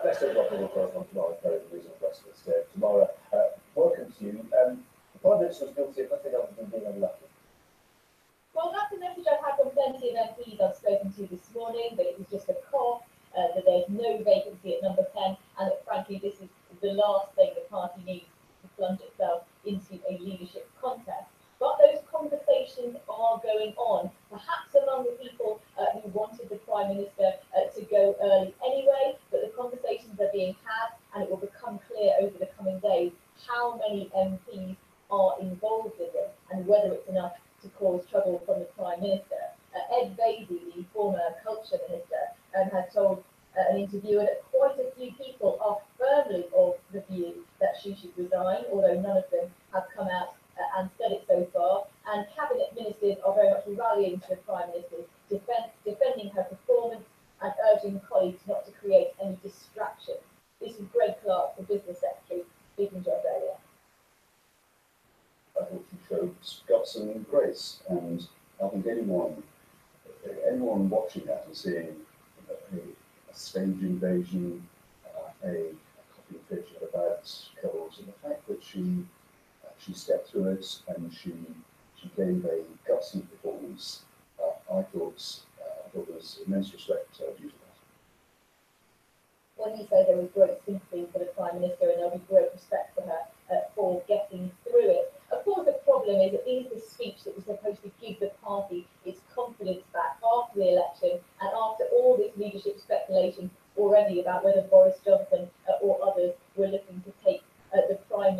Let's take a look at the correspondence tomorrow, very reasonable question tomorrow. Welcome to you. The Prime Minister was guilty of nothing other than being unlucky. Well, that's the message I've had from plenty of MPs I've spoken to this morning, that it was just a cough, that there's no vacancy at number 10, and that frankly this is the last thing the party needs to plunge itself into a leadership contest. But those conversations are going on, perhaps among the people who wanted the Prime Minister to go early anyway, but the conversations are being had, and it will become clear over the coming days how many MPs are involved in this and whether it's enough to cause trouble from the Prime Minister. Ed Vaizey, the former Culture Minister, has told an interviewer that quite a few people are firmly of the view that she should resign, although none of them have come out and said it so far. And Cabinet Ministers are very much rallying to the Prime Minister's defence, defending her performance and urging colleagues not to create any distraction. This is Greg Clark, the Business Secretary, speaking to us earlier. I thought she got some grace, and I think anyone watching that and seeing a stage invasion, a copy and paste about Coles, and the fact that she stepped through it and she gave a gutsy performance, I thought there was immense respect due to that. When you say there was great sympathy for the Prime Minister and there'll be great respect for her,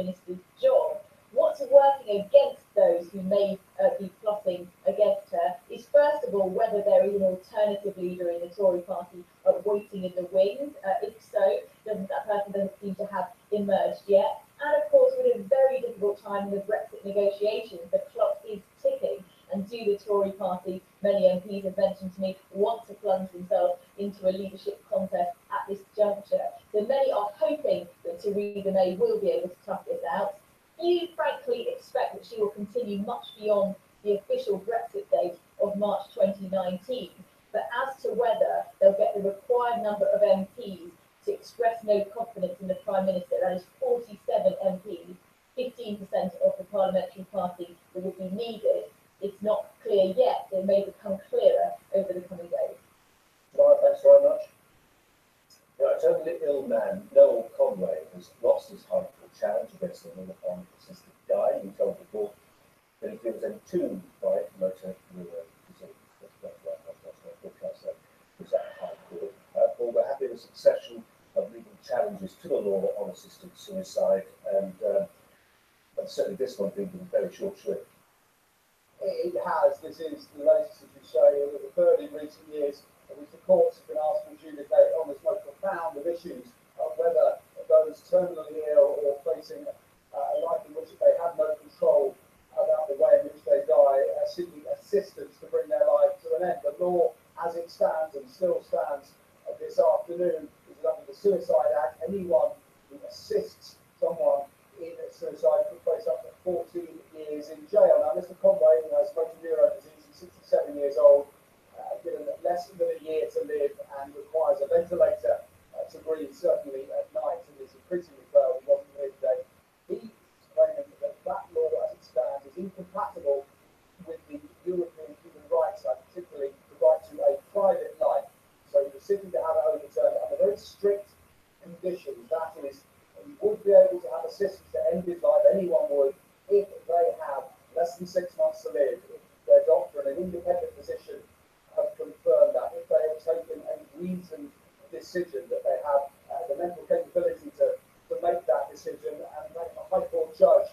Minister's job. What's working against those who may be plotting against her is, first of all, whether there is an alternative leader in the Tory party waiting in the wings. If so, that person doesn't seem to have emerged yet. And of course, with a very difficult time in the Brexit negotiations, the clock is ticking. And do the Tory party, many MPs have mentioned to me, want to plunge themselves into a leadership contest at this juncture? So many are hoping that Theresa May will be able to tough this out. Few, frankly, expect that she will continue much beyond the official Brexit date of March 2019. But as to whether they'll get the required number of MPs to express no confidence in the Prime Minister, that is 47 MPs, 15% of the parliamentary party that would be needed, it's not clear yet. It may become clearer over the coming days. Right, thanks very much. Right, terminally ill man, Noel Conway, has lost his High Court challenge against the London assistant guy. He told the court that he feels entombed by motor neurone disease. That's at the High Court. Paul, we're happy with a succession of legal challenges to the law on assisted suicide, and certainly this one being very short-lived. It has. This is the latest, as you say, of the third in recent years, in which the courts have been asked to adjudicate on this most profound of issues of whether those terminally ill or facing a life in which they have no control about the way in which they die are seeking assistance to bring their life to an end. The law, as it stands and still stands this afternoon, is that under the Suicide Act, anyone who assists someone in suicide could face up to 14 years in jail. Now, Mr. Conway has motor neurone disease. He's 67 years old, given less than a year to live, and requires a ventilator to breathe, certainly at night, and is increasingly frail. He wasn't here today. He's claiming that that law, as it stands, is incompatible with the European Human Rights Act, particularly the right to a private life. So he was seeking to have it overturned under very strict conditions. That is, he would be able to have assistance to end his life, anyone would, if they have less than 6 months to live, if their doctor and an independent physician have confirmed that, if they have taken a reasoned decision that they have the mental capability to make that decision, and make a High Court judge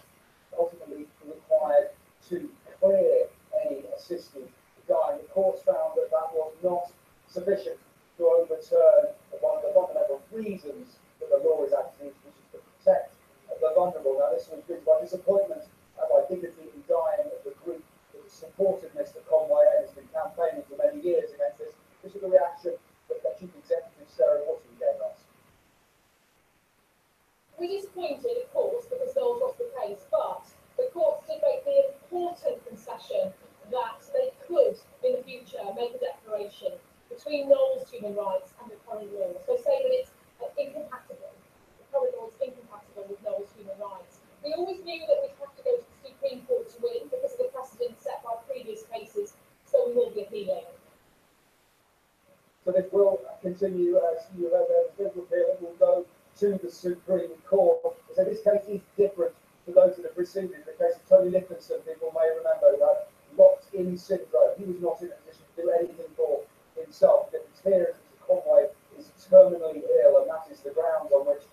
ultimately required to clear any assisted dying. The courts found that that was not sufficient to overturn one of the fundamental reasons that the law is acting, which is to protect the vulnerable. Now, this was driven by disappointment by Dignity in Dying, the group that supported Mr. Conway and has been campaigning for many years against this. This is the reaction that the Chief Executive, Sarah Watson, gave us. We're disappointed, of course, because Noel's lost the case, but the courts did make the important concession that they could, in the future, make a declaration between Noel's human rights and the current law. So say that it's incompatible. The current law is incompatible with Noel's human rights. We always knew that we'd have to go to the Supreme Court to win because of the precedent set by previous cases, so we will be appealing. So this will continue, as you heard there, the legal appeal that will go to the Supreme Court. So this case is different to those that have preceded. The case of Tony Nicholson, people may remember, who had locked-in syndrome. He was not in a position to do anything for himself. The here, Mr. Conway is terminally ill, and that is the grounds on which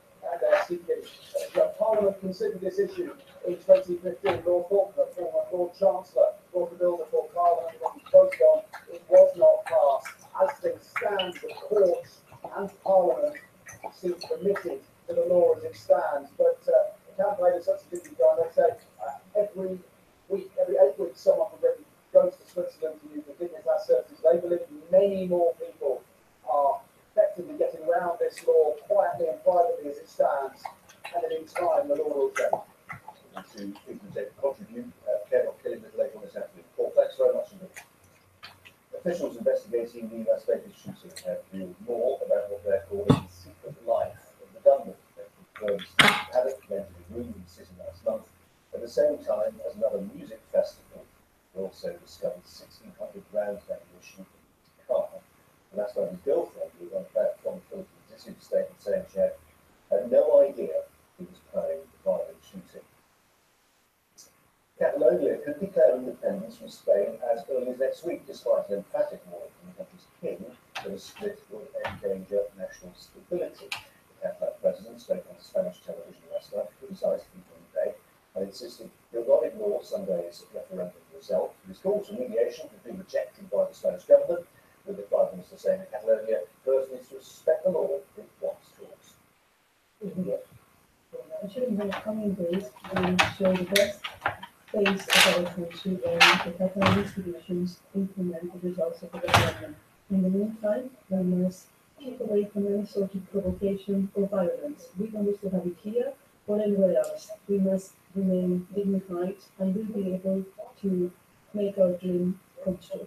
they're seeking. Parliament considered this issue in 2015. Lord Faulkner, former Lord Chancellor, brought the bill before Parliament and was voted on. It was not passed. As things stand, the courts and Parliament seem committed to the law as it stands. But the campaign is such a different time. They say every week, every 8 weeks, someone from Britain goes to Switzerland to use the Dignitas services. They believe many more people are effectively getting around this law quietly and privately as it stands, and then in time the law will change. To people that contribute, care not killing the later on this afternoon. Paul, thanks very much indeed. Officials investigating the Las Vegas shooting have revealed more about what they're calling the secret life of the gunman. They confirmed Paddock entered a room in the city last month at the same time as another music festival. They also discovered 1,600 rounds of ammunition in his car. And that's when his girlfriend, who was back from the Philippines, issued a statement saying she had no idea he was planning the violent shooting. Catalonia could declare independence from Spain as early as next week, despite an emphatic warning from the country's king that a split would endanger national stability. The Catalan president spoke on Spanish television last night to criticise people insisted he'll not ignore Sunday's referendum result. His calls for mediation have been rejected by the Spanish government, with the Prime Minister saying that Catalonia first needs to respect the law it wants talks. Actually, in the coming days, we will show the best face of our country when the Catalan institutions implement the results of the referendum. In the meantime, we must keep away from any sort of provocation or violence. We don't wish to have it here or anywhere else. We must remain dignified and we'll be able to make our dream come true.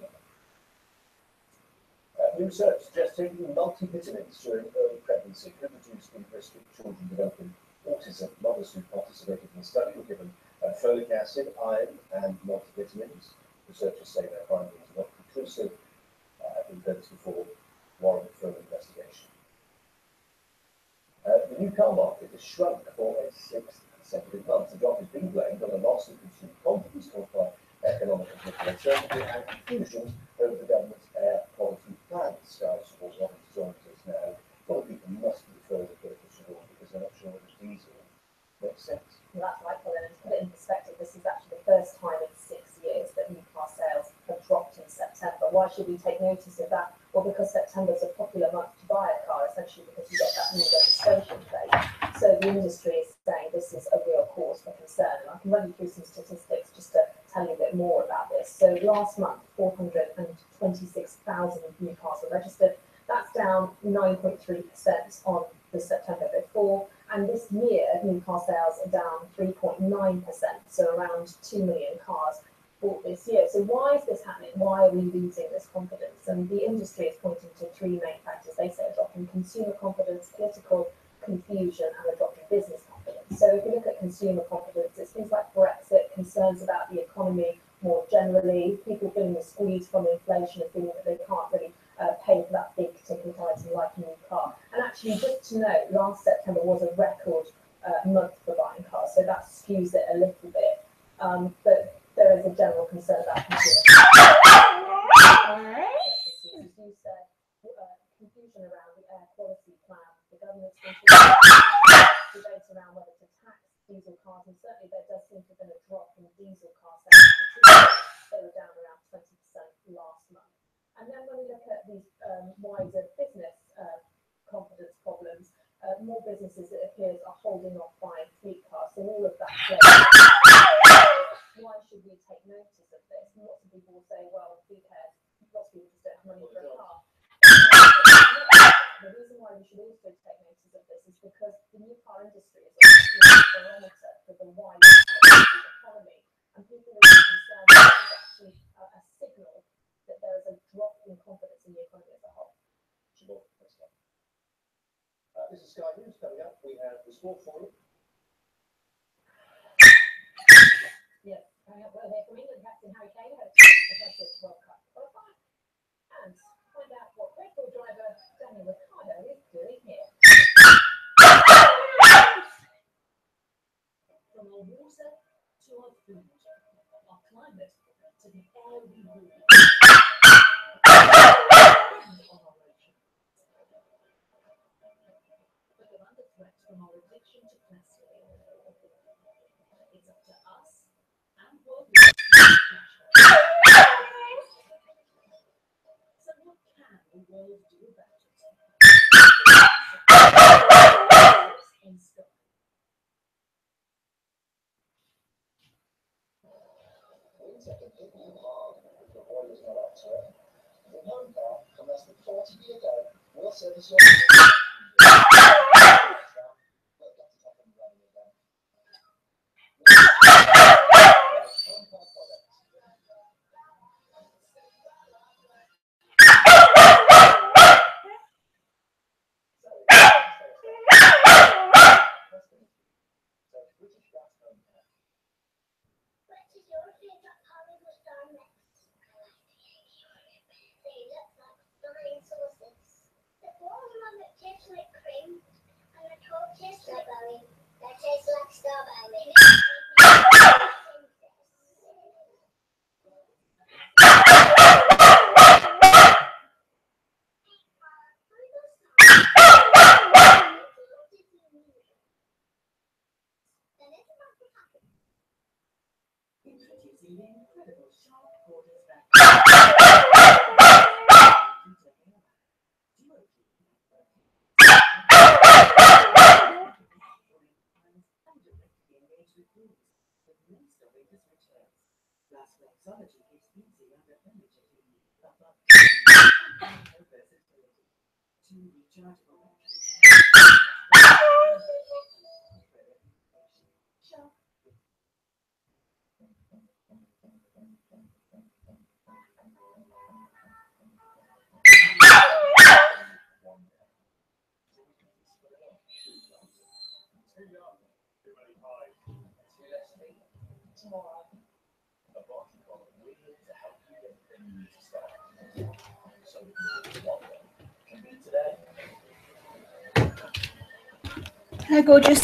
New research suggests taking multivitamins during early pregnancy could reduce the risk of children developing autism. Mothers who participated in the study were given folic acid, iron, and multivitamins. Researchers say their findings are not conclusive. We've heard this before, warrant further investigation. The new car market has shrunk for a sixth consecutive month. The drop is being blamed on a loss of consumer confidence caused by economic and political uncertainty and confusion over the government's air quality plans. Sky Sports officers now, a lot of people must be referred to purchase law because they're not sure whether diesel makes sense. Well, that's right, Colin. And to put it in perspective, this is actually the first time in 6 years that new car sales have dropped in September. Why should we take notice of that? Well, because September is a popular month to buy a car, essentially because you get that new registration plate. So the industry is saying this is a real cause for concern. And I can run you through some statistics just to tell you a bit more about this. So last month, 426,000 new cars were registered. That's down 9.3% on the September before. And this year, new car sales are down 3.9%, so around 2 million cars bought this year. So why is this happening? Why are we losing this confidence? And the industry is pointing to three main factors. They say a drop in consumer confidence, political confusion, and a drop in business confidence. So if you look at consumer confidence, it's things like Brexit, concerns about the economy more generally, people feeling the squeeze from inflation and feeling that they can't really pay for that big ticket item like a new car. And actually, just to note, last September was a record month for buying cars, so that skews it a little bit. But there is a general concern about consumer confusion around the air quality plan. The government's debate around whether to tax diesel cars, and certainly there does seem to have been a drop in diesel car sales. They were down around 20% last month. And then when we look at these wider business confidence problems, more businesses, it appears, are holding off buying fleet cars. So all of that. Why should we take notice of this? And lots of people will say, well, who cares? Lots of people just don't have money for a car. The reason why we should also take notice of this is because the new car industry is a barometer for the wider economy. And people are concerned that this is actually a signal that there is a drop in confidence in the economy as a whole. This is Sky News. Coming up, we have the sport for you. Yes, coming up, we'll hear from England captain Harry Kane, who has World Cup qualifier, and find out what Red Bull driver Daniel Ricciardo is doing here. From our water to our food, our climate to the air we breathe. Under threat from our addiction to plastic. It's up to us and world leaders to catch them. So what can the world do about it? In Sky. Winter can hit you hard if your boiler's not up to it. With home car, from less than 40p a day, we'll service your Introducing the incredible Sharp Quarters Plus, Flexology gives easy under energy versatility. Two rechargeable batteries. Sharp. Too young, too many pies. Too less sleep. Tomorrow. A box you've got with to help you get the thing you need to start. So we can do one day. Can be today. Hi, gorgeous.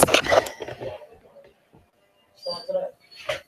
Start today.